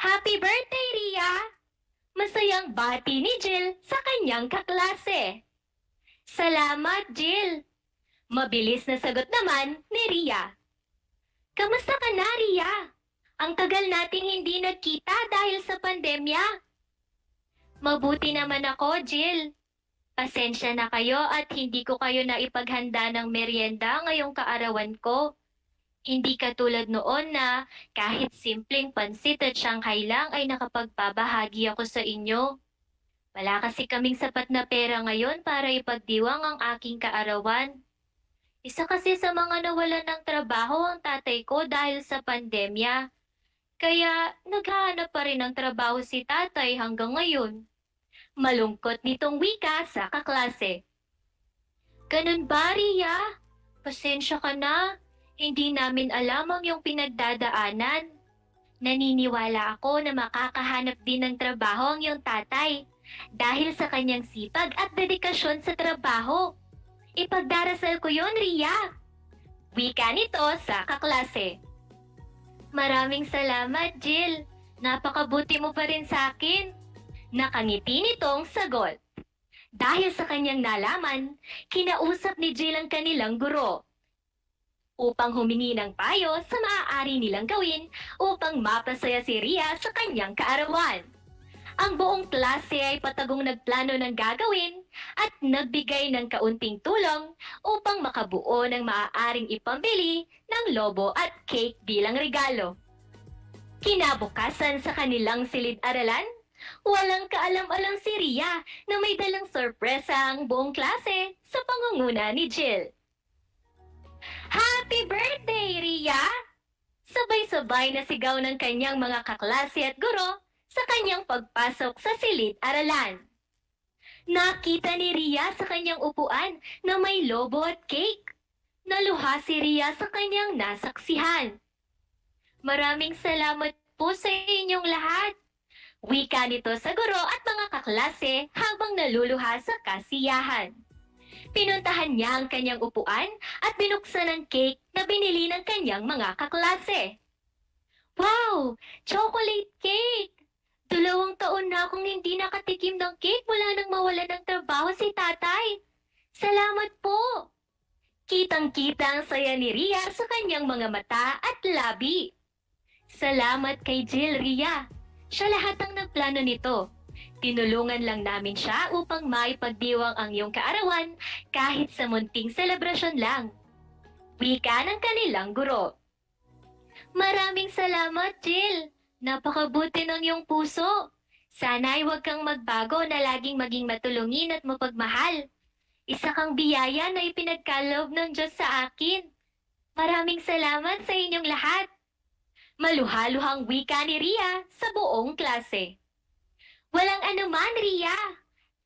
Speaker 19: Happy birthday, Ria! Masayang bati ni Jill sa kanyang kaklase. Salamat, Jill! Mabilis na sagot naman ni Ria. Kamusta ka na, Ria? Ang tagal nating hindi nagkita dahil sa pandemya. Mabuti naman ako, Jill. Pasensya na kayo at hindi ko kayo naipaghanda ng merienda ngayong kaarawan ko. Hindi katulad noon na kahit simpleng pansit at Shanghai lang ay nakapagpabahagi ako sa inyo. Wala kasi kaming sapat na pera ngayon para ipagdiwang ang aking kaarawan. Isa kasi sa mga nawalan ng trabaho ang tatay ko dahil sa pandemya. Kaya naghahanap pa rin ng trabaho si tatay hanggang ngayon. Malungkot nitong wika sa kaklase. Ganun ba, Ria? Pasensya ka na. Hindi namin alam ang iyong pinagdadaanan. Naniniwala ako na makakahanap din ng trabaho ang iyong tatay dahil sa kanyang sipag at dedikasyon sa trabaho. Ipagdarasal ko yon, Ria. Wika nito sa kaklase. Maraming salamat, Jill. Napakabuti mo pa rin sa akin. Nakangiti nitong sagot. Dahil sa kanyang nalaman, kinausap ni Jill ang kanilang guro upang humingi ng payo sa maaari nilang gawin upang mapasaya si Ria sa kanyang kaarawan. Ang buong klase ay patagong nagplano ng gagawin at nagbigay ng kaunting tulong upang makabuo ng maaaring ipambili ng lobo at cake bilang regalo. Kinabukasan sa kanilang silid-aralan, walang kaalam-alam si Ria na may dalang sorpresa ang buong klase sa pangunguna ni Jill. Happy birthday, Ria! Sabay-sabay na sigaw ng kanyang mga kaklase at guro sa kanyang pagpasok sa silid-aralan. Nakita ni Ria sa kanyang upuan na may lobo at cake. Naluha si Ria sa kanyang nasaksihan. Maraming salamat po sa inyong lahat. Wika nito sa guro at mga kaklase habang naluluha sa kasiyahan. Pinuntahan niya ang kanyang upuan at binuksan ang cake na binili ng kanyang mga kaklase. Wow! Chocolate cake! 2 taon na akong hindi nakatikim ng cake mula nang mawala ng trabaho si tatay. Salamat po! Kitang-kita ang saya ni Ria sa kanyang mga mata at labi. Salamat kay Jill, Ria. Siya lahat ang nagplano nito. Tinulungan lang namin siya upang maipagdiwang ang iyong kaarawan kahit sa munting selebrasyon lang. Wika ng kanilang guro. Maraming salamat, Jill. Napakabuti ng iyong puso. Sana'y huwag kang magbago na laging maging matulungin at mapagmahal. Isa kang biyaya na ipinagkaloob ng Diyos sa akin. Maraming salamat sa inyong lahat. Maluhaluhang wika ni Ria sa buong klase. Walang anuman, Ria.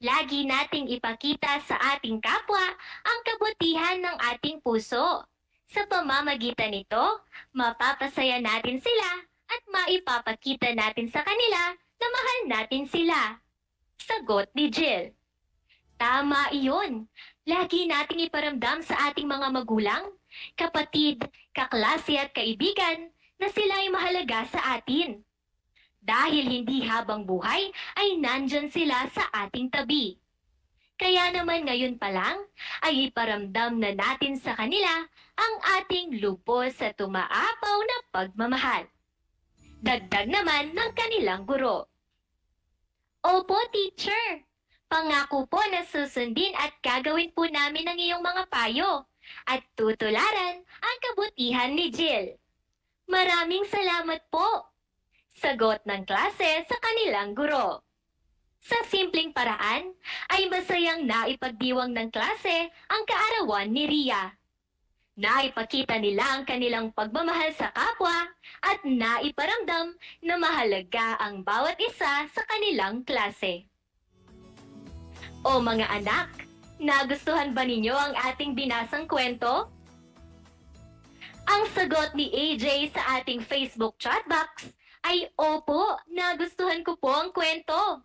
Speaker 19: Lagi nating ipakita sa ating kapwa ang kabutihan ng ating puso. Sa pamamagitan nito, mapapasaya natin sila at maipapakita natin sa kanila na mahal natin sila. Sagot ni Jill. Tama iyon. Lagi nating iparamdam sa ating mga magulang, kapatid, kaklase at kaibigan na sila ay mahalaga sa atin. Dahil hindi habang buhay ay nandyan sila sa ating tabi. Kaya naman ngayon pa lang ay iparamdam na natin sa kanila ang ating lubos sa tumaapaw na pagmamahal. Dagdag naman ng kanilang guro. Opo, teacher. Pangako po na susundin at gagawin po namin ang iyong mga payo at tutularan ang kabutihan ni Jill. Maraming salamat po. Sagot ng klase sa kanilang guro. Sa simpleng paraan ay masayang naipagdiwang ng klase ang kaarawan ni Ria. Naipakita nila ang kanilang pagmamahal sa kapwa at naiparamdam na mahalaga ang bawat isa sa kanilang klase. O mga anak, nagustuhan ba ninyo ang ating binasang kwento? Ang sagot ni AJ sa ating Facebook chat box ay opo, nagustuhan ko po ang kwento.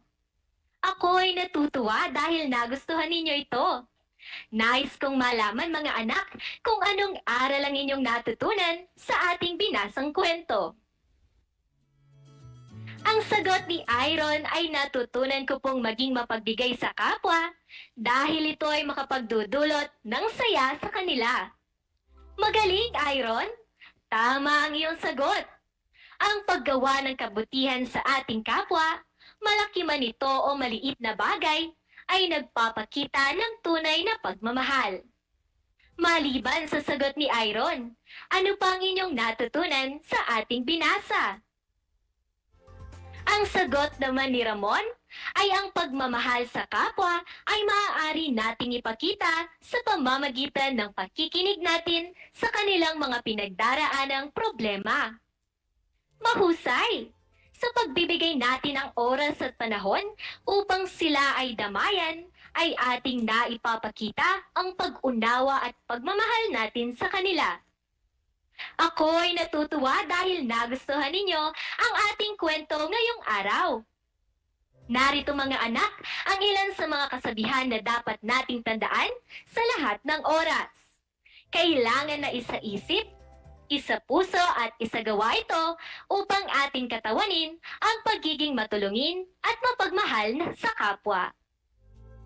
Speaker 19: Ako ay natutuwa dahil nagustuhan ninyo ito. Nais kong malaman mga anak kung anong aral ang inyong natutunan sa ating binasang kwento. Ang sagot ni Iron ay natutunan ko pong maging mapagbigay sa kapwa dahil ito ay makapagdudulot ng saya sa kanila. Magaling, Iron! Tama ang iyong sagot. Ang paggawa ng kabutihan sa ating kapwa, malaki man ito o maliit na bagay, ay nagpapakita ng tunay na pagmamahal. Maliban sa sagot ni Iron, ano pa ang inyong natutunan sa ating binasa? Ang sagot naman ni Ramon ay ang pagmamahal sa kapwa ay maaari nating ipakita sa pamamagitan ng pakikinig natin sa kanilang mga pinagdaraanang problema. Mahusay! Sa pagbibigay natin ng oras at panahon upang sila ay damayan, ay ating naipapakita ang pag-unawa at pagmamahal natin sa kanila. Ako ay natutuwa dahil nagustuhan ninyo ang ating kwento ngayong araw. Narito mga anak ang ilan sa mga kasabihan na dapat nating tandaan sa lahat ng oras. Kailangan na isa-isip, isa puso at isagawa ito upang ating katawanin ang pagiging matulungin at mapagmahal sa kapwa.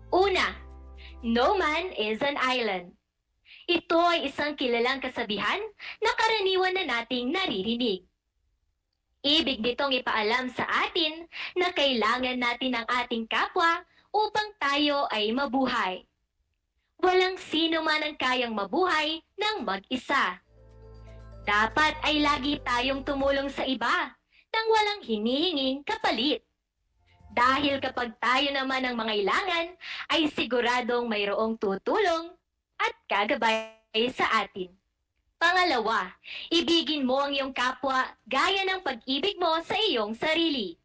Speaker 19: Una, no man is an island. Ito ay isang kilalang kasabihan na karaniwan na nating naririnig. Ibig nitong ipaalam sa atin na kailangan natin ang ating kapwa upang tayo ay mabuhay. Walang sino man ang kayang mabuhay ng mag-isa. Dapat ay lagi tayong tumulong sa iba nang walang hinihinging kapalit. Dahil kapag tayo naman ang mangailangan, ay siguradong mayroong tutulong at gagabay sa atin. Pangalawa, ibigin mo ang iyong kapwa gaya ng pag-ibig mo sa iyong sarili.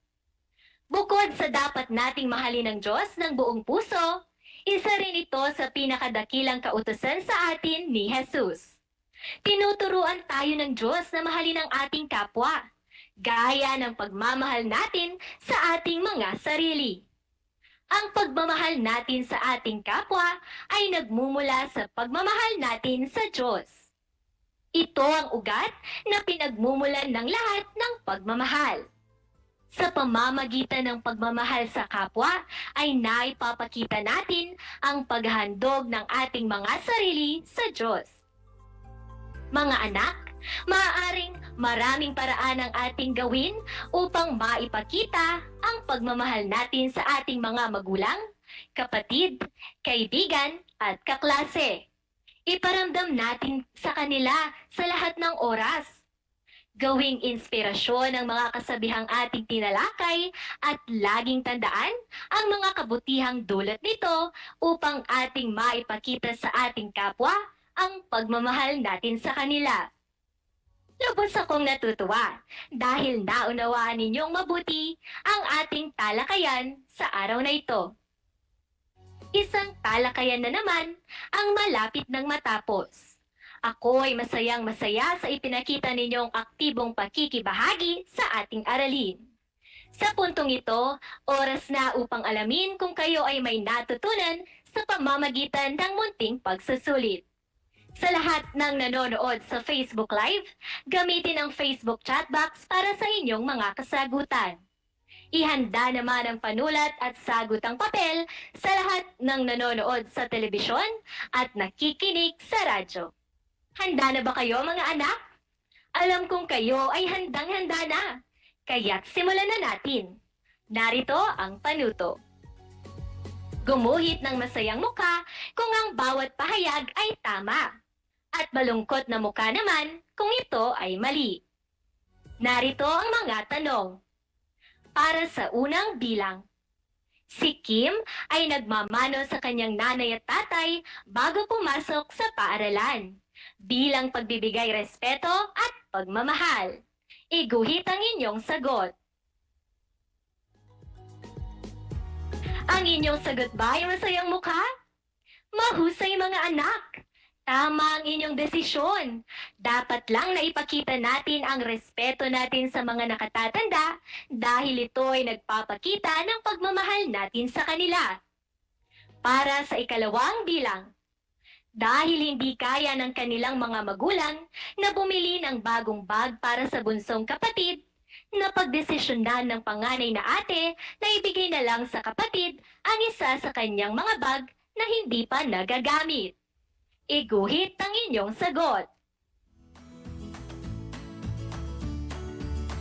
Speaker 19: Bukod sa dapat nating mahalin ng Diyos ng buong puso, isa rin ito sa pinakadakilang kautusan sa atin ni Jesus. Tinuturuan tayo ng Diyos na mahalin ang ating kapwa, gaya ng pagmamahal natin sa ating mga sarili. Ang pagmamahal natin sa ating kapwa ay nagmumula sa pagmamahal natin sa Diyos. Ito ang ugat na pinagmumulan ng lahat ng pagmamahal. Sa pamamagitan ng pagmamahal sa kapwa ay naipapakita natin ang paghandog ng ating mga sarili sa Diyos. Mga anak, maaaring maraming paraan ang ating gawin upang maipakita ang pagmamahal natin sa ating mga magulang, kapatid, kaibigan at kaklase. Iparamdam natin sa kanila sa lahat ng oras. Gawing inspirasyon ang mga kasabihang ating tinalakay at laging tandaan ang mga kabutihang dulot nito upang ating maipakita sa ating kapwa ang pagmamahal natin sa kanila. Lubos akong natutuwa dahil naunawaan ninyong mabuti ang ating talakayan sa araw na ito. Isang talakayan na naman ang malapit ng matapos. Ako ay masayang-masaya sa ipinakita ninyong aktibong pakikibahagi sa ating aralin. Sa puntong ito, oras na upang alamin kung kayo ay may natutunan sa pamamagitan ng munting pagsusulit. Sa lahat ng nanonood sa Facebook Live, gamitin ang Facebook chat box para sa inyong mga kasagutan. Ihanda naman ang panulat at sagutang papel sa lahat ng nanonood sa telebisyon at nakikinig sa radyo. Handa na ba kayo mga anak? Alam kong kayo ay handang-handa na. Kaya't simulan na natin. Narito ang panuto. Gumuhit ng masayang muka kung ang bawat pahayag ay tama. At malungkot na muka naman kung ito ay mali. Narito ang mga tanong. Para sa unang bilang, si Kim ay nagmamano sa kanyang nanay at tatay bago pumasok sa paaralan. bilang pagbibigay respeto at pagmamahal. Iguhit ang inyong sagot. Ang inyong sagot ba ay masayang mukha? Mahusay mga anak! Tama ang inyong desisyon. Dapat lang na ipakita natin ang respeto natin sa mga nakatatanda dahil ito ay nagpapakita ng pagmamahal natin sa kanila. Para sa ikalawang bilang, dahil hindi kaya ng kanilang mga magulang na bumili ng bagong bag para sa bunsong kapatid, napagdesisyonan ng panganay na ate na ibigay na lang sa kapatid ang isa sa kanyang mga bag na hindi pa nagagamit. Iguhit ang inyong sagot.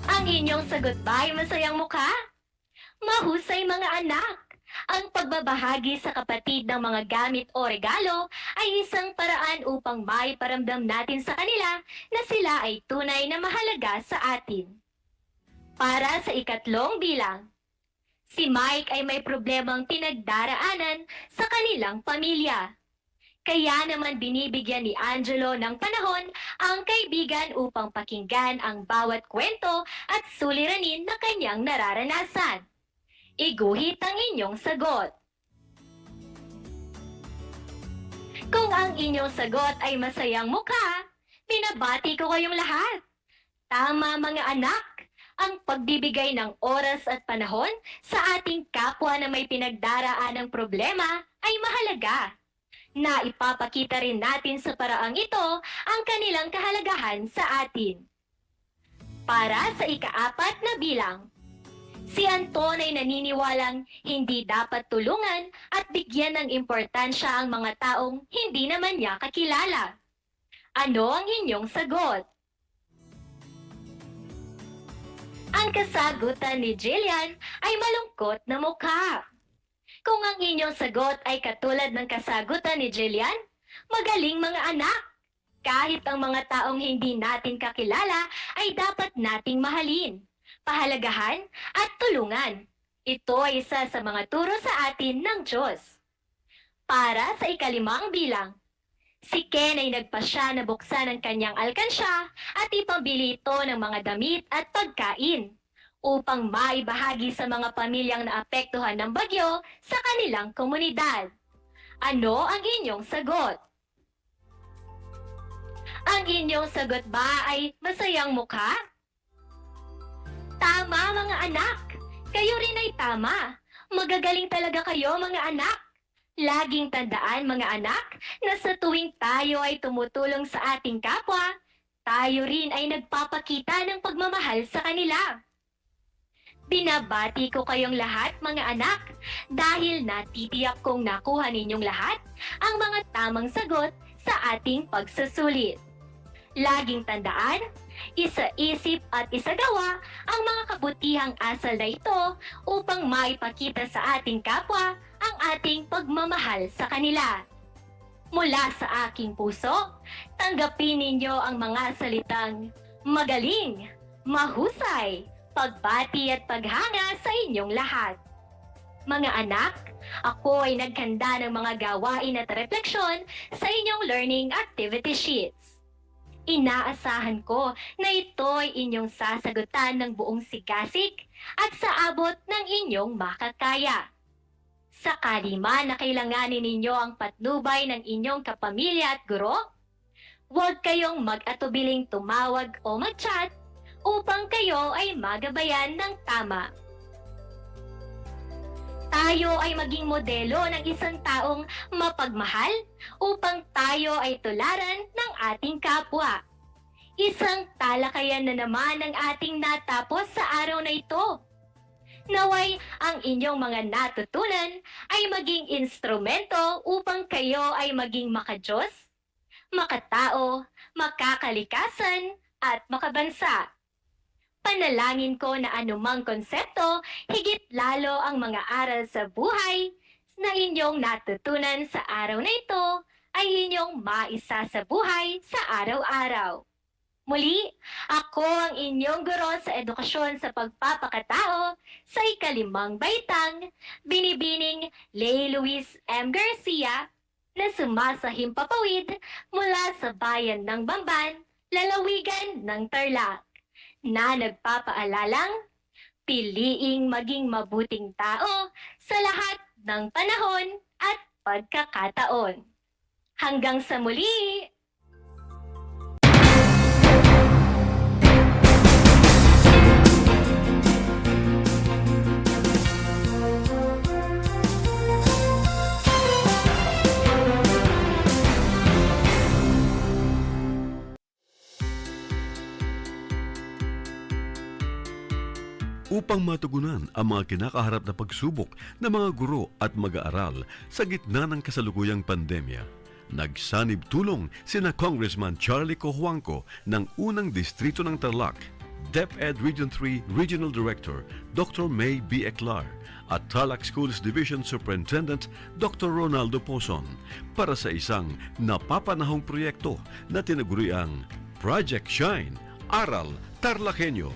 Speaker 19: Ang inyong sagot ba ay masayang mukha? Mahusay mga anak! Ang pagbabahagi sa kapatid ng mga gamit o regalo ay isang paraan upang maiparamdam natin sa kanila na sila ay tunay na mahalaga sa atin. Para sa ikatlong bilang, si Mike ay may problemang pinagdaraanan sa kanilang pamilya. Kaya naman binibigyan ni Angelo ng panahon ang kaibigan upang pakinggan ang bawat kwento at suliranin na kanyang nararanasan. Iguhit ang inyong sagot. Kung ang inyong sagot ay masayang mukha, binabati ko kayong lahat. Tama mga anak! Ang pagbibigay ng oras at panahon sa ating kapwa na may pinagdaraan ng problema ay mahalaga. Na ipapakita rin natin sa paraang ito ang kanilang kahalagahan sa atin. Para sa ikaapat na bilang, si Anton ay naniniwalang hindi dapat tulungan at bigyan ng importansya ang mga taong hindi naman niya kakilala. Ano ang inyong sagot? Ang kasagutan ni Jillian ay malungkot na mukha. Kung ang inyong sagot ay katulad ng kasagutan ni Jillian, magaling mga anak! Kahit ang mga taong hindi natin kakilala ay dapat nating mahalin, pahalagahan at tulungan. Ito ay isa sa mga turo sa atin ng Diyos. Para sa ikalimang bilang, si Ken ay nagpasya na buksan ang kanyang alkansya at ipambili ito ng mga damit at pagkain upang maibahagi sa mga pamilyang naapektuhan ng bagyo sa kanilang komunidad. Ano ang inyong sagot? Ang inyong sagot ba ay masayang mukha? Tama mga anak! Kayo rin ay tama! Magagaling talaga kayo mga anak! Laging tandaan mga anak na sa tuwing tayo ay tumutulong sa ating kapwa, tayo rin ay nagpapakita ng pagmamahal sa kanila. Binabati ko kayong lahat mga anak dahil natitiyak kong nakuha ninyong lahat ang mga tamang sagot sa ating pagsusulit. Laging tandaan, isa-isip at isagawa ang mga kabutihang asal na ito upang maipakita sa ating kapwa ang ating pagmamahal sa kanila. Mula sa aking puso, tanggapin ninyo ang mga salitang magaling, mahusay, pagbati at paghanga sa inyong lahat. Mga anak, ako ay naghanda ng mga gawain at refleksyon sa inyong learning activity sheets. Inaasahan ko na ito ay inyong sasagutan ng buong sigasig at sa abot ng inyong makakaya. Sakali man na kailanganin ninyo ang patnubay ng inyong kapamilya at guro, huwag kayong mag-atubiling tumawag o mag-chat upang kayo ay magabayan ng tama. Tayo ay maging modelo ng isang taong mapagmahal upang tayo ay tularan ng ating kapwa. Isang talakayan na naman ang ating natapos sa araw na ito. Naway ang inyong mga natutunan ay maging instrumento upang kayo ay maging makadiyos, makatao, makakalikasan, at makabansa. Panalangin ko na anumang konsepto, higit lalo ang mga aral sa buhay na inyong natutunan sa araw na ito ay inyong maisa sa buhay sa araw-araw. Muli, ako ang inyong guro sa edukasyon sa pagpapakatao sa ikalimang baitang, Binibining Lay Luis M. Garcia, na sumasahimpapawid mula sa bayan ng Bamban, lalawigan ng Tarlac, na nagpapaalalang piliing maging mabuting tao sa lahat ng panahon at pagkakataon. Hanggang sa muli!
Speaker 20: Upang matugunan ang mga kinakaharap na pagsubok ng mga guro at mag-aaral sa gitna ng kasalukuyang pandemya, nagsanib tulong sina Congressman Charlie Cojuangco ng unang distrito ng Tarlac, DEPED Region 3 Regional Director Dr. May B. Eclar at Tarlac Schools Division Superintendent Dr. Ronaldo Pozon para sa isang napapanahong proyekto na tinaguriang Project Shine, Aral TarlakHenyo.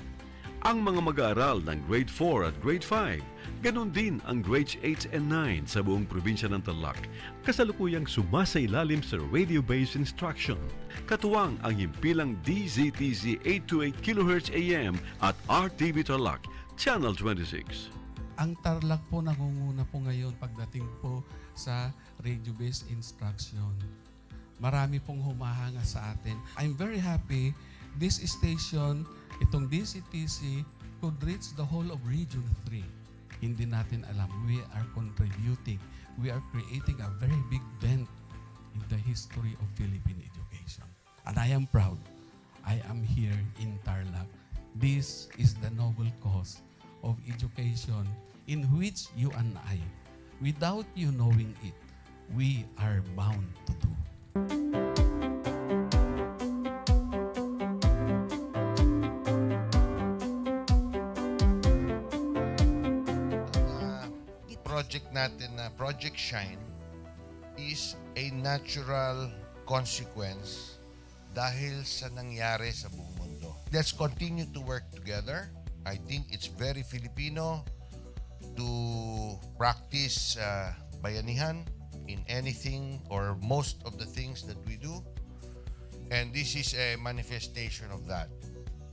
Speaker 20: Ang mga mag-aaral ng Grade 4 at Grade 5, ganon din ang Grades 8 and 9 sa buong probinsya ng Tarlac, kasalukuyang sumasailalim sa radio-based instruction. Katuwang ang himpilang DZTZ 828 kHz AM at RTV Tarlac, Channel 26.
Speaker 21: Ang Tarlac po nangunguna po ngayon pagdating po sa radio-based instruction. Marami pong humahanga sa atin. I'm very happy this station, itong DCTC, could reach the whole of Region 3. Hindi natin alam, we are contributing. We are creating a very big dent in the history of Philippine education. And I am proud. I am here in Tarlac. This is the noble cause of education in which you and I, without you knowing it, we are bound to do.
Speaker 22: Project natin na Project Shine is a natural consequence dahil sa nangyari sa buong mundo. Let's continue to work together. I think it's very Filipino to practice bayanihan in anything or most of the things that we do. And this is a manifestation of that.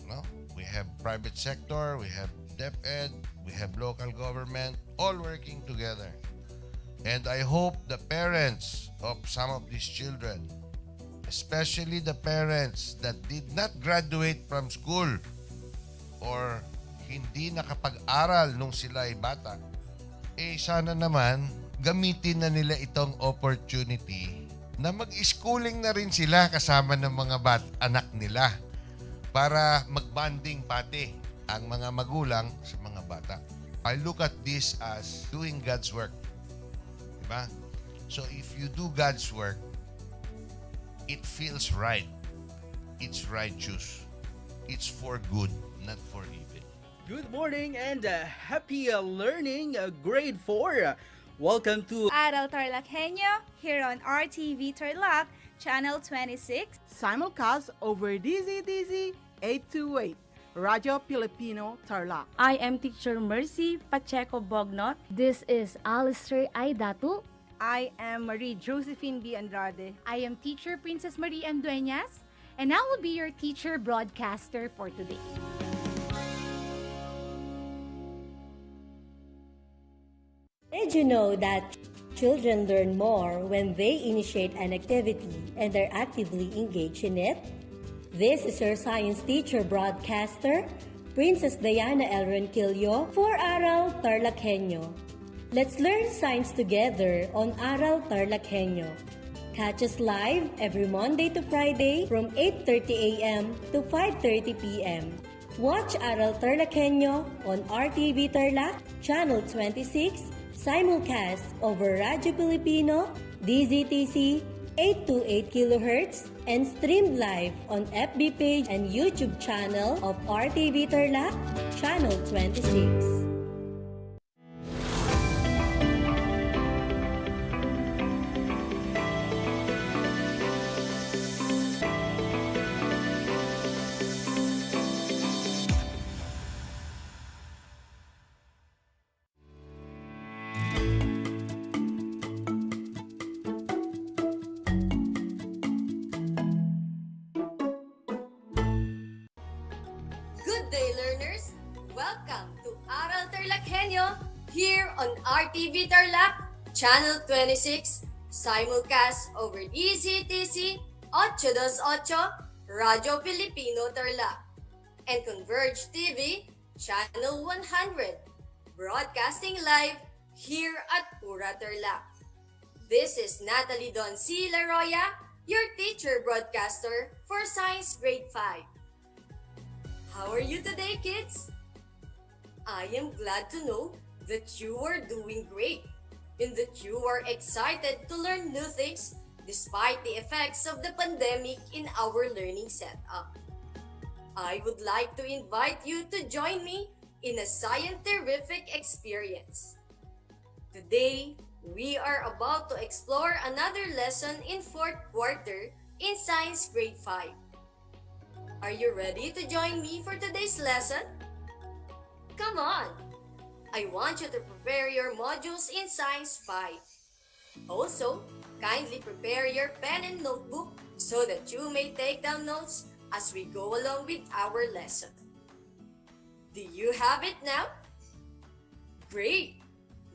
Speaker 22: No? We have private sector, we have DEPED, we have local government, all working together. And I hope the parents of some of these children, especially the parents that did not graduate from school or hindi nakapag-aral nung sila ay bata, sana naman gamitin na nila itong opportunity na mag-schooling na rin sila kasama ng mga anak nila para mag-bonding pati ang mga magulang sa mga bata. I look at this as doing God's work. Diba? So if you do God's work, it feels right. It's righteous. It's for good, not for evil.
Speaker 23: Good morning and happy learning, grade 4. Welcome to
Speaker 24: Aral TarlakHenyo here on RTV Tarlac, Channel 26.
Speaker 25: Simulcast over DZTZ 828. Radio Filipino Tarlac.
Speaker 26: I am Teacher Mercy Pacheco Bognot. This is Alistair Aidatu.
Speaker 25: I am Marie Josephine B. Andrade.
Speaker 27: I am Teacher Princess Marie M. Dueñas, and I will be your teacher broadcaster for today.
Speaker 11: Did you know that children learn more when they initiate an activity and are actively engaged in it? This is your science teacher broadcaster, Princess Diana L. Ronquillo for Aral TarlakHenyo. Let's learn science together on Aral TarlakHenyo. Catch us live every Monday to Friday from 8:30 a.m. to 5:30 p.m. Watch Aral TarlakHenyo on RTV Tarlac, Channel 26, simulcast over Radio Filipino, DZTC 828 kHz, and streamed live on FB page and YouTube channel of RTV Tarlac, Channel 26.
Speaker 4: learners! Welcome to Aral TarlakHenyo here on RTV Tarlac, Channel 26, simulcast over DZTC 828, Radyo Pilipino Tarlac, and Converge TV, Channel 100, broadcasting live here at Pura Tarlac. This is Natalie Don C. Laroya, your teacher broadcaster for Science Grade 5. How are you today, kids? I am glad to know that you are doing great and that you are excited to learn new things despite the effects of the pandemic in our learning setup. I would like to invite you to join me in a scientific experience. Today, we are about to explore another lesson in 4th quarter in Science Grade 5. Are you ready to join me for today's lesson? Come on! I want you to prepare your modules in Science 5. Also, kindly prepare your pen and notebook so that you may take down notes as we go along with our lesson. Do you have it now? Great!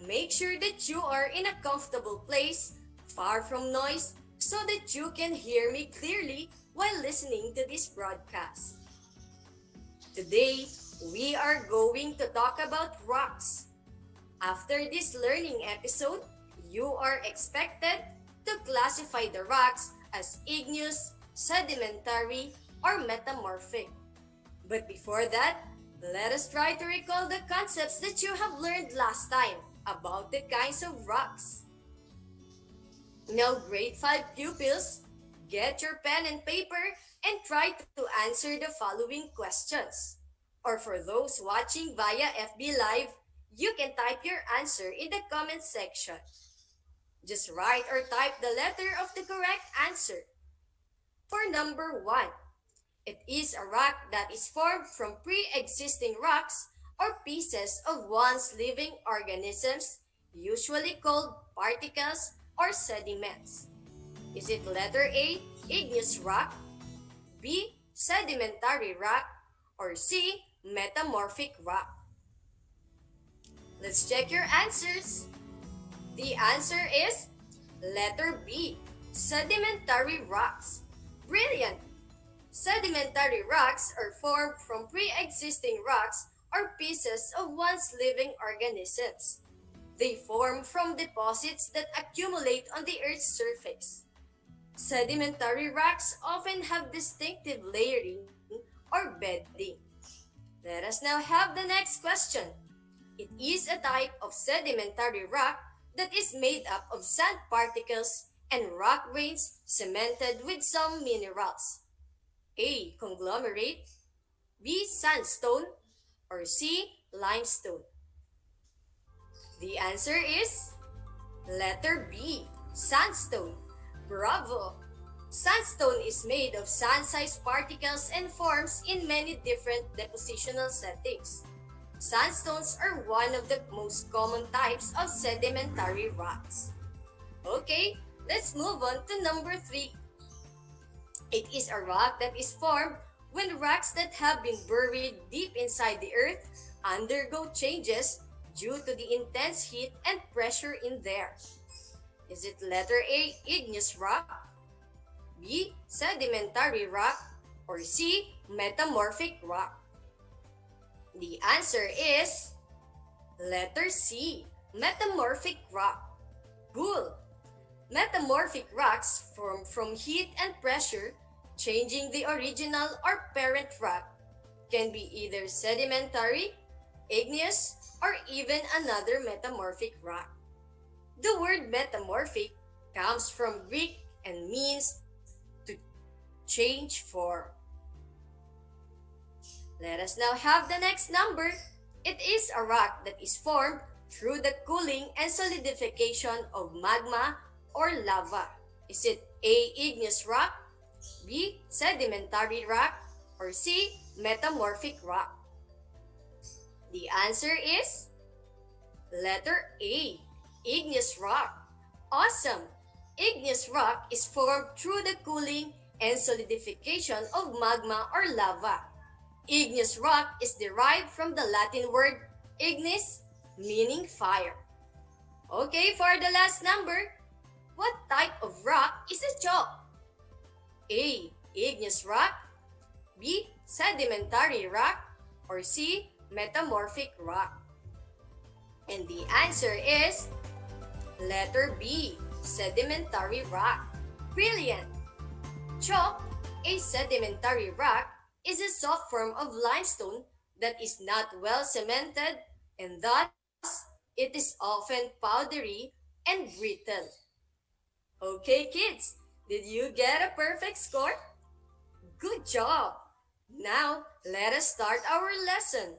Speaker 4: Make sure that you are in a comfortable place, far from noise, so that you can hear me clearly while listening to this broadcast. Today, we are going to talk about rocks. After this learning episode, you are expected to classify the rocks as igneous, sedimentary, or metamorphic. But before that, let us try to recall the concepts that you have learned last time about the kinds of rocks. Now, grade 5 pupils, get your pen and paper and try to answer the following questions. Or for those watching via FB Live, you can type your answer in the comment section. Just write or type the letter of the correct answer. For number 1, it is a rock that is formed from pre-existing rocks or pieces of once living organisms, usually called particles or sediments. Is it letter A, igneous rock, B, sedimentary rock, or C, metamorphic rock? Let's check your answers. The answer is letter B, sedimentary rocks. Brilliant! Sedimentary rocks are formed from pre-existing rocks or pieces of once living organisms. They form from deposits that accumulate on the Earth's surface. Sedimentary rocks often have distinctive layering or bedding. Let us now have the next question. It is a type of sedimentary rock that is made up of sand particles and rock grains cemented with some minerals. A, conglomerate, B, sandstone, or C, limestone. The answer is letter B, sandstone. Bravo! Sandstone is made of sand-sized particles and forms in many different depositional settings. Sandstones are one of the most common types of sedimentary rocks. Okay, let's move on to number 3. It is a rock that is formed when rocks that have been buried deep inside the earth undergo changes due to the intense heat and pressure in there. Is it letter A, igneous rock, B, sedimentary rock, or C, metamorphic rock? The answer is letter C, metamorphic rock. Cool! Metamorphic rocks form from heat and pressure, changing the original or parent rock, can be either sedimentary, igneous, or even another metamorphic rock. The word metamorphic comes from Greek and means to change form. Let us now have the next number. It is a rock that is formed through the cooling and solidification of magma or lava. Is it A, igneous rock, B, sedimentary rock, or C, metamorphic rock? The answer is letter A, igneous rock. Awesome! Igneous rock is formed through the cooling and solidification of magma or lava. Igneous rock is derived from the Latin word ignis, meaning fire. Okay, for the last number, what type of rock is a chalk? A. Igneous rock, B. Sedimentary rock, or C. Metamorphic rock? And the answer is letter B. Sedimentary rock. Brilliant! Chalk, a sedimentary rock, is a soft form of limestone that is not well cemented and thus it is often powdery and brittle. Okay, kids, did you get a perfect score? Good job! Now, let us start our lesson.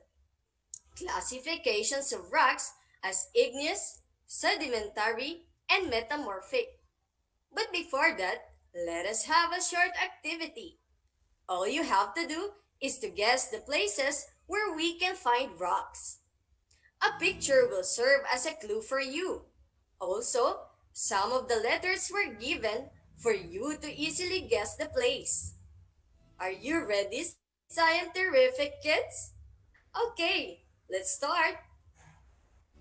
Speaker 4: Classifications of rocks as igneous, sedimentary, and metamorphic. But before that, let us have a short activity. All you have to do is to guess the places where we can find rocks. A picture will serve as a clue for you. Also, some of the letters were given for you to easily guess the place. Are you ready, scientific kids? Okay, let's start.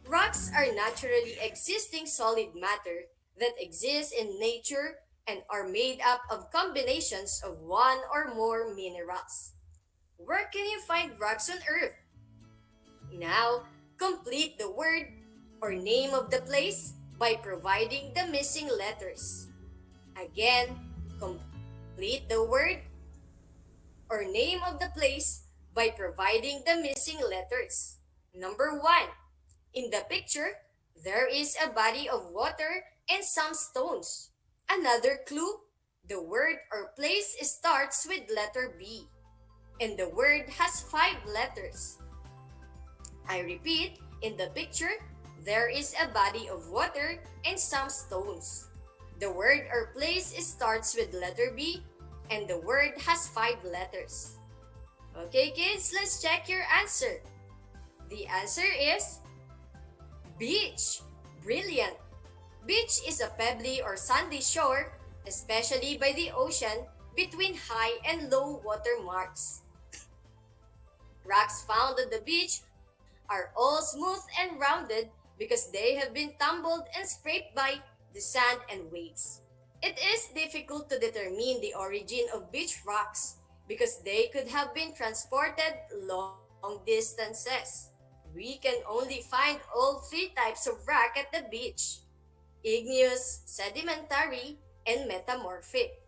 Speaker 4: Rocks are naturally existing solid matter that exists in nature and are made up of combinations of one or more minerals. Where can you find rocks on Earth? Now, complete the word or name of the place by providing the missing letters. Again, complete the word or name of the place by providing the missing letters. Number 1. In the picture, there is a body of water and some stones. Another clue, the word or place starts with letter B, and the word has 5 letters. I repeat, in the picture, there is a body of water and some stones. The word or place starts with letter B, and the word has 5 letters. Okay, kids, let's check your answer. The answer is beach. Brilliant! Beach is a pebbly or sandy shore, especially by the ocean, between high and low water marks. Rocks found on the beach are all smooth and rounded because they have been tumbled and scraped by the sand and waves. It is difficult to determine the origin of beach rocks because they could have been transported long distances. We can only find all 3 types of rock at the beach: igneous, sedimentary, and metamorphic.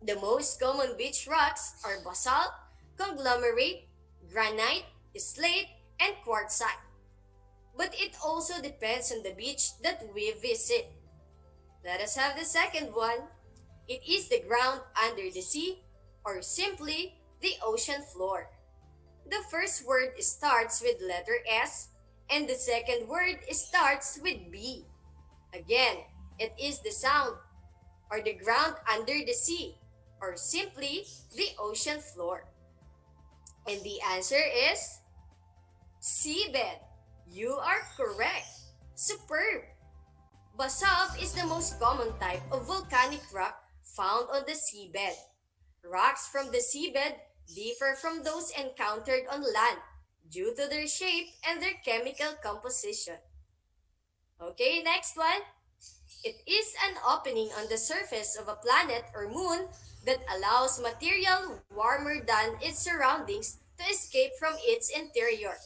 Speaker 4: The most common beach rocks are basalt, conglomerate, granite, slate, and quartzite. But it also depends on the beach that we visit. Let us have the second one. It is the ground under the sea, or simply the ocean floor. The first word starts with letter S, and the second word starts with B. Again, it is the sound, or the ground under the sea, or simply the ocean floor. And the answer is seabed. You are correct. Superb. Basalt is the most common type of volcanic rock found on the seabed. Rocks from the seabed differ from those encountered on land due to their shape and their chemical composition. Okay, next one. It is an opening on the surface of a planet or moon that allows material warmer than its surroundings to escape from its interior.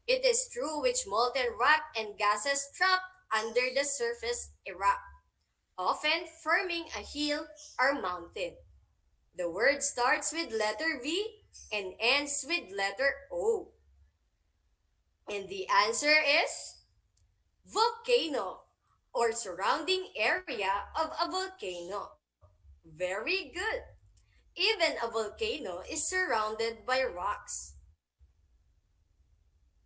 Speaker 4: It is through which molten rock and gases trapped under the surface erupt, often forming a hill or mountain. The word starts with letter V and ends with letter O. And the answer is volcano, or surrounding area of a volcano. Very good. Even a volcano is surrounded by rocks.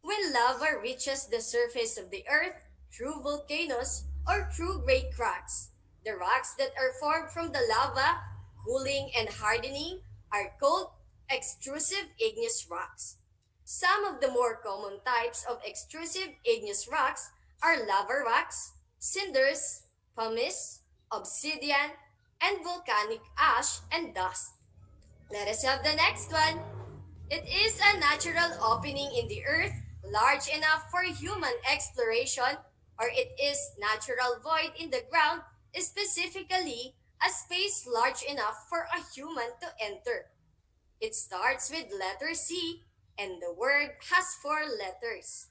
Speaker 4: When lava reaches the surface of the earth through volcanoes or through great cracks, the rocks that are formed from the lava, cooling and hardening, are called extrusive igneous rocks. Some of the more common types of extrusive igneous rocks are lava rocks, cinders, pumice, obsidian, and volcanic ash and dust. Let us have the next one. It is a natural opening in the earth large enough for human exploration, or it is natural void in the ground, specifically a space large enough for a human to enter. It starts with letter C and the word has four letters.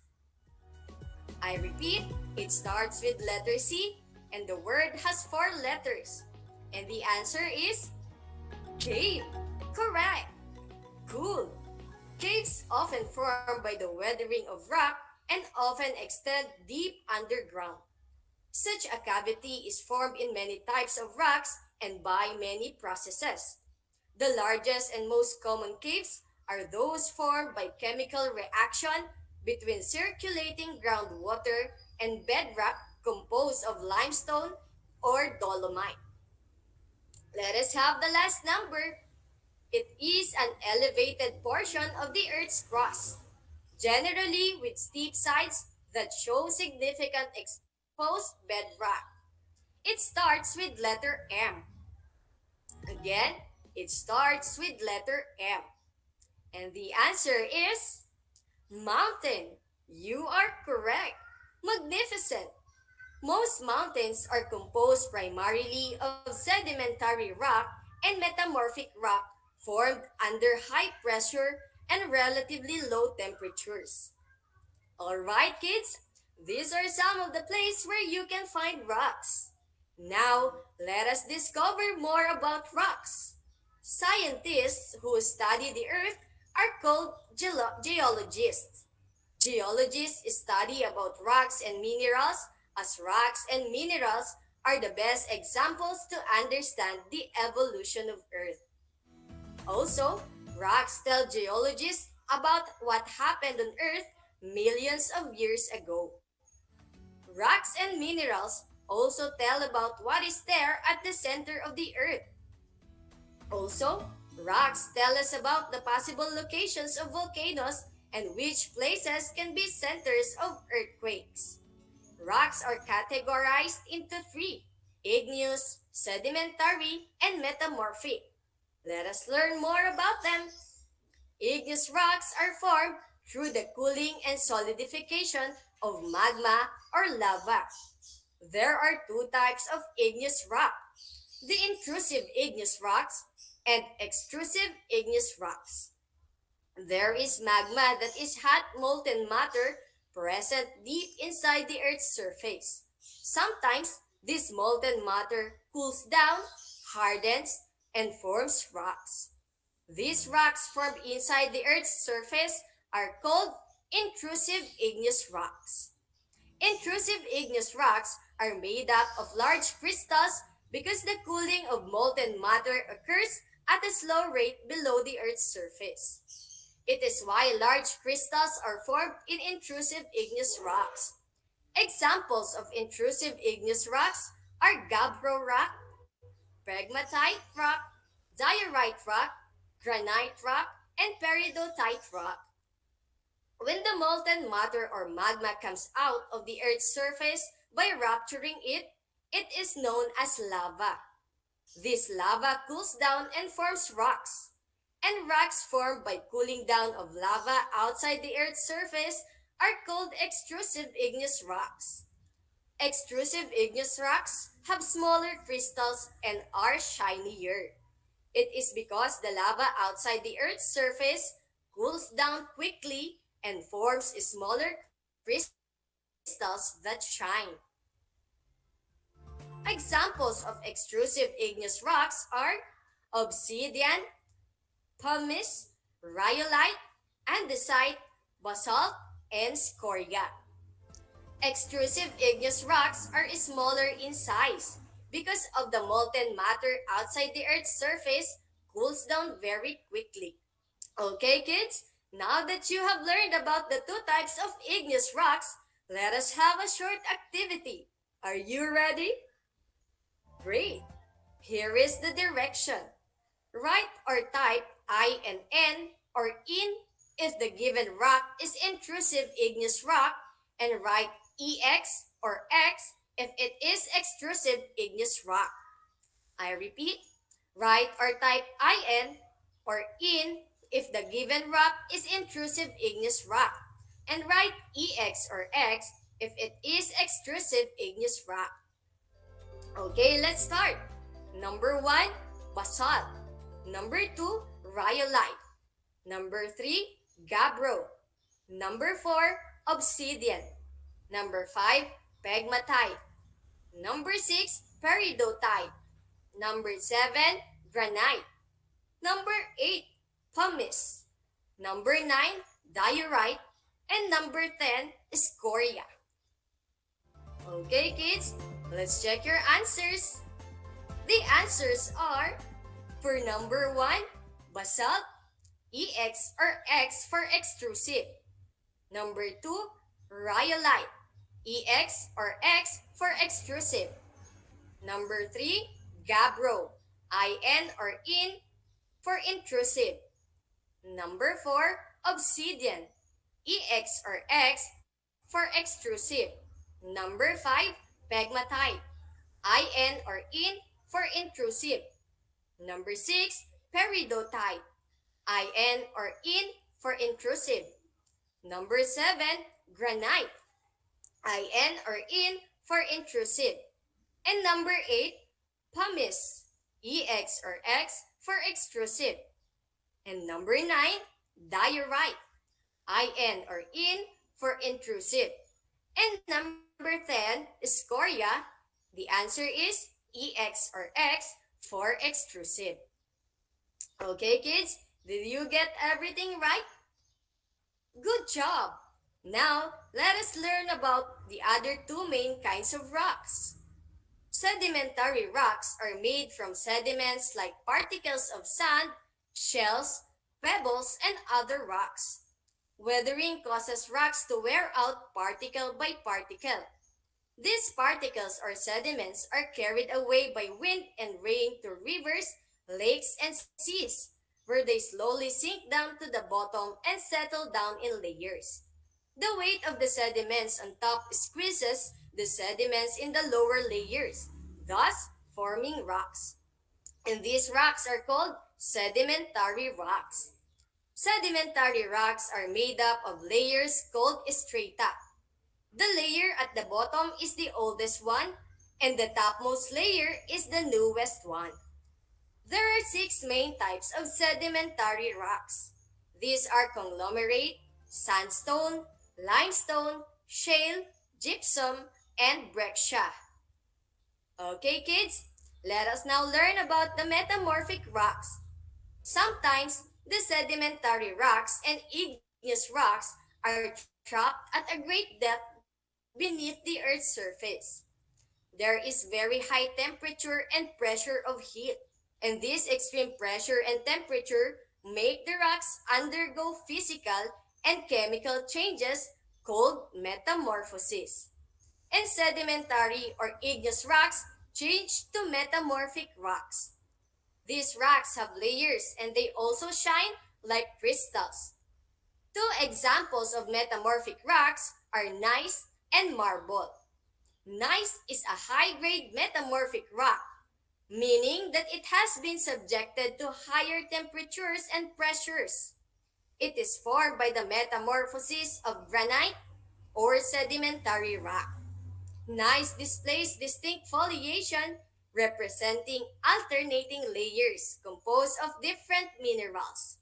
Speaker 4: I repeat, it starts with letter C and the word has four letters. And the answer is cave. Correct. Cool. Caves often form by the weathering of rock and often extend deep underground. Such a cavity is formed in many types of rocks and by many processes. The largest and most common caves are those formed by chemical reaction between circulating groundwater and bedrock composed of limestone or dolomite. Let us have the last number. It is an elevated portion of the Earth's crust, generally with steep sides that show significant exposed bedrock. It starts with letter M. Again, it starts with letter M. And the answer is mountain. You are correct. Magnificent. Most mountains are composed primarily of sedimentary rock and metamorphic rock formed under high pressure and relatively low temperatures. Alright, kids, these are some of the places where you can find rocks. Now, let us discover more about rocks. Scientists who study the earth are called geologists. Geologists study about rocks and minerals, as rocks and minerals are the best examples to understand the evolution of Earth. Also, rocks tell geologists about what happened on Earth millions of years ago. Rocks and minerals also tell about what is there at the center of the Earth. Also, rocks tell us about the possible locations of volcanoes and which places can be centers of earthquakes. Rocks are categorized into three: igneous, sedimentary, and metamorphic. Let us learn more about them. Igneous rocks are formed through the cooling and solidification of magma or lava. There are two types of igneous rock: the intrusive igneous rocks and extrusive igneous rocks. There is magma that is hot molten matter present deep inside the Earth's surface. Sometimes this molten matter cools down, hardens, and forms rocks. These rocks formed inside the Earth's surface are called intrusive igneous rocks. Intrusive igneous rocks are made up of large crystals because the cooling of molten matter occurs at a slow rate below the Earth's surface. It is why large crystals are formed in intrusive igneous rocks. Examples of intrusive igneous rocks are gabbro rock, pegmatite rock, diorite rock, granite rock, and peridotite rock. When the molten matter or magma comes out of the Earth's surface by rupturing it, it is known as lava. This lava cools down and forms rocks. And rocks formed by cooling down of lava outside the Earth's surface are called extrusive igneous rocks. Extrusive igneous rocks have smaller crystals and are shinier. It is because the lava outside the Earth's surface cools down quickly and forms smaller crystals that shine. Examples of extrusive igneous rocks are obsidian, pumice, rhyolite, andesite, basalt, and scoria. Extrusive igneous rocks are smaller in size because of the molten matter outside the Earth's surface cools down very quickly. Okay, kids, now that you have learned about the two types of igneous rocks, let us have a short activity. Are you ready? Great! Here is the direction. Write or type I and N or in if the given rock is intrusive igneous rock, and write EX or X if it is extrusive igneous rock. I repeat, write or type IN or in if the given rock is intrusive igneous rock, and write EX or X if it is extrusive igneous rock. Okay, let's start. Number 1, basalt. Number 2, rhyolite. Number 3, gabbro. Number 4, obsidian. Number 5, pegmatite. Number 6, peridotite. Number 7, granite. Number 8, pumice. Number 9, diorite. And number 10, scoria. Okay, kids, let's check your answers. The answers are, for number 1, basalt, EX or X for extrusive. Number 2, rhyolite, EX or X for extrusive. Number 3, gabbro, IN or IN for intrusive. Number 4, obsidian, EX or X for extrusive. Number 5, pegmatite, IN or IN for intrusive. Number 6, peridotite, IN or IN for intrusive. Number 7, granite, IN or IN for intrusive. And number 8, pumice, EX or X for extrusive. And number 9, diorite, IN or IN for intrusive. And number 10, scoria, the answer is EX or X for extrusive. Okay, kids, did you get everything right? Good job! Now, let us learn about the other two main kinds of rocks. Sedimentary rocks are made from sediments like particles of sand, shells, pebbles, and other rocks. Weathering causes rocks to wear out particle by particle. These particles or sediments are carried away by wind and rain to rivers, lakes, and seas, where they slowly sink down to the bottom and settle down in layers. The weight of the sediments on top squeezes the sediments in the lower layers, thus forming rocks. And these rocks are called sedimentary rocks. Sedimentary rocks are made up of layers called strata. The layer at the bottom is the oldest one, and the topmost layer is the newest one. There are 6 main types of sedimentary rocks. These are conglomerate, sandstone, limestone, shale, gypsum, and breccia. Okay, kids, let us now learn about the metamorphic rocks. Sometimes, the sedimentary rocks and igneous rocks are trapped at a great depth beneath the Earth's surface. There is very high temperature and pressure of heat, and this extreme pressure and temperature make the rocks undergo physical and chemical changes called metamorphosis. And sedimentary or igneous rocks change to metamorphic rocks. These rocks have layers and they also shine like crystals. 2 examples of metamorphic rocks are gneiss and marble. Gneiss is a high-grade metamorphic rock, meaning that it has been subjected to higher temperatures and pressures. It is formed by the metamorphosis of granite or sedimentary rock. Gneiss displays distinct foliation representing alternating layers composed of different minerals,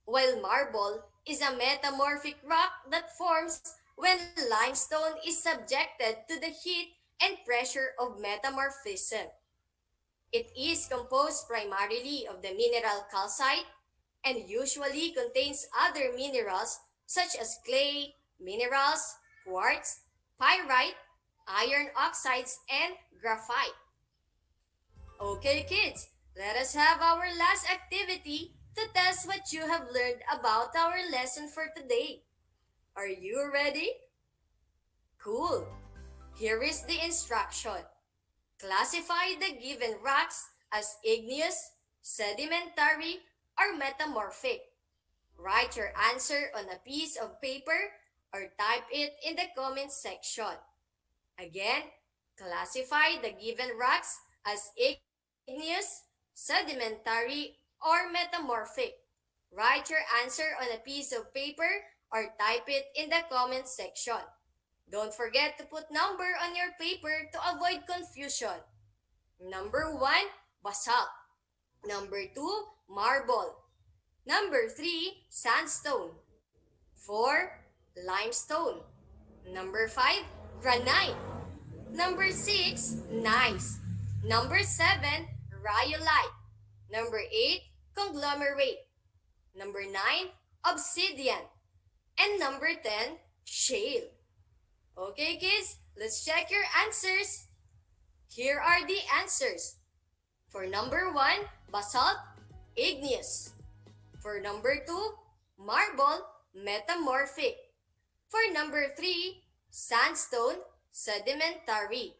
Speaker 4: while marble is a metamorphic rock that forms when limestone is subjected to the heat and pressure of metamorphism. It is composed primarily of the mineral calcite and usually contains other minerals such as clay, minerals, quartz, pyrite, iron oxides, and graphite. Okay, kids, let us have our last activity to test what you have learned about our lesson for today. Are you ready? Cool. Here is the instruction. Classify the given rocks as igneous, sedimentary, or metamorphic. Write your answer on a piece of paper or type it in the comment section. Again, classify the given rocks as igneous, sedimentary, or metamorphic. Write your answer on a piece of paper or type it in the comment section. Don't forget to put number on your paper to avoid confusion. Number 1, basalt. Number 2, marble. Number 3, sandstone. 4, limestone. Number 5, granite. Number 6, gneiss. Number 7, rhyolite. Number 8, conglomerate. Number 9, obsidian. And number 10, shale. Okay kids, let's check your answers. Here are the answers. For number 1, basalt, igneous. For number 2, marble, metamorphic. For number 3, sandstone, sedimentary.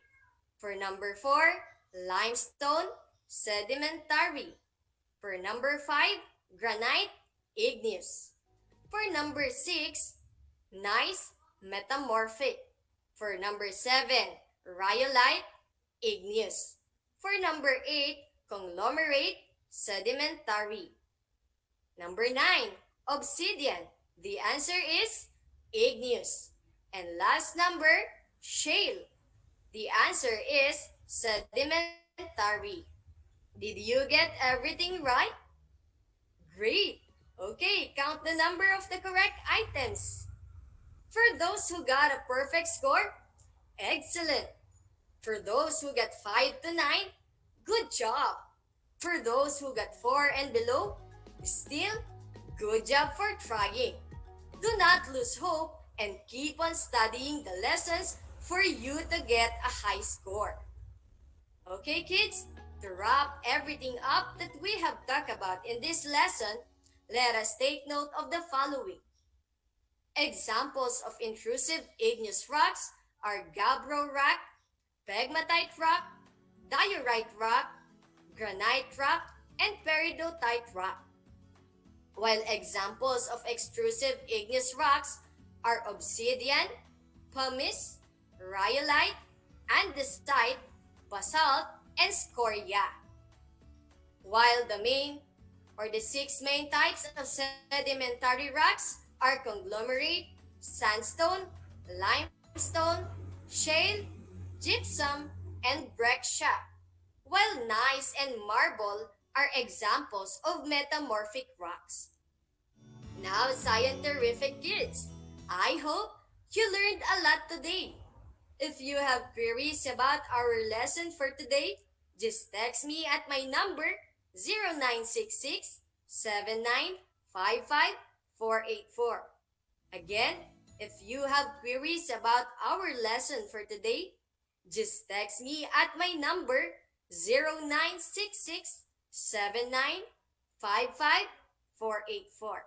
Speaker 4: For number 4, limestone, sedimentary. For number 5, granite, igneous. For number 6, gneiss, metamorphic. For number 7, rhyolite, igneous. For number 8, conglomerate, sedimentary. Number 9, obsidian. The answer is igneous. And last number, shale. The answer is sedimentary. Did you get everything right? Great! Okay, count the number of the correct items. For those who got a perfect score, excellent. For those who got 5 to 9, good job. For those who got 4 and below, still, good job for trying. Do not lose hope and keep on studying the lessons for you to get a high score. Okay kids, to wrap everything up that we have talked about in this lesson, let us take note of the following. Examples of intrusive igneous rocks are gabbro rock, pegmatite rock, diorite rock, granite rock, and peridotite rock. While examples of extrusive igneous rocks are obsidian, pumice, rhyolite, andesite, basalt, and scoria. While the 6 main types of sedimentary rocks are conglomerate, sandstone, limestone, shale, gypsum, and breccia, while gneiss and marble are examples of metamorphic rocks. Now, scientific kids, I hope you learned a lot today. If you have queries about our lesson for today, just text me at my number 0966-7955-484. Again, if you have queries about our lesson for today, just text me at my number 0966-7955-484.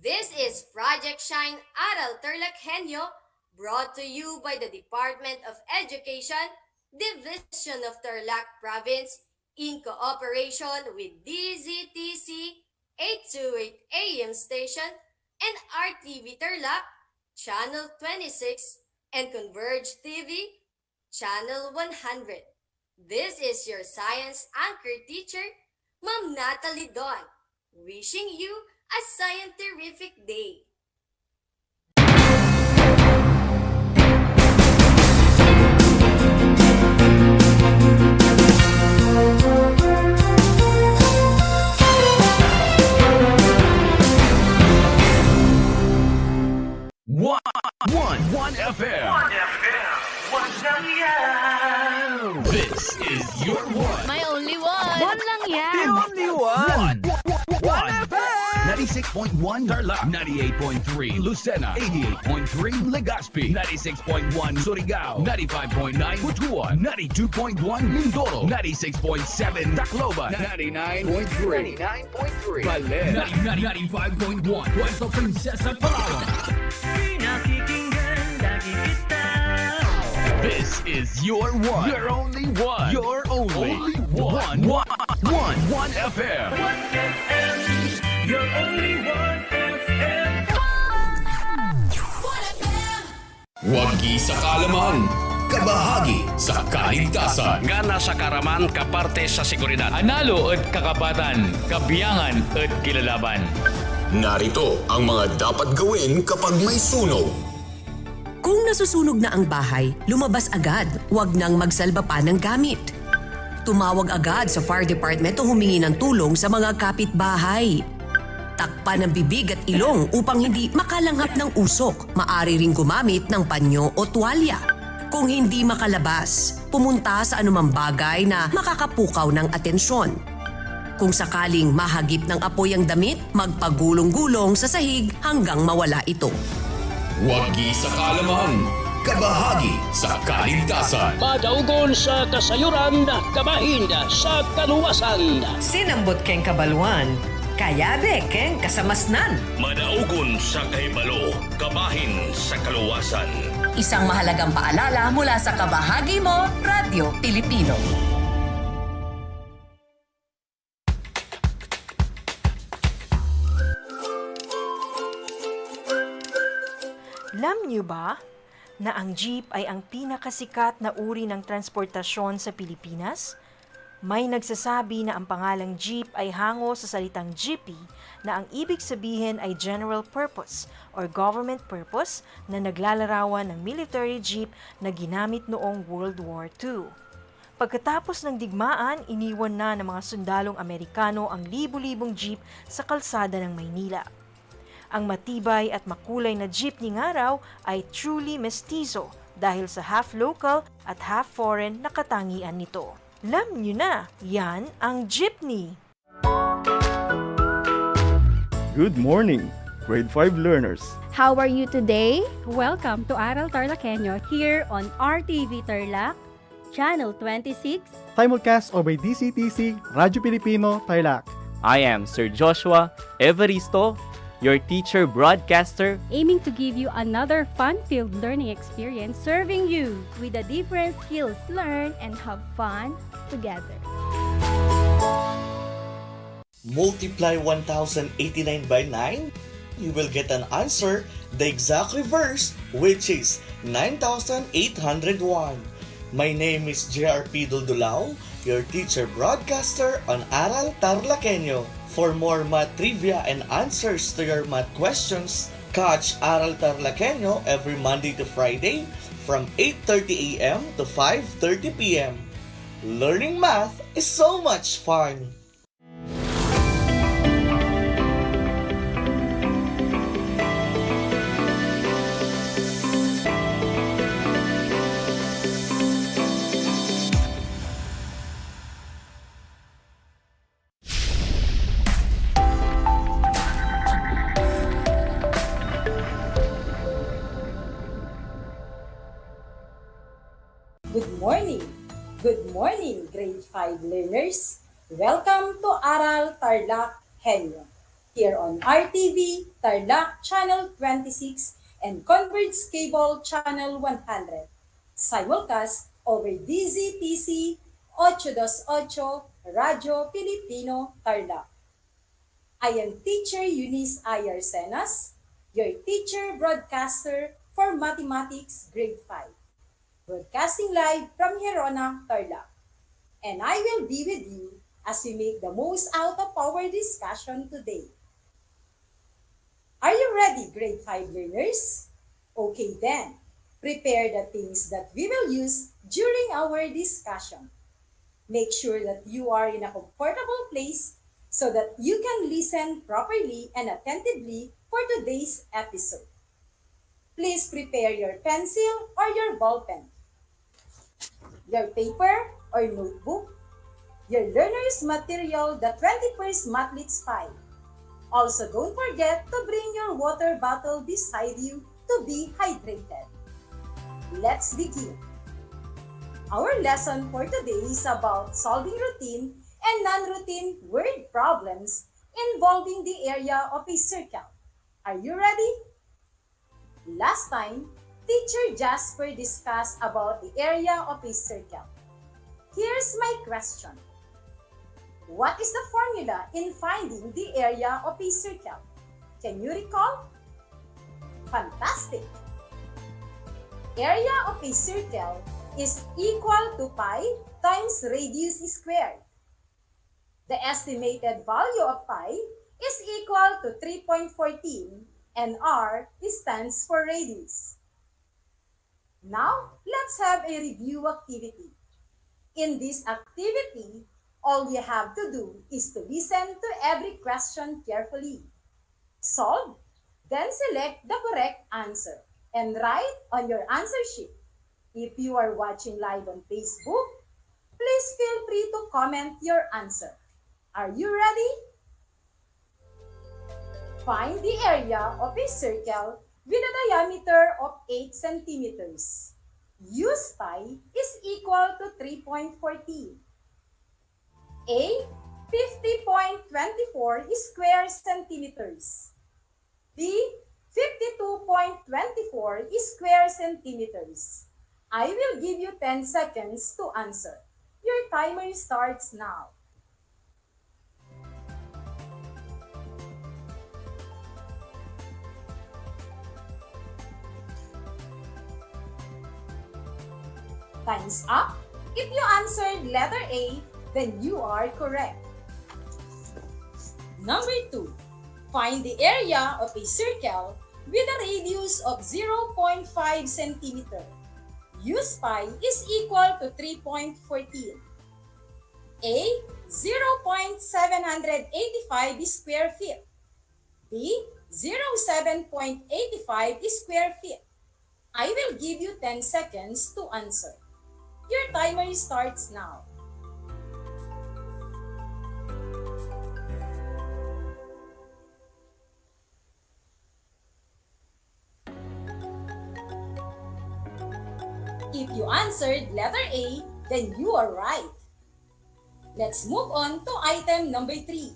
Speaker 4: This is Project Shine Aral TarlakHenyo, brought to you by the Department of Education, Division of Tarlac Province, in cooperation with DZTC 828 AM station and RTV Tarlac, Channel 26, and Converge TV, Channel 100. This is your science anchor teacher, Ma'am Natalie Don, wishing you a scientific day.
Speaker 17: One FM. This is your one.
Speaker 19: My only one. One lang yan.
Speaker 17: The only one. One FM. 96.1 Tarlac, 98.3 Lucena, 88.3 Legazpi, 96.1 Surigao, 95.9 Butuan, 92.1 Mindoro, 96.7 Tacloban, 99.3 Baler, 95.1 Puerto Princesa, Palawan. This is your one. Your only one. Your only one. One FM. Your only one FM. Wagi sa kalaman, kabahagi sa kaligtasan.
Speaker 7: Gana sa karaman kaparte sa seguridad.
Speaker 17: Analo at kakapatan, kabiyangan at kilalaban. Narito ang mga dapat gawin kapag may sunog.
Speaker 10: Kung nasusunog na ang bahay, lumabas agad. Huwag nang magsalba pa ng gamit. Tumawag agad sa fire department o humingi ng tulong sa mga kapitbahay. Takpan ang bibig at ilong upang hindi makalanghap ng usok. Maaari ring gumamit ng panyo o tuwalya. Kung hindi makalabas, pumunta sa anumang bagay na makakapukaw ng atensyon. Kung sakaling mahagip ng apoy ang damit, magpagulong-gulong sa sahig hanggang mawala ito.
Speaker 17: Wagi sa kaalaman, kabahagi sa kaligtasan.
Speaker 7: Madaugon sa kasayuran, kabahin sa kaluwasan.
Speaker 10: Sinambot keng kabaluan, kayabe keng kasamasnan.
Speaker 7: Madaugon sa kahibalo, kabahin sa kaluwasan.
Speaker 10: Isang mahalagang paalala mula sa Kabahagi Mo, Radyo Pilipino.
Speaker 12: Alam niyo ba na ang jeep ay ang pinakasikat na uri ng transportasyon sa Pilipinas? May nagsasabi na ang pangalang jeep ay hango sa salitang jeepy na ang ibig sabihin ay general purpose or government purpose na naglalarawan ng military jeep na ginamit noong World War II. Pagkatapos ng digmaan, iniwan na ng mga sundalong Amerikano ang libu-libong jeep sa kalsada ng Maynila. Ang matibay at makulay na jeepney nga raw ay truly mestizo dahil sa half local at half foreign na katangian nito. Alam nyo na, yan ang jeepney.
Speaker 13: Good morning, grade 5 learners.
Speaker 27: How are you today? Welcome to Aral TarlakHenyo here on RTV Tarlac, Channel 26.
Speaker 13: Simulcast over DCTC, Radyo Pilipino, Tarlac.
Speaker 14: I am Sir Joshua Evaristo, your teacher broadcaster,
Speaker 27: aiming to give you another fun-filled learning experience, serving you with the different skills learned and have fun together.
Speaker 15: Multiply 1089 by 9, you will get an answer, the exact reverse, which is 9801. My name is JRP Duldulao, your teacher broadcaster on Aral TarlakHenyo. For more math trivia and answers to your math questions, catch Aral TarlakHenyo every Monday to Friday from 8:30 a.m. to 5:30 p.m. Learning math is so much fun!
Speaker 16: Good morning, grade 5 learners. Welcome to Aral TarlakHenyo here on RTV Tarlac Channel 26 and Converge Cable Channel 100. Simulcast over DZTC 828 Radyo Pilipino Tarlac. I am Teacher Eunice Ayarsenas, your teacher broadcaster for Mathematics Grade 5. Broadcasting live from Herona, Tarlac. And I will be with you as we make the most out of our discussion today. Are you ready, grade 5 learners? Okay then, prepare the things that we will use during our discussion. Make sure that you are in a comfortable place so that you can listen properly and attentively for today's episode. Please prepare your pencil or your ball pen, your paper or notebook, your learner's material, the 21st Mathletes file. Also, don't forget to bring your water bottle beside you to be hydrated. Let's begin. Our lesson for today is about solving routine and non-routine word problems involving the area of a circle. Are you ready? Last time, Teacher Jasper discussed about the area of a circle. Here's my question. What is the formula in finding the area of a circle? Can you recall? Fantastic! Area of a circle is equal to pi times radius squared. The estimated value of pi is equal to 3.14 and r stands for radius. Now, let's have a review activity. In this activity, all you have to do is to listen to every question carefully. Solve, then select the correct answer and write on your answer sheet. If you are watching live on Facebook, please feel free to comment your answer. Are you ready? Find the area of a circle with a diameter of 8 centimeters. Use pi is equal to 3.14. A, 50.24 square centimeters. B, 52.24 square centimeters. I will give you 10 seconds to answer. Your timer starts now. Time's up. If you answered letter A, then you are correct. Number 2. Find the area of a circle with a radius of 0.5 centimeter. Use pi is equal to 3.14. A, 0.785 square feet. B, 0.785 square feet. I will give you 10 seconds to answer. Your timer starts now. If you answered letter A, then you are right. Let's move on to item number 3.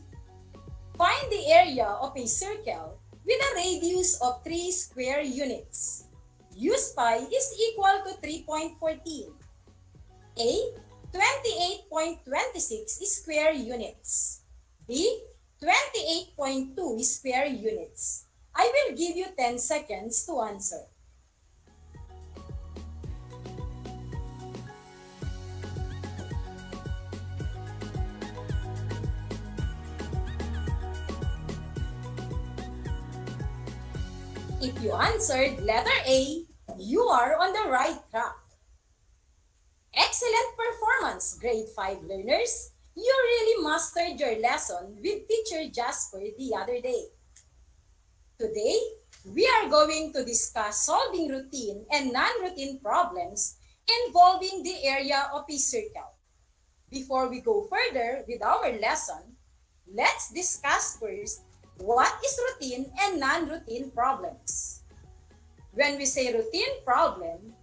Speaker 16: Find the area of a circle with a radius of 3 square units. Use pi is equal to 3.14. A, 28.26 square units. B, 28.2 square units. I will give you 10 seconds to answer. If you answered letter A, you are on the right track. Excellent performance, grade 5 learners. You really mastered your lesson with Teacher Jasper the other day. Today, we are going to discuss solving routine and non-routine problems involving the area of a circle. Before we go further with our lesson, let's discuss first what is routine and non-routine problems. When we say routine problem,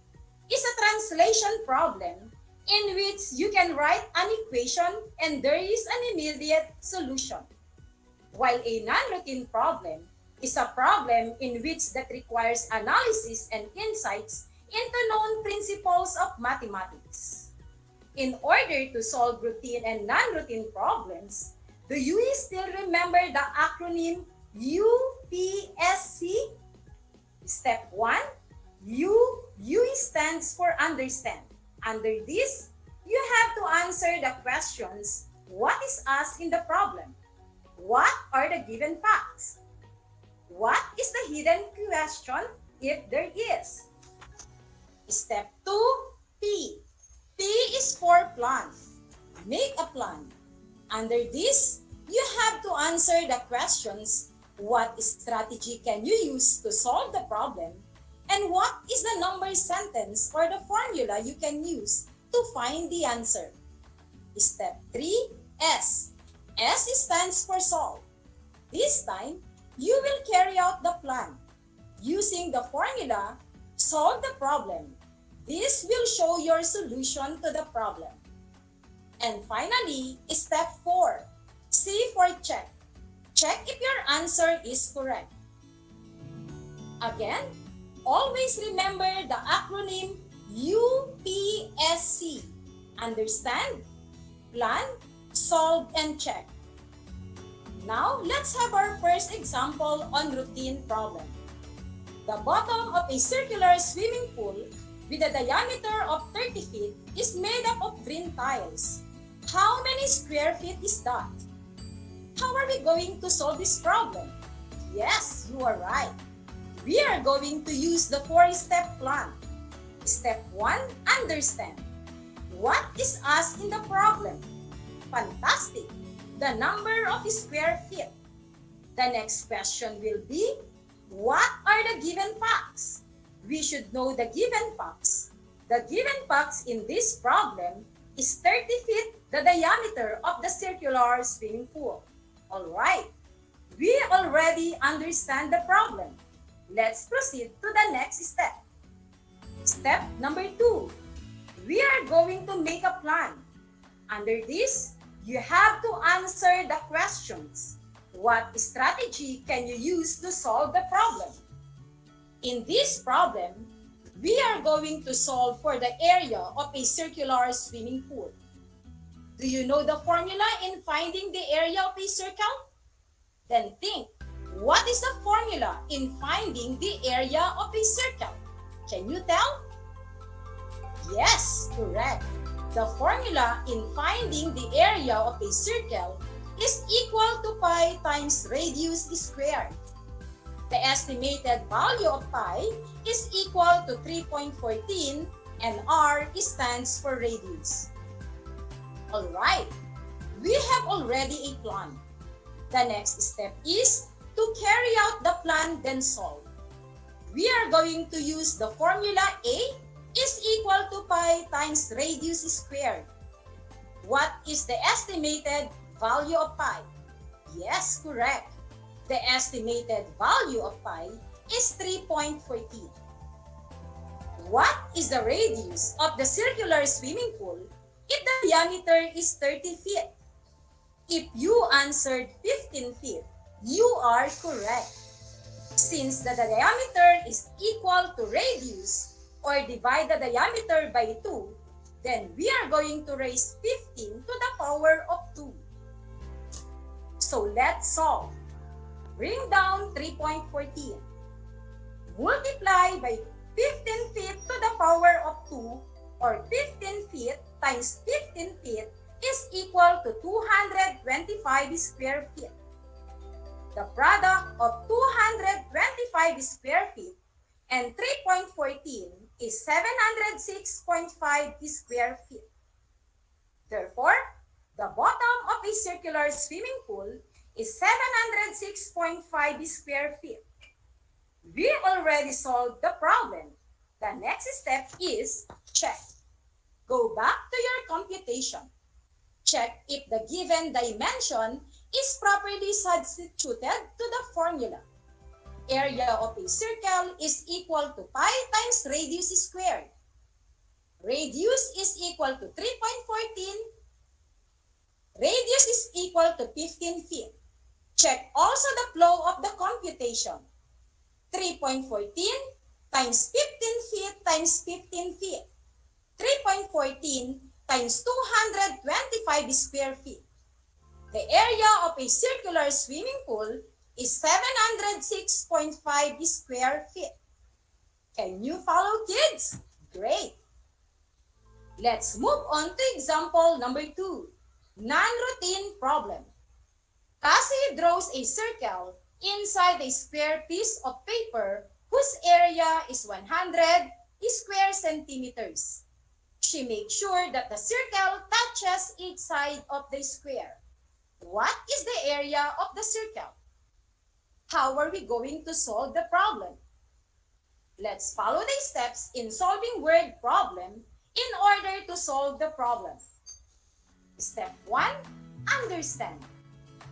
Speaker 16: it's a translation problem in which you can write an equation and there is an immediate solution. While a non-routine problem is a problem in which that requires analysis and insights into known principles of mathematics. In order to solve routine and non-routine problems, do you still remember the acronym UPSC? Step 1, U stands for understand. Under this, you have to answer the questions, what is asked in the problem? What are the given facts? What is the hidden question if there is? Step 2, P. P is for plan. Make a plan. Under this, you have to answer the questions, what strategy can you use to solve the problem? And what is the number sentence or the formula you can use to find the answer? Step 3, S. S stands for solve. This time, you will carry out the plan. Using the formula, solve the problem. This will show your solution to the problem. And finally, step 4, C for check. Check if your answer is correct. Again, always remember the acronym UPSC. Understand, plan, solve, and check. Now, let's have our first example on routine problem. The bottom of a circular swimming pool with a diameter of 30 feet is made up of green tiles. How many square feet is that? How are we going to solve this problem? Yes, you are right. We are going to use the 4-step plan. Step 1, understand. What is asked in the problem? Fantastic! The number of square feet. The next question will be, what are the given facts? We should know the given facts. The given facts in this problem is 30 feet the diameter of the circular swimming pool. Alright, we already understand the problem. Let's proceed to the next step. Step number 2. We are going to make a plan. Under this, you have to answer the questions. What strategy can you use to solve the problem? In this problem, we are going to solve for the area of a circular swimming pool. Do you know the formula in finding the area of a circle? Then think, what is the formula in finding the area of a circle? Can you tell? Yes, correct. The formula in finding the area of a circle is equal to pi times radius squared. The estimated value of pi is equal to 3.14 and r stands for radius. Alright, we have already a plan. The next step is to carry out the plan then solve. We are going to use the formula A is equal to pi times radius squared. What is the estimated value of pi? Yes, correct. The estimated value of pi is 3.14. What is the radius of the circular swimming pool if the diameter is 30 feet? If you answered 15 feet, you are correct. Since the diameter is equal to radius or divide the diameter by 2, then we are going to raise 15 to the power of 2. So let's solve. Bring down 3.14. Multiply by 15 feet to the power of 2 or 15 feet times 15 feet is equal to 225 square feet. The product of 225 square feet and 3.14 is 706.5 square feet. Therefore, the bottom of a circular swimming pool is 706.5 square feet. We already solved the problem. The next step is check. Go back to your computation. Check if the given dimension is properly substituted to the formula. Area of a circle is equal to pi times radius squared. Radius is equal to 3.14. Radius is equal to 15 feet. Check also the flow of the computation. 3.14 times 15 feet times 15 feet. 3.14 times 225 square feet. The area of a circular swimming pool is 706.5 square feet. Can you follow, kids? Great! Let's move on to example number 2, non-routine problem. Cassie draws a circle inside a square piece of paper whose area is 100 square centimeters. She makes sure that the circle touches each side of the square. What is the area of the circle? How are we going to solve the problem? Let's follow the steps in solving word problem in order to solve the problem. Step 1, understand.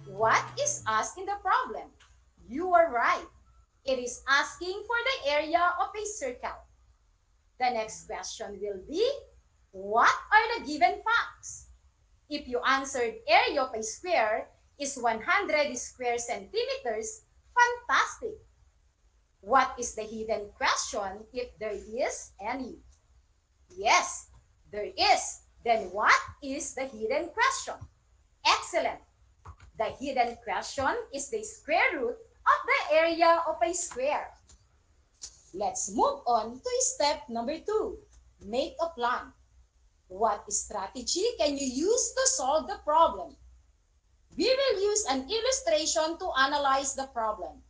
Speaker 16: What is asked in the problem? You are right. It is asking for the area of a circle. The next question will be, what are the given facts? If you answered area of a square is 100 square centimeters, fantastic. What is the hidden question if there is any? Yes, there is. Then what is the hidden question? Excellent. The hidden question is the square root of the area of a square. Let's move on to step number 2. Make a plan. What strategy can you use to solve the problem? We will use an illustration to analyze the problem.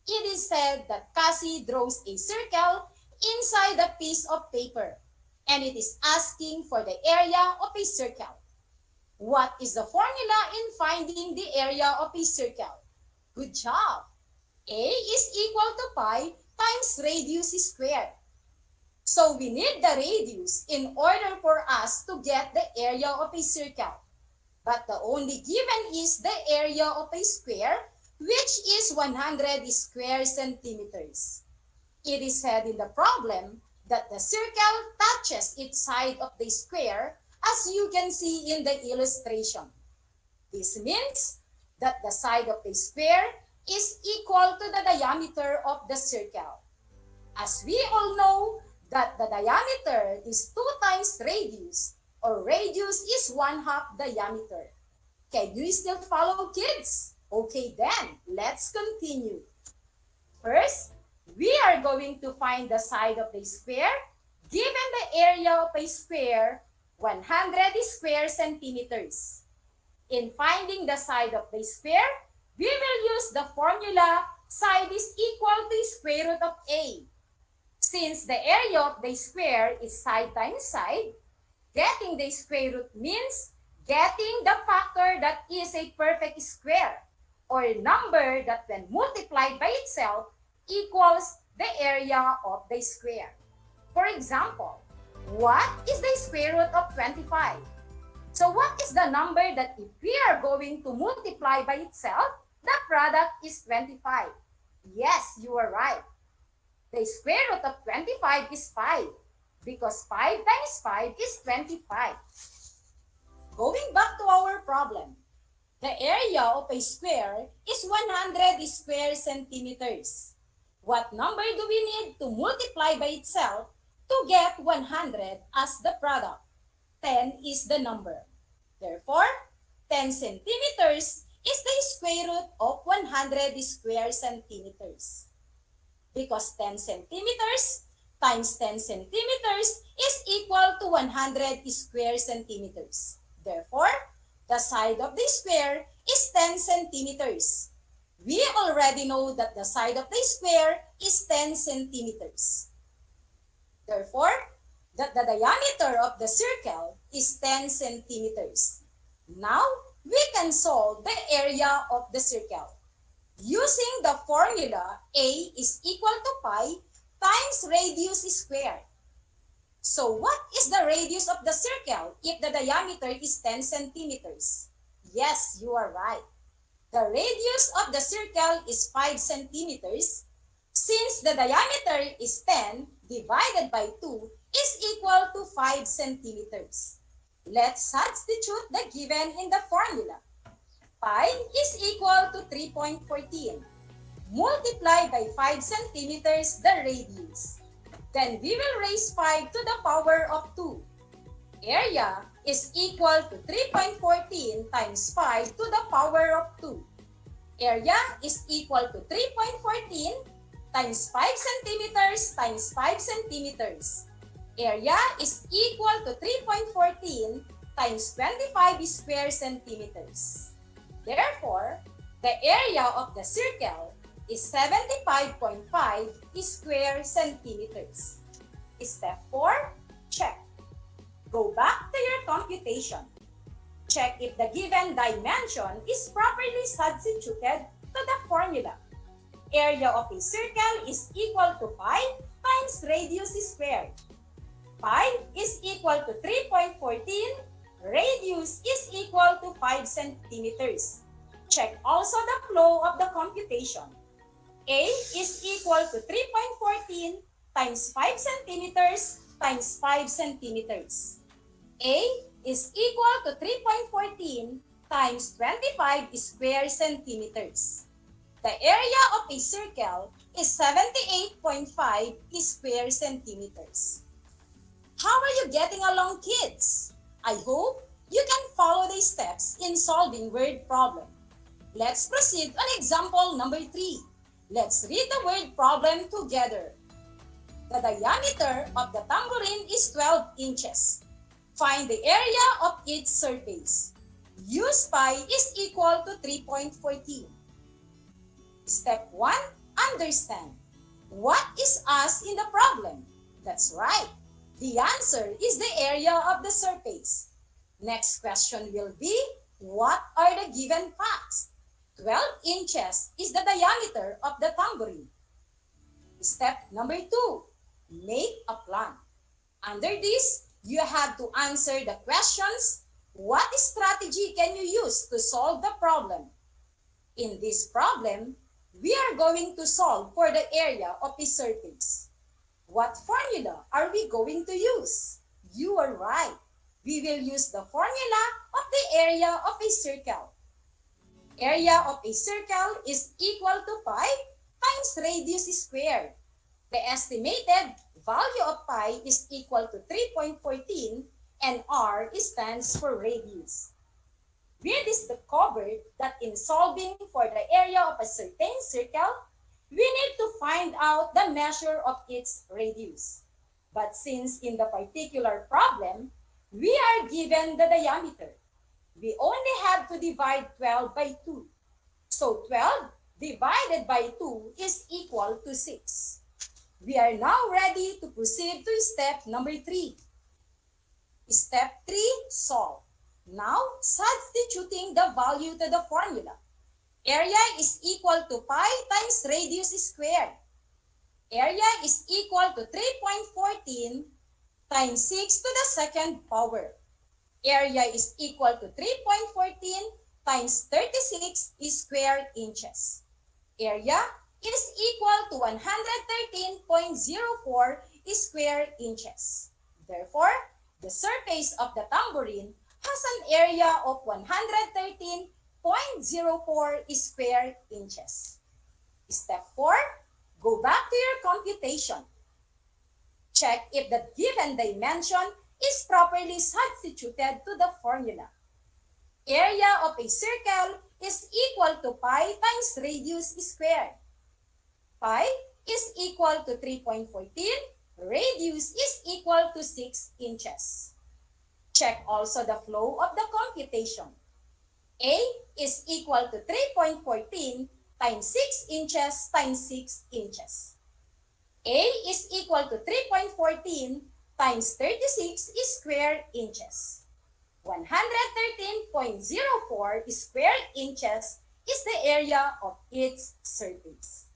Speaker 16: It is said that Cassie draws a circle inside a piece of paper, and it is asking for the area of a circle. What is the formula in finding the area of a circle? Good job! A is equal to pi times radius squared. So we need the radius in order for us to get the area of a circle. But the only given is the area of a square, which is 100 square centimeters. It is said in the problem that the circle touches its side of the square, as you can see in the illustration. This means that the side of the square is equal to the diameter of the circle. As we all know that the diameter is 2 times radius, or radius is 1/2 diameter. Can you still follow, kids? Okay then, let's continue. First, we are going to find the side of the square given the area of a square 100 square centimeters. In finding the side of the square, we will use the formula side is equal to square root of A. Since the area of the square is side times side, getting the square root means getting the factor that is a perfect square, or a number that when multiplied by itself equals the area of the square. For example, what is the square root of 25? So what is the number that if we are going to multiply by itself, the product is 25? Yes, you are right. The square root of 25 is 5 because 5 times 5 is 25. Going back to our problem, the area of a square is 100 square centimeters. What number do we need to multiply by itself to get 100 as the product? 10 is the number. Therefore, 10 centimeters is the square root of 100 square centimeters. Because 10 centimeters times 10 centimeters is equal to 100 square centimeters. Therefore, the side of the square is 10 centimeters. We already know that the side of the square is 10 centimeters. Therefore, that the diameter of the circle is 10 centimeters. Now, we can solve the area of the circle. Using the formula A is equal to pi times radius squared. So what is the radius of the circle if the diameter is 10 centimeters? Yes, you are right. The radius of the circle is 5 centimeters. Since the diameter is 10 divided by 2 is equal to 5 centimeters. Let's substitute the given in the formula. Pi is equal to 3.14. Multiply by 5 centimeters the radius. Then we will raise 5 to the power of 2. Area is equal to 3.14 times 5 to the power of 2. Area is equal to 3.14 times 5 centimeters times 5 centimeters. Area is equal to 3.14 times 25 square centimeters. Therefore, the area of the circle is 75.5 square centimeters. Step 4, check. Go back to your computation. Check if the given dimension is properly substituted to the formula. Area of a circle is equal to pi times radius squared. Pi is equal to 3.14. Radius is equal to 5 centimeters. Check also the flow of the computation. A is equal to 3.14 times 5 centimeters times 5 centimeters. A is equal to 3.14 times 25 square centimeters. The area of a circle is 78.5 square centimeters. How are you getting along, kids? I hope you can follow the steps in solving word problem. Let's proceed on example number 3. Let's read the word problem together. The diameter of the tambourine is 12 inches. Find the area of its surface. Use pi is equal to 3.14. Step 1. Understand. What is asked in the problem? That's right. The answer is the area of the surface. Next question will be, what are the given facts? 12 inches is the diameter of the tambourine. Step number 2. Make a plan. Under this, you have to answer the questions. What strategy can you use to solve the problem? In this problem, we are going to solve for the area of the surface. What formula are we going to use? You are right. We will use the formula of the area of a circle. Area of a circle is equal to pi times radius squared. The estimated value of pi is equal to 3.14 and r stands for radius. We discovered that in solving for the area of a certain circle, we need to find out the measure of its radius. But since in the particular problem, we are given the diameter, we only have to divide 12 by 2. So 12 divided by 2 is equal to 6. We are now ready to proceed to step number 3. Step 3, solve. Now, substituting the value to the formula. Area is equal to pi times radius squared. Area is equal to 3.14 times 6 to the second power. Area is equal to 3.14 times 36 square inches. Area is equal to 113.04 square inches. Therefore, the surface of the tambourine has an area of 113.04 square inches. Step 4, go back to your computation. Check if the given dimension is properly substituted to the formula. Area of a circle is equal to pi times radius squared. Pi is equal to 3.14, radius is equal to 6 inches. Check also the flow of the computation. A is equal to 3.14 times 6 inches times 6 inches. A is equal to 3.14 times 36 square inches. 113.04 square inches is the area of its surface.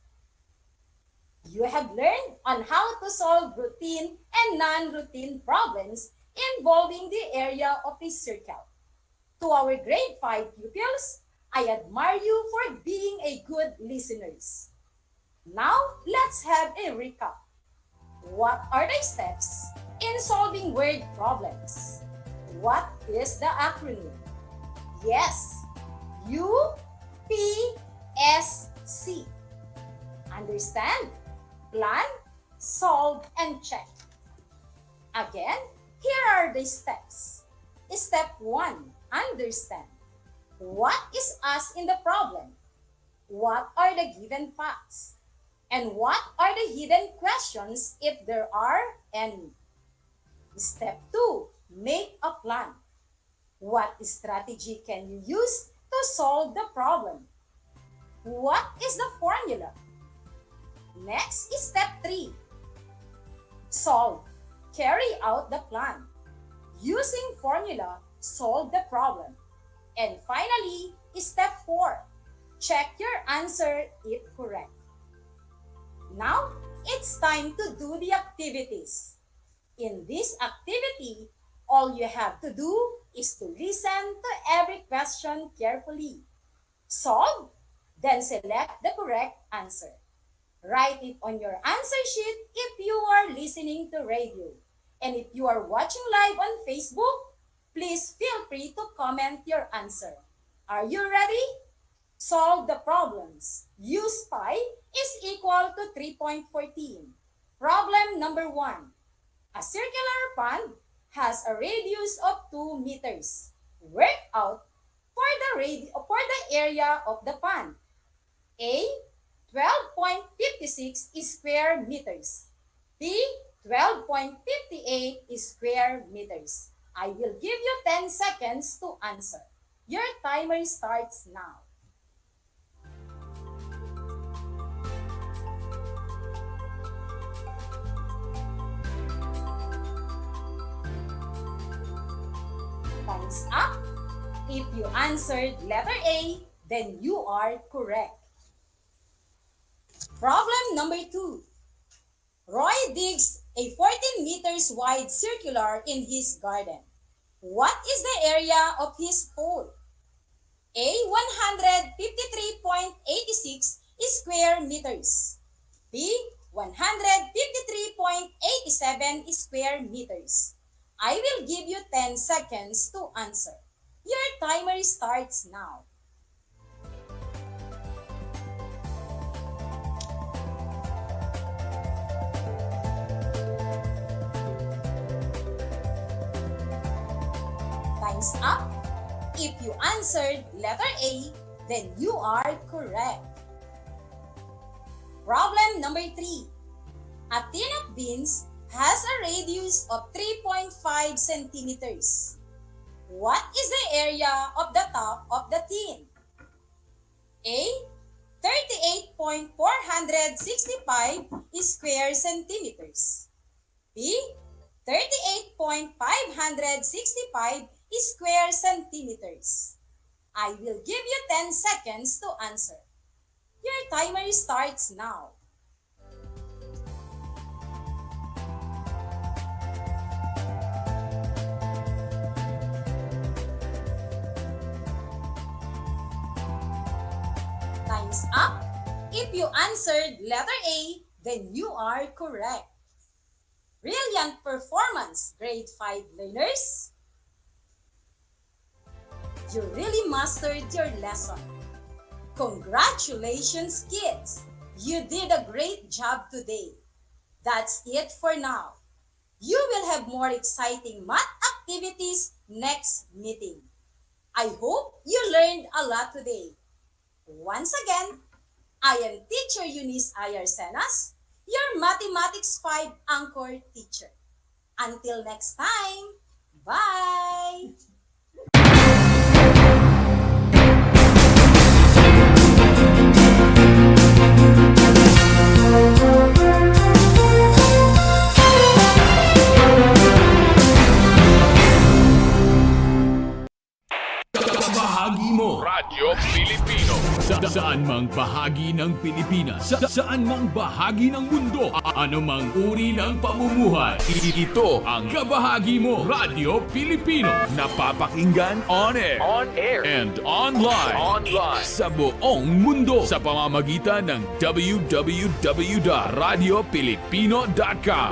Speaker 16: You have learned on how to solve routine and non-routine problems involving the area of a circle. To our grade 5 pupils, I admire you for being a good listeners. Now, let's have a recap. What are the steps in solving word problems? What is the acronym? Yes, UPSC. Understand, plan, solve, and check. Again, here are the steps. Step 1, understand. What is asked in the problem? What are the given facts? And what are the hidden questions if there are any? Step 2, make a plan. What strategy can you use to solve the problem? What is the formula? Next is step 3. Solve. Carry out the plan. Using formula, solve the problem. And finally, step 4. Check your answer if correct. Now, it's time to do the activities. In this activity, all you have to do is to listen to every question carefully. Solve, then select the correct answer. Write it on your answer sheet if you are listening to radio. And if you are watching live on Facebook, please feel free to comment your answer. Are you ready? Solve the problems. Use pi is equal to 3.14. Problem number 1. A circular pond has a radius of 2 meters. Work out for the area of the pond. A, 12.56 square meters. B. 12.58 square meters. I will give you 10 seconds to answer. Your timer starts now. Time's up. If you answered letter A, then you are correct. Problem number 2. Roy digs a 14 meters wide circular in his garden. What is the area of his hole? A. 153.86 square meters. B. 153.87 square meters. I will give you 10 seconds to answer. Your timer starts now. Time's up. If you answered letter A, then you are correct. Problem number 3. A tin of beans has a radius of 3.5 centimeters. What is the area of the top of the tin? A. 38.465 square centimeters. B. 38.565 square centimeters. I will give you 10 seconds to answer. Your timer starts now. Time's up. If you answered letter A, then you are correct. Brilliant performance, grade 5 learners. You really mastered your lesson. Congratulations, kids! You did a great job today. That's it for now. You will have more exciting math activities next meeting. I hope you learned a lot today. Once again, I am Teacher Eunice Ayarsenas, your Mathematics 5 Anchor teacher. Until next time, bye!
Speaker 17: Bahagi mo Radyo Pilipino saan mang bahagi ng Pilipinas, saan mang bahagi ng mundo, anumang uri ng pamumuhay. Ito ang Kabahagi mo Radyo Pilipino, napapakinggan on air and online sa buong mundo sa pamamagitan ng www.radiopilipino.com.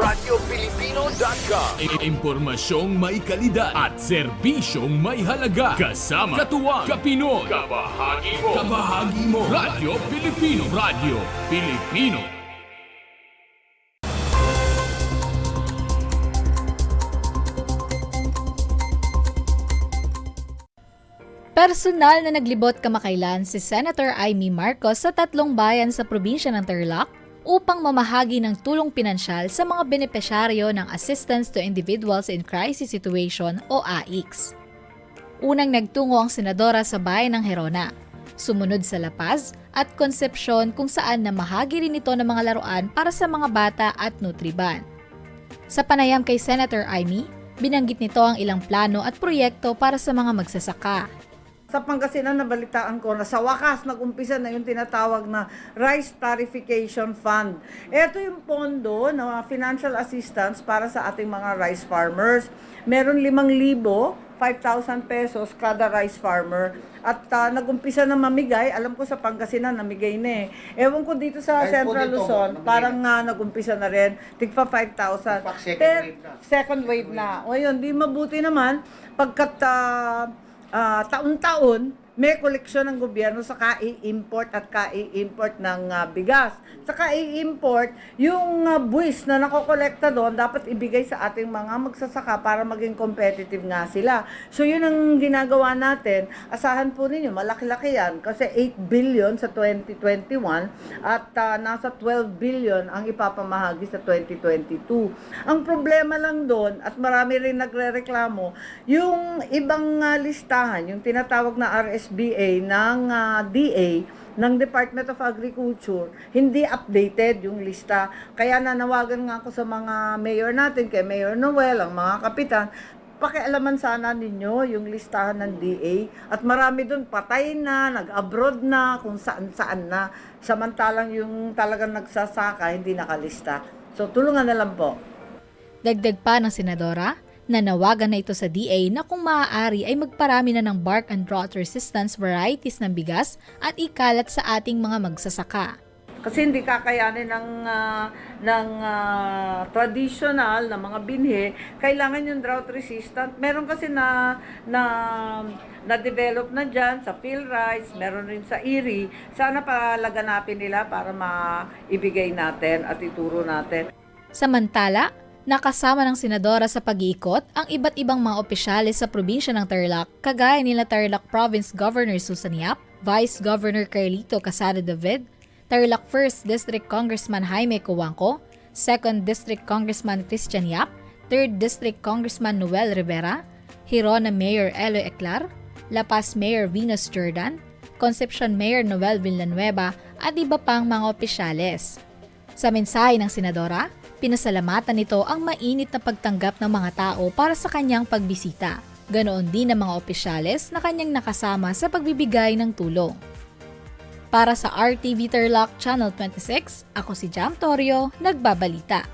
Speaker 17: Impormasyong may kalidad at serbisyong may halaga, kasama katuwang Kapinoy. Kabahagi mo Radyo Pilipino. Radyo Pilipino.
Speaker 1: Personal na naglibot kamakailan si Senator Amy Marcos sa 3 bayan sa probinsya ng Tarlac upang mamahagi ng tulong pinansyal sa mga benepisyaryo ng Assistance to Individuals in Crisis Situation o AICS. Unang nagtungo ang senadora sa bayan ng Herona, sumunod sa La Paz at Concepcion kung saan namahagi rin ito ng mga laruan para sa mga bata at Nutriban. Sa panayam kay Senator Amy, binanggit nito ang ilang plano at proyekto para sa mga magsasaka.
Speaker 2: Sa Pangasinan, nabalitaan ko na sa wakas nag-umpisa na yung tinatawag na Rice Tarification Fund. Ito yung pondo na financial assistance para sa ating mga rice farmers. Meron 5,000 pesos kada rice farmer. At nag-umpisa na mamigay, alam ko sa Pangasinan namigay na eh. Ewan ko dito sa Central Luzon, parang nag-umpisa na rin, tigpa 5,000. Second wave na. O yun, di mabuti naman, pagkat taon-taon, may koleksyon ng gobyerno sa kai-import at kai-import ng bigas. Sa kai-import, yung buwis na nakokolekta doon, dapat ibigay sa ating mga magsasaka para maging competitive nga sila. So yun ang ginagawa natin. Asahan po ninyo, malaki-laki yan. Kasi 8 billion sa 2021 at nasa 12 billion ang ipapamahagi sa 2022. Ang problema lang doon, at marami rin nagre-reklamo, yung ibang listahan, yung tinatawag na RSBA ng DA, ng Department of Agriculture, hindi updated yung lista. Kaya nanawagan nga ako sa mga mayor natin, kay Mayor Noel, ang mga kapitan, pakialaman sana ninyo yung listahan ng DA. At marami doon patay na, nag-abroad na, kung saan-saan na. Samantalang yung talagang nagsasaka, hindi nakalista. So tulungan na lang po.
Speaker 1: Dagdag pa ng senadora, nanawagan na ito sa DA na kung maaari ay magparami na ng bark and drought resistance varieties ng bigas at ikalat sa ating mga magsasaka.
Speaker 2: Kasi hindi kakayanin ng traditional na mga binhi, kailangan yung drought resistant. Meron kasi na-develop na dyan sa PhilRice, meron rin sa Erie. Sana palaganapin nila para maibigay natin at ituro natin.
Speaker 1: Samantala, nakasama ng senadora sa pag-iikot ang iba't ibang mga opisyales sa probinsya ng Tarlac, kagaya nila Tarlac Province Governor Susan Yap, Vice Governor Carlito Casada David, Tarlac 1st District Congressman Jaime Cuangco, 2nd District Congressman Christian Yap, 3rd District Congressman Noel Rivera, Hirona Mayor Eloy Eclar, La Paz Mayor Venus Jordan, Concepcion Mayor Noel Villanueva at iba pang mga opisyales. Sa mensahe ng senadora, pinasalamatan nito ang mainit na pagtanggap ng mga tao para sa kanyang pagbisita. Ganoon din ang mga opisyales na kanyang nakasama sa pagbibigay ng tulong. Para sa RTV Tarlac Channel 26, ako si Jam Torio, nagbabalita.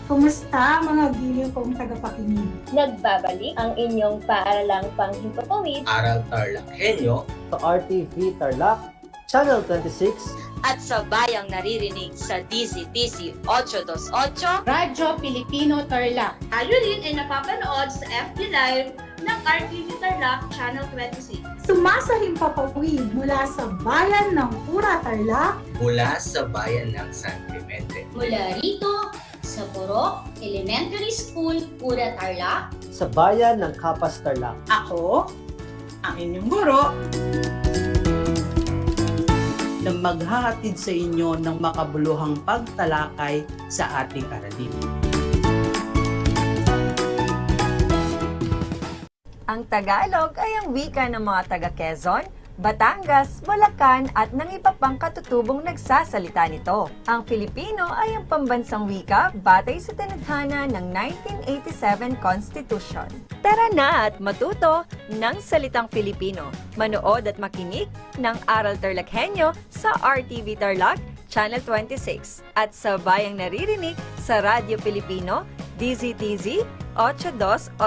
Speaker 3: Kumusta mga giliw kong tagapakinig?
Speaker 5: Nagbabalik ang inyong paaralang panghimpapawid,
Speaker 6: Aral TarlakHenyo,
Speaker 8: sa RTV Tarlac, Channel 26,
Speaker 5: at sa bayang naririnig sa DZTC 828,
Speaker 3: Radyo Pilipino Tarlac.
Speaker 5: Tayo rin ay napapanood sa FB Live ng RTV Tarlac Channel 26.
Speaker 3: Sumasahimpapawid mula sa bayan ng Pura Tarlac,
Speaker 6: mula sa bayan ng San Clemente.
Speaker 5: Mula rito, sa Purok Elementary School, Pura Tarlac,
Speaker 8: sa bayan ng Kapas Tarlac.
Speaker 3: Ako, ang inyong guro,
Speaker 9: na maghahatid sa inyo ng makabuluhang pagtalakay sa ating aralin.
Speaker 18: Ang Tagalog ay ang wika ng mga taga-Quezon, Batangas, Bulacan at ng iba pang katutubong nagsasalita nito. Ang Filipino ay ang pambansang wika batay sa tinadhana ng 1987 Constitution. Tara na at matuto ng salitang Filipino. Manood at makinig ng Aral TarlakHenyo sa RTV Tarlac, Channel 26 at sa bayang naririnig sa Radyo Pilipino, DZTZ 828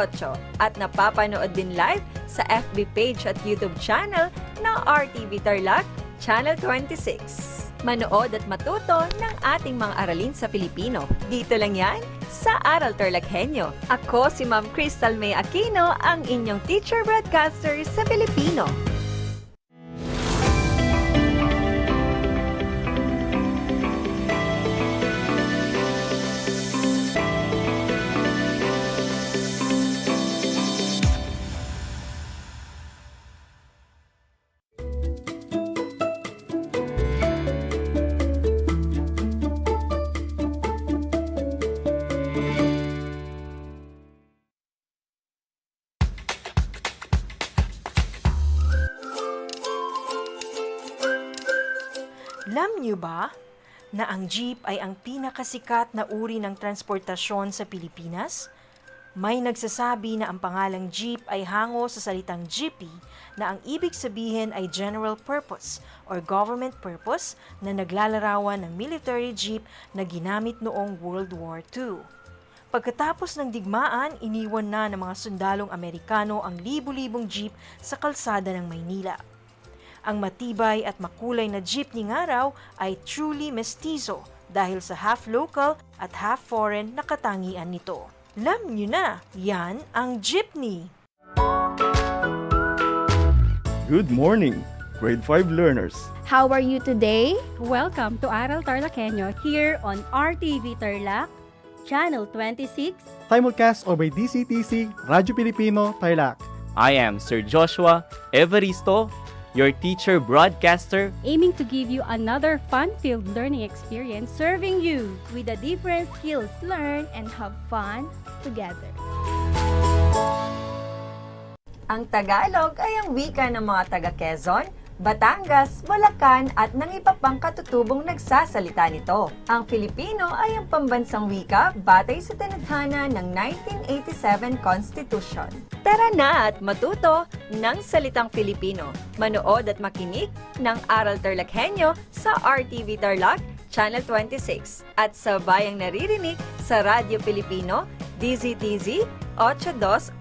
Speaker 18: at napapanood din live sa FB page at YouTube channel ng RTV Tarlac, Channel 26. Manood at matuto ng ating mga aralin sa Filipino. Dito lang yan sa Aral TarlakHenyo. Ako si Ma'am Crystal May Aquino, ang inyong teacher broadcaster sa Filipino.
Speaker 12: Alam niyo ba na ang jeep ay ang pinakasikat na uri ng transportasyon sa Pilipinas? May nagsasabi na ang pangalang jeep ay hango sa salitang jeepy na ang ibig sabihin ay general purpose or government purpose na naglalarawan ng military jeep na ginamit noong World War II. Pagkatapos ng digmaan, iniwan na ng mga sundalong Amerikano ang libu-libong jeep sa kalsada ng Maynila. Ang matibay at makulay na jeepney nga raw ay truly mestizo dahil sa half local at half foreign na katangian nito. Alam nyo na, yan ang jeepney.
Speaker 13: Good morning, grade 5 learners.
Speaker 27: How are you today? Welcome to Aral TarlakHenyo here on RTV Tarlac, Channel 26.
Speaker 13: Simulcast over DCTC, Radyo Pilipino, Tarlac.
Speaker 14: I am Sir Joshua Evaristo, your teacher broadcaster,
Speaker 27: Aiming to give you another fun-filled learning experience, serving you with the different skills learn and have fun together.
Speaker 18: Ang Tagalog ay ang wika ng mga taga Quezon, Batangas, Bulacan at ng iba pang katutubong nagsasalita nito. Ang Filipino ay ang pambansang wika batay sa tinadhana ng 1987 Constitution. Tara na at matuto ng salitang Filipino. Manood at makinig ng Aral TarlakHenyo sa RTV Tarlac, Channel 26 at sa bayang naririnig sa Radyo Pilipino, DZTZ 828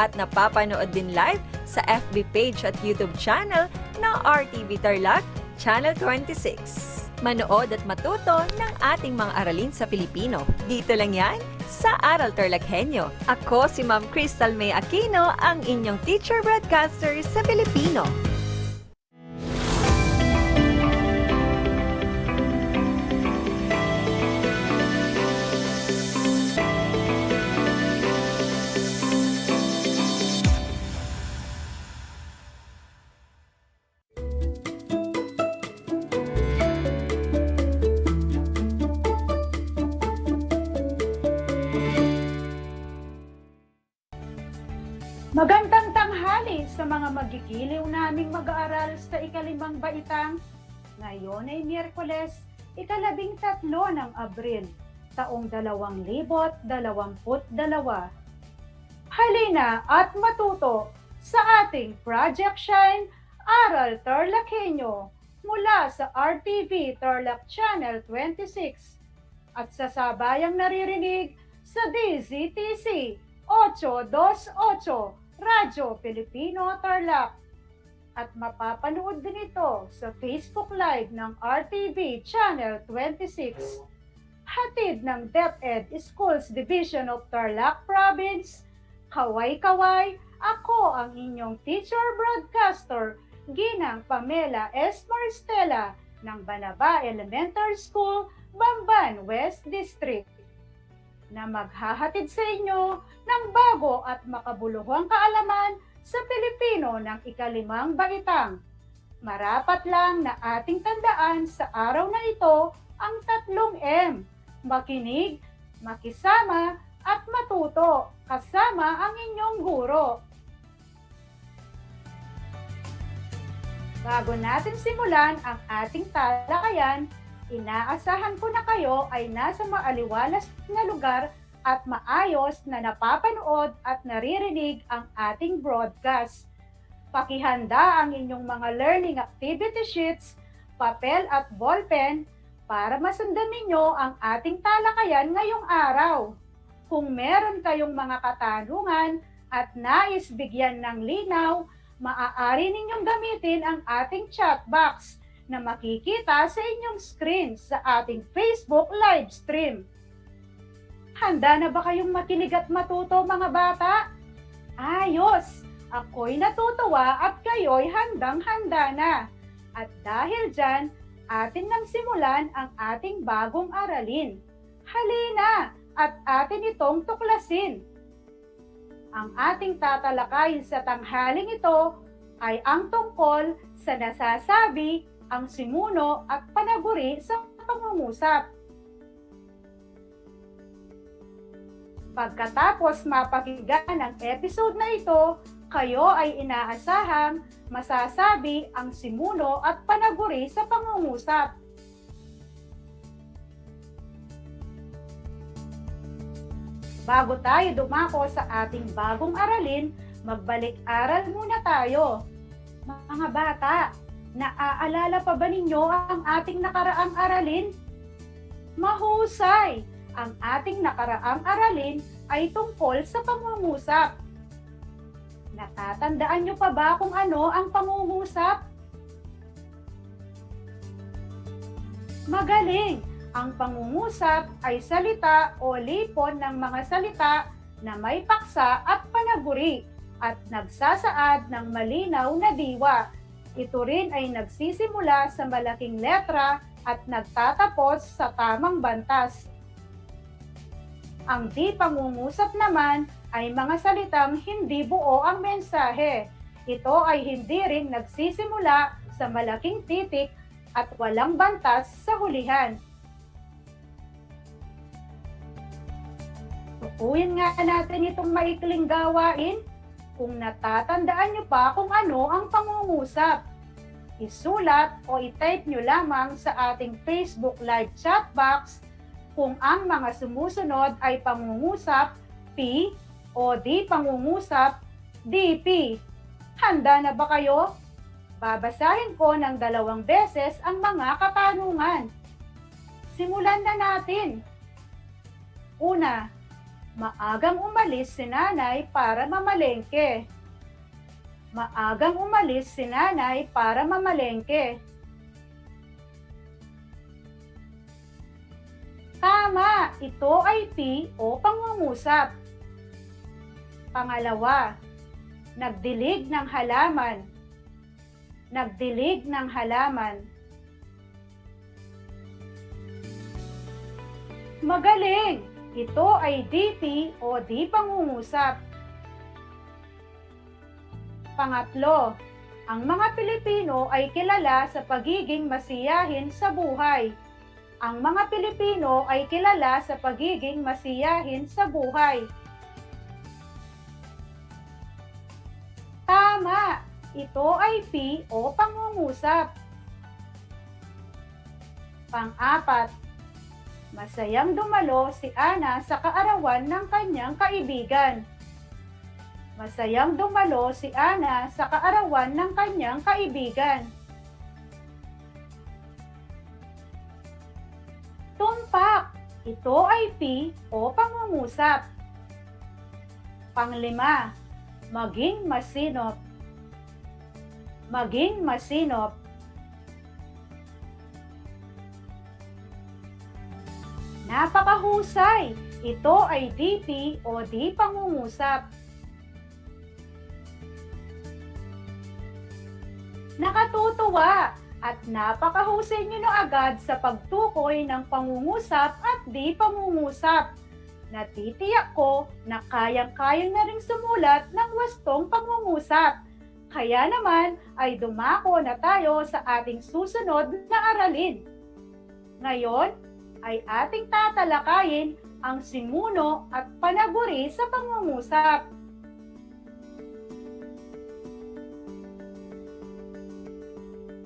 Speaker 18: at napapanood din live sa FB page at YouTube channel ng RTV Tarlac, Channel 26. Manood at matuto ng ating mga aralin sa Filipino. Dito lang yan sa Aral TarlakHenyo. Ako si Ma'am Crystal May Aquino, ang inyong teacher broadcaster sa Filipino.
Speaker 3: Magandang tanghali sa mga magigiliw naming mag-aaral sa ikalimang baitang. Ngayon ay Miyerkules, 13 ng Abril, taong 2022. Halina at matuto sa ating Project Shine Aral TarlakHenyo mula sa RTV Tarlac Channel 26 at sa sabayang naririnig sa DZTC 828 Radyo Pilipino Tarlac at mapapanood din ito sa Facebook Live ng RTV Channel 26. Hatid ng DEPED Schools Division of Tarlac Province. Kaway-kaway, ako ang inyong teacher broadcaster, Ginang Pamela S. Marstela ng Banaba Elementary School, Bamban West District, na maghahatid sa inyo ng bago at makabuluhang kaalaman sa Pilipino ng ikalimang baitang. Marapat lang na ating tandaan sa araw na ito ang 3 M. Makinig, makisama, at matuto kasama ang inyong guro. Bago natin simulan ang ating talakayan, inaasahan ko na kayo ay nasa maaliwalas na lugar at maayos na napapanood at naririnig ang ating broadcast. Pakihanda ang inyong mga learning activity sheets, papel at ballpen para masundan ninyo ang ating talakayan ngayong araw. Kung meron kayong mga katanungan at nais bigyan ng linaw, maaari ninyong gamitin ang ating chat box na makikita sa inyong screen sa ating Facebook live stream. Handa na ba kayong makinig at matuto, mga bata? Ayos! Ako'y natutuwa at kayo'y handang-handa na. At dahil dyan, atin nang simulan ang ating bagong aralin. Halina at atin itong tuklasin. Ang ating tatalakayin sa tanghaling ito ay ang tungkol sa nasasabi, ang simuno at panaguri sa pangungusap. Pagkatapos mapakinggan ang episode na ito, kayo ay inaasahang masasabi ang simuno at panaguri sa pangungusap. Bago tayo dumako sa ating bagong aralin, magbalik-aral muna tayo. Mga bata, naaalala pa ba ninyo ang ating nakaraang aralin? Mahusay! Ang ating nakaraang aralin ay tungkol sa pangungusap. Natatandaan nyo pa ba kung ano ang pangungusap? Magaling! Ang pangungusap ay salita o lipon ng mga salita na may paksa at panaguri at nagsasaad ng malinaw na diwa. Ito rin ay nagsisimula sa malaking letra at nagtatapos sa tamang bantas. Ang di pangungusap naman ay mga salitang hindi buo ang mensahe. Ito ay hindi rin nagsisimula sa malaking titik at walang bantas sa hulihan. Tukuyin nga natin itong maikling gawain. Kung natatandaan nyo pa kung ano ang pangungusap, isulat o i-type nyo lamang sa ating Facebook Live chat box kung ang mga sumusunod ay pangungusap P o di pangungusap DP. Handa na ba kayo? Babasahin ko ng 2 beses ang mga katanungan. Simulan na natin. Una, maagang umalis si nanay para mamalengke. Maagang umalis si nanay para mamalengke. Tama, ito ay P o pangungusap. Pangalawa, nagdilig ng halaman. Nagdilig ng halaman. Magaling! Ito ay DP o di pangungusap. Pangatlo, ang mga Pilipino ay kilala sa pagiging masiyahin sa buhay. Ang mga Pilipino ay kilala sa pagiging masiyahin sa buhay. Tama! Ito ay P o pangungusap. Pang-apat, masayang dumalo si Ana sa kaarawan ng kanyang kaibigan. Masayang dumalo si Ana sa kaarawan ng kanyang kaibigan. Tumpak! Ito ay P o pangungusap. Panglima, maging masinop. Maging masinop. Napakahusay! Ito ay DP o di pangungusap. Nakatutuwa at napakahusay nyo na agad sa pagtukoy ng pangungusap at di pangungusap. Natitiyak ko na kayang-kayang na ring sumulat ng wastong pangungusap. Kaya naman ay dumako na tayo sa ating susunod na aralin. Ngayon ay ating tatalakayin ang simuno at panaguri sa pangungusap.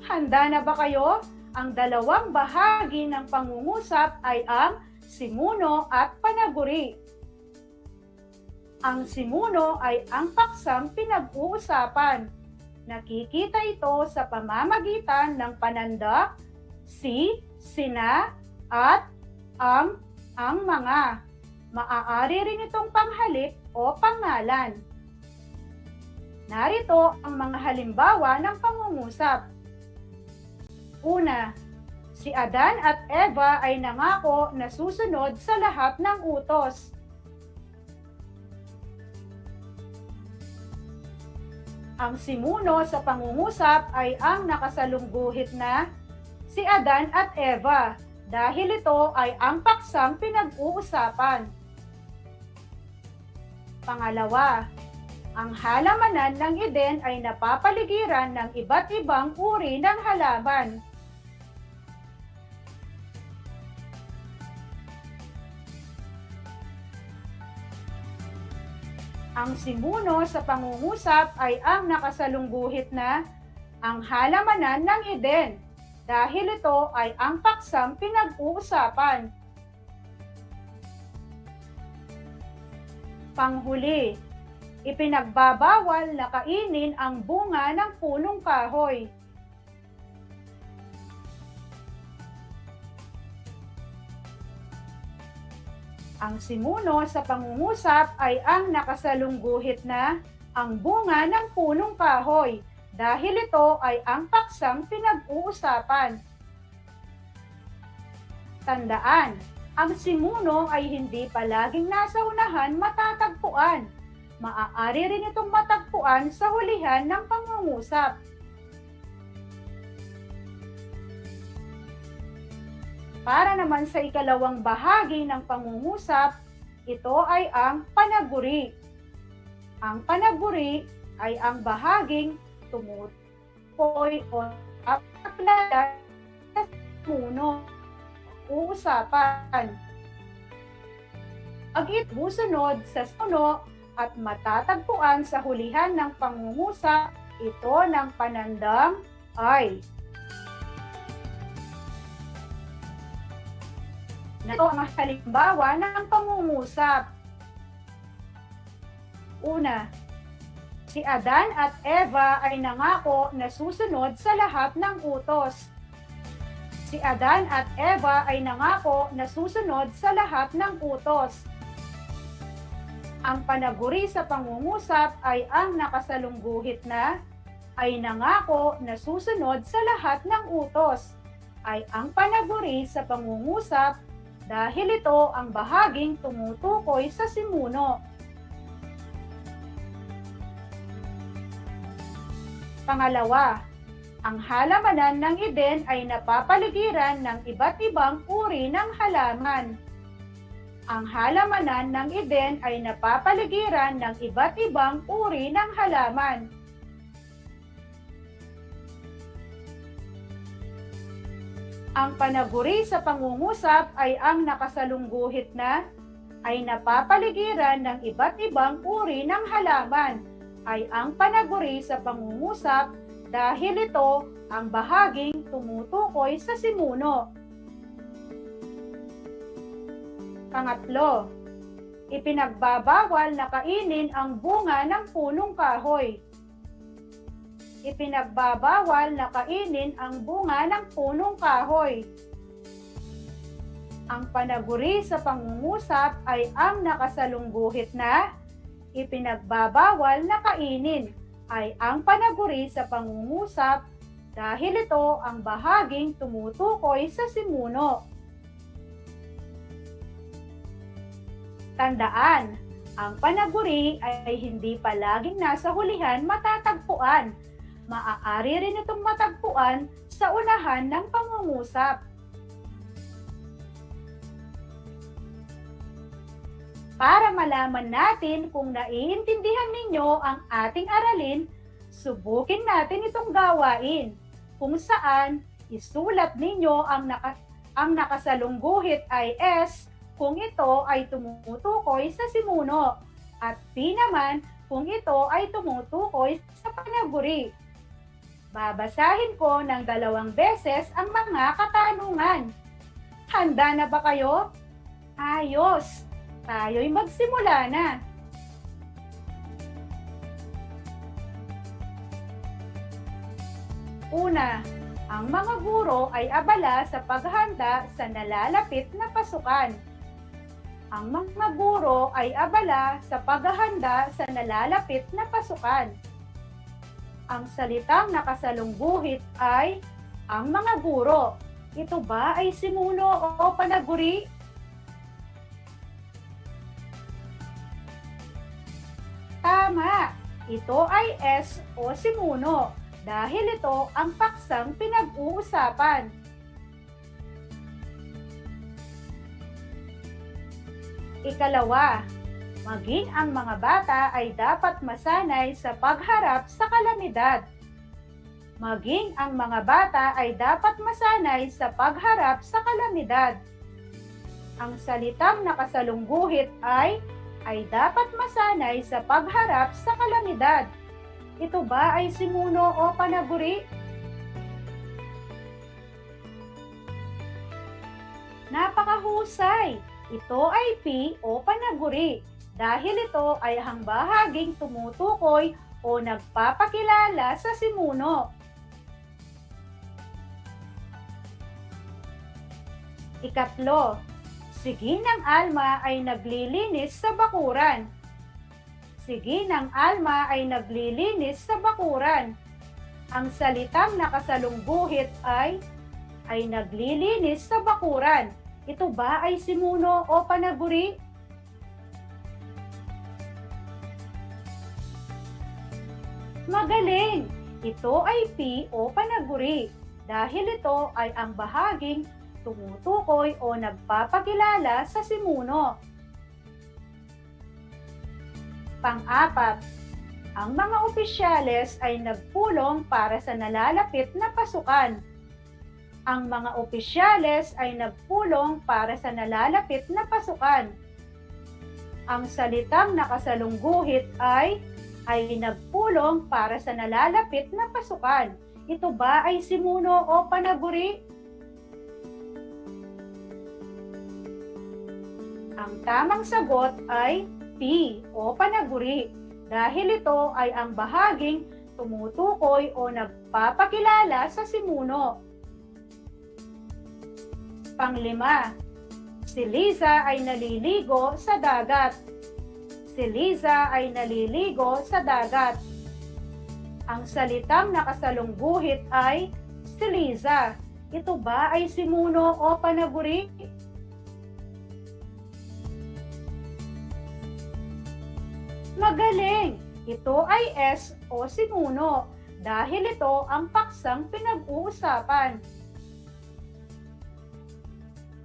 Speaker 3: Handa na ba kayo? Ang 2 bahagi ng pangungusap ay ang simuno at panaguri. Ang simuno ay ang paksang pinag-uusapan. Nakikita ito sa pamamagitan ng panandak, si, sina, at ang mga. Maaari rin itong panghalip o pangalan. Narito ang mga halimbawa ng pangungusap. Una, si Adan at Eva ay nangako na susunod sa lahat ng utos. Ang simuno sa pangungusap ay ang nakasalungguhit na si Adan at Eva dahil ito ay ang paksang pinag-uusapan. Pangalawa, ang halamanan ng Eden ay napapaligiran ng iba't ibang uri ng halaman. Ang simuno sa pangungusap ay ang nakasalungguhit na ang halamanan ng Eden dahil ito ay ang paksang pinag-uusapan. Panghuli, ipinagbabawal na kainin ang bunga ng punong kahoy. Ang simuno sa pangungusap ay ang nakasalungguhit na ang bunga ng punong kahoy dahil ito ay ang paksang pinag-uusapan. Tandaan, ang simuno ay hindi palaging nasa unahan matatagpuan. Maaari rin itong matagpuan sa hulihan ng pangungusap. Para naman sa ikalawang bahagi ng pangungusap, ito ay ang panaguri. Ang panaguri ay ang bahaging tumutukoy o aklala sa simuno, uusapan. Pag itusunod sa suno at matatagpuan sa hulihan ng pangungusap, ito ng panandang ay. Ito ang halimbawa ng pangungusap. Una, si Adan at Eva ay nangako na susunod sa lahat ng utos. Si Adan at Eva ay nangako na susunod sa lahat ng utos. Ang panaguri sa pangungusap ay ang nakasalungguhit na ay nangako na susunod sa lahat ng utos. Ay ang panaguri sa pangungusap dahil ito ang bahaging tumutukoy sa simuno. Pangalawa, ang halamanan ng Eden ay napapaligiran ng iba't ibang uri ng halaman. Ang halamanan ng Eden ay napapaligiran ng iba't ibang uri ng halaman. Ang panaguri sa pangungusap ay ang nakasalungguhit na ay napapaligiran ng iba't ibang uri ng halaman. Ay ang panaguri sa pangungusap dahil ito ang bahaging tumutukoy sa simuno. Pangatlo, ipinagbabawal na kainin ang bunga ng punong kahoy. Ipinagbabawal na kainin ang bunga ng punong kahoy. Ang panaguri sa pangungusap ay ang nakasalungguhit na ipinagbabawal na kainin ay ang panaguri sa pangungusap dahil ito ang bahaging tumutukoy sa simuno. Tandaan, ang panaguri ay hindi palaging nasa hulihan matatagpuan. Maaari rin itong matagpuan sa unahan ng pangungusap. Para malaman natin kung naiintindihan ninyo ang ating aralin, subukin natin itong gawain, kung saan isulat ninyo ang nakasalungguhit ay S kung ito ay tumutukoy sa simuno, at P naman kung ito ay tumutukoy sa panaguri. Babasahin ko ng 2 beses ang mga katanungan. Handa na ba kayo? Ayos! Tayo'y magsimula na. Una, ang mga guro ay abala sa paghahanda sa nalalapit na pasukan. Ang mga guro ay abala sa paghahanda sa nalalapit na pasukan. Ang salitang nakasalungguhit ay ang mga guro. Ito ba ay simuno o panaguri? Tama! Ito ay S o simuno dahil ito ang paksang pinag-uusapan. Ikalawa, maging ang mga bata ay dapat masanay sa pagharap sa kalamidad. Maging ang mga bata ay dapat masanay sa pagharap sa kalamidad. Ang salitang nakasalungguhit ay dapat masanay sa pagharap sa kalamidad. Ito ba ay simuno o panaguri? Napakahusay! Ito ay P o panaguri dahil ito ay ang bahaging tumutukoy o nagpapakilala sa simuno. Ikatlo, si Ginang Alma ay naglilinis sa bakuran. Si Ginang Alma ay naglilinis sa bakuran. Ang salitang nakasalungguhit ay naglilinis sa bakuran. Ito ba ay simuno o panaguri? Magaling! Ito ay P o panaguri dahil ito ay ang bahaging tumutukoy o nagpapakilala sa simuno. Pang-apat, ang mga opisyales ay nagpulong para sa nalalapit na pasukan. Ang mga opisyales ay nagpulong para sa nalalapit na pasukan. Ang salitang nakasalungguhit ay nagpulong para sa nalalapit na pasukan. Ito ba ay simuno o panaguri? Ang tamang sagot ay P o panaguri dahil ito ay ang bahaging tumutukoy o nagpapakilala sa simuno. Panglima, si Liza ay naliligo sa dagat. Si Liza ay naliligo sa dagat. Ang salitang nakasalungguhit ay si Liza. Ito ba ay simuno o panaguri? Magaling! Ito ay S o simuno dahil ito ang paksang pinag-uusapan.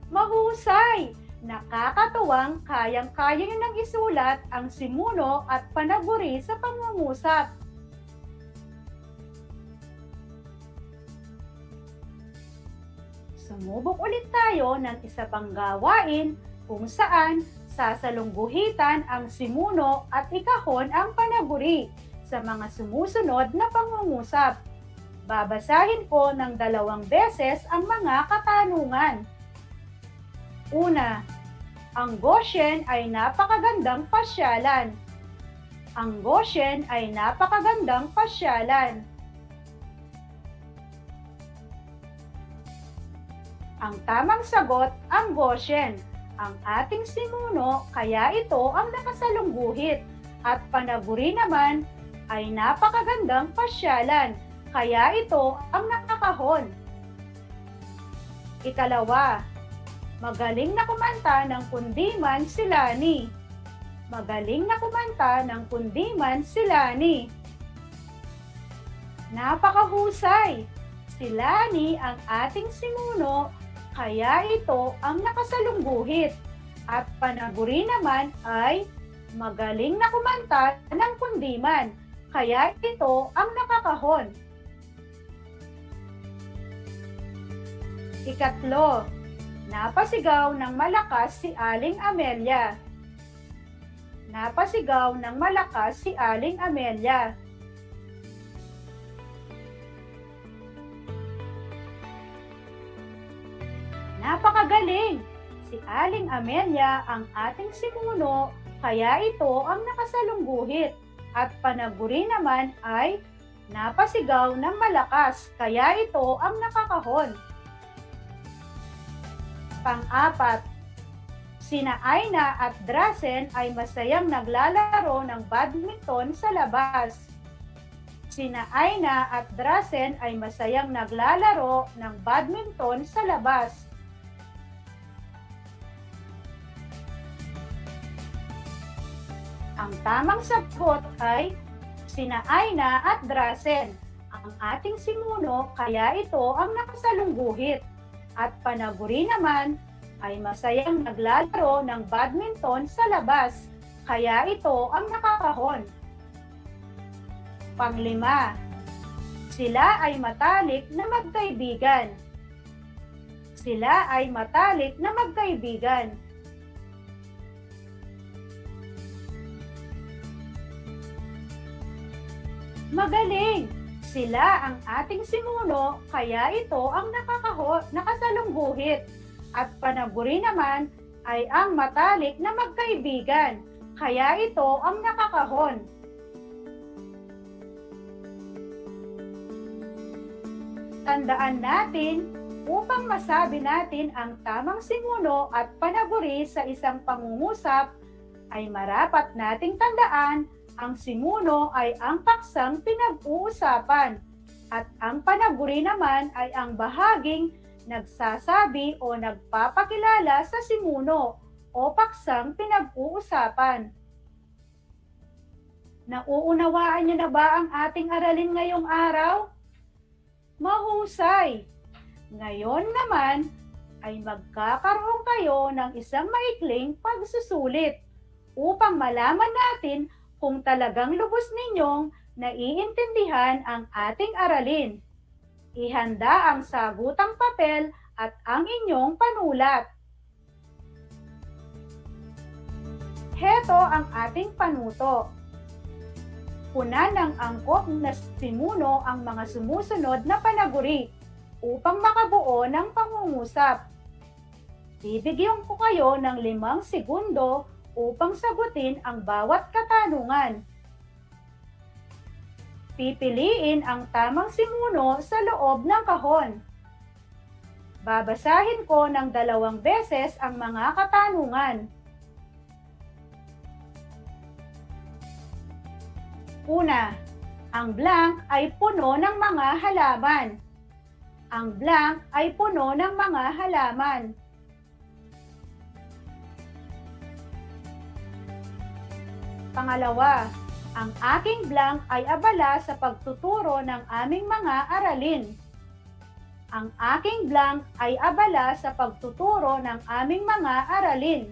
Speaker 3: Mahusay! Nakakatuwang kayang-kaya niyo nang isulat ang simuno at panaguri sa pangungusap. Sumubok ulit tayo ng isa pang gawain kung saan sasalungguhitan ang simuno at ikahon ang panaguri sa mga sumusunod na pangungusap. Babasahin ko ng 2 beses ang mga katanungan. Una, ang Goshen ay napakagandang pasyalan. Ang Goshen ay napakagandang pasyalan. Ang tamang sagot, ang Goshen. Ang ating simuno, kaya ito ang nakasalungguhit. At panaguri naman ay napakagandang pasyalan. Kaya ito ang nakakahon. Ikalawa, magaling na kumanta ng kundiman si Lani. Magaling na kumanta ng kundiman si Lani. Napakahusay! Si Lani ang ating simuno, kaya ito ang nakasalungguhit. At panaguri naman ay magaling na kumanta ng kundiman, kaya ito ang nakakahon. Ikatlo, napasigaw ng malakas si Aling Amelia. Napasigaw ng malakas si Aling Amelia. Napakagaling! Si Aling Amelia ang ating simuno, kaya ito ang nakasalungguhit. At panaguri naman ay napasigaw ng malakas, kaya ito ang nakakahon. Pang-apat, sina Aina at Drasen ay masayang naglalaro ng badminton sa labas. Sina Aina at Drasen ay masayang naglalaro ng badminton sa labas. Ang tamang sagot ay sina Aina at Drasen. Ang ating simuno, kaya ito ang nakasalungguhit. At panaguri naman ay masayang naglalaro ng badminton sa labas, kaya ito ang nakakahon. Panglima, sila ay matalik na magkaibigan. Sila ay matalik na magkaibigan. Magaling! Sila ang ating simuno, kaya ito ang nakasalungguhit. At panaguri naman ay ang matalik na magkaibigan, kaya ito ang nakakahon. Tandaan natin, upang masabi natin ang tamang simuno at panaguri sa isang pangungusap, ay marapat nating tandaan ang simuno ay ang paksang pinag-uusapan at ang panaguri naman ay ang bahaging nagsasabi o nagpapakilala sa simuno o paksang pinag-uusapan. Nauunawaan niyo na ba ang ating aralin ngayong araw? Mahusay! Ngayon naman ay magkakaroon kayo ng isang maikling pagsusulit upang malaman natin kung talagang lubos ninyong naiintindihan ang ating aralin. Ihanda ang sagutang papel at ang inyong panulat. Heto ang ating panuto. Punan ng angkop na simuno ang mga sumusunod na panaguri upang makabuo ng pangungusap. Bibigyan ko kayo ng 5 segundo upang sagutin ang bawat katanungan. Pipiliin ang tamang simuno sa loob ng kahon. Babasahin ko ng 2 beses ang mga katanungan. Una, ang blank ay puno ng mga halaman. Ang blank ay puno ng mga halaman. Pangalawa, ang aking blank ay abala sa pagtuturo ng aming mga aralin. Ang aking blank ay abala sa pagtuturo ng aming mga aralin.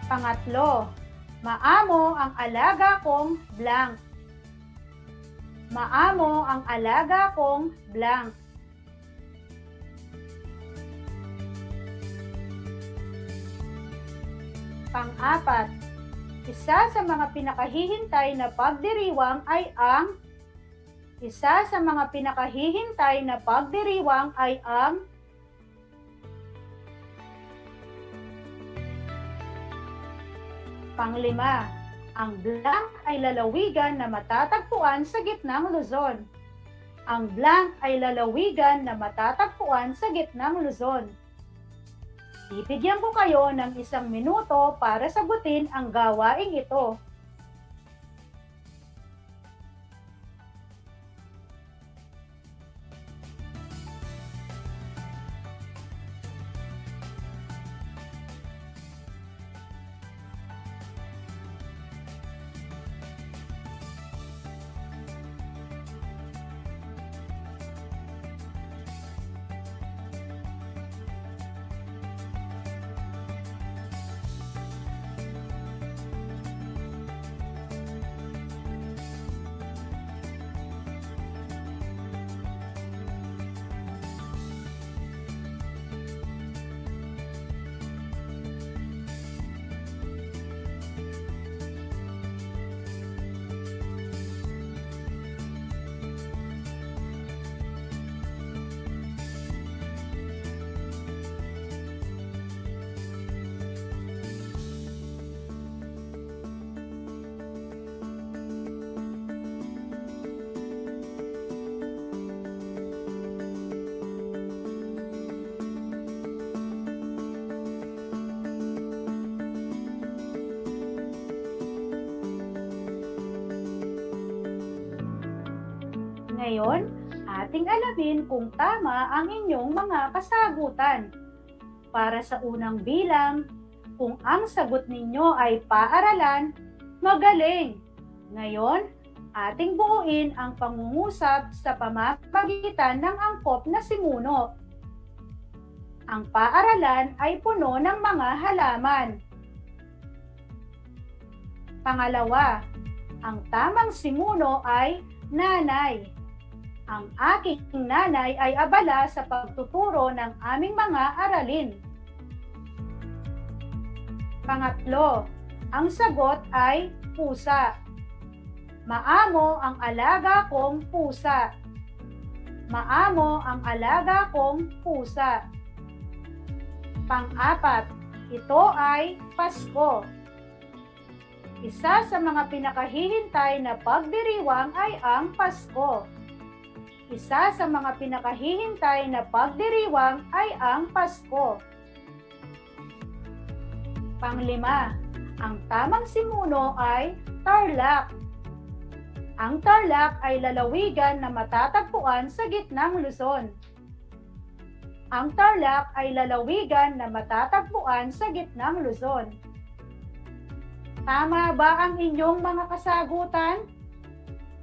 Speaker 3: Pangatlo, maamo ang alaga kong blank. Maamo ang alaga kong blank. Pang-apat, isa sa mga pinakahihintay na pagdiriwang ay ang Pang-5, ang blank ay lalawigan na matatagpuan sa gitnang Luzon. Ang blank ay lalawigan na matatagpuan sa gitnang Luzon. Bibigyan ko kayo ng 1 minuto para sagutin ang gawaing ito. Ngayon, ating alamin kung tama ang inyong mga kasagutan. Para sa unang bilang, kung ang sagot ninyo ay paaralan, magaling! Ngayon, ating buuin ang pangungusap sa pamamagitan ng angkop na simuno. Ang paaralan ay puno ng mga halaman. Pangalawa, ang tamang simuno ay nanay. Ang aking nanay ay abala sa pagtuturo ng aming mga aralin. Pangatlo, ang sagot ay pusa. Maamo ang alaga kong pusa. Maamo ang alaga kong pusa. Pang-apat, ito ay Pasko. Isa sa mga pinakahihintay na pagdiriwang ay ang Pasko. Isa sa mga pinakahihintay na pagdiriwang ay ang Pasko. Pang-5, ang tamang simuno ay Tarlak. Ang Tarlac ay lalawigan na matatagpuan sa gitnang Luzon. Ang Tarlac ay lalawigan na matatagpuan sa gitnang Luzon. Tama ba ang inyong mga kasagutan?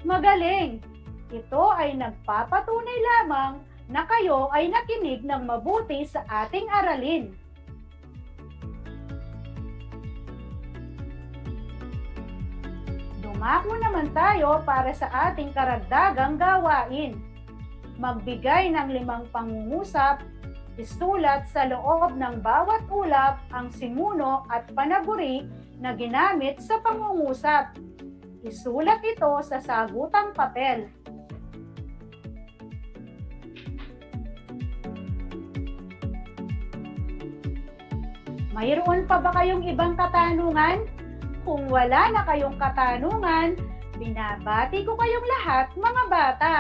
Speaker 3: Magaling! Ito ay nagpapatunay lamang na kayo ay nakinig ng mabuti sa ating aralin. Dumako naman tayo para sa ating karagdagang gawain. Magbigay ng 5 pangungusap, isulat sa loob ng bawat ulap ang simuno at panaguri na ginamit sa pangungusap. Isulat ito sa sagutang papel. Mayroon pa ba kayong ibang katanungan? Kung wala na kayong katanungan, binabati ko kayong lahat mga bata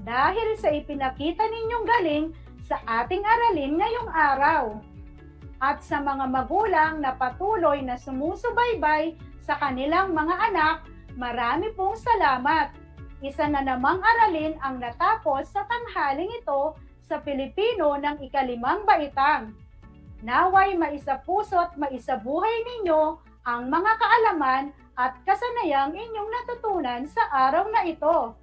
Speaker 3: dahil sa ipinakita ninyong galing sa ating aralin ngayong araw. At sa mga magulang na patuloy na sumusubaybay sa kanilang mga anak, marami pong salamat. Isa na namang aralin ang natapos sa tanghaling ito sa Pilipino ng ika-5 baitang. Naway maisapuso't maisabuhay ninyo ang mga kaalaman at kasanayang inyong natutunan sa araw na ito.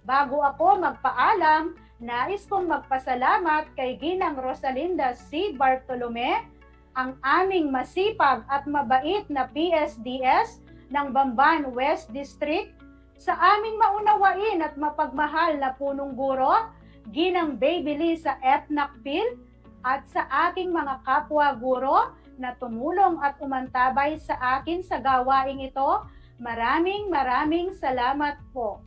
Speaker 3: Bago ako magpaalam, nais kong magpasalamat kay Ginang Rosalinda C. Bartolome, ang aming masipag at mabait na PSDS ng Bamban West District, sa aming maunawain at mapagmahal na punong guro, Ginang Baby Lee sa ETNACPIL, at sa aking mga kapwa guro na tumulong at umantabay sa akin sa gawaing ito, maraming salamat po.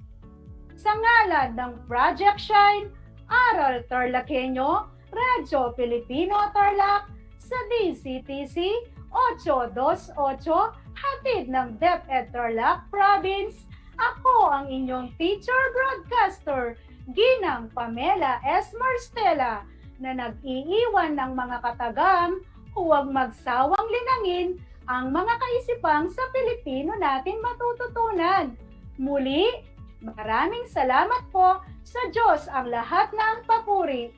Speaker 3: Sa ngalan ng Project Shine, Aral TarlakHenyo, Radyo Pilipino Tarlac, sa DCTC 828, hatid ng DEPED Tarlac Province, ako ang inyong teacher broadcaster, Ginang Pamela S. Marstela, na nag-iiwan ng mga katagang huwag magsawang linangin ang mga kaisipang sa Pilipino natin matututunan. Muli, maraming salamat po, sa Diyos ang lahat ng papuri.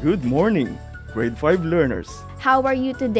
Speaker 13: Good morning, grade 5 learners.
Speaker 27: How are you today?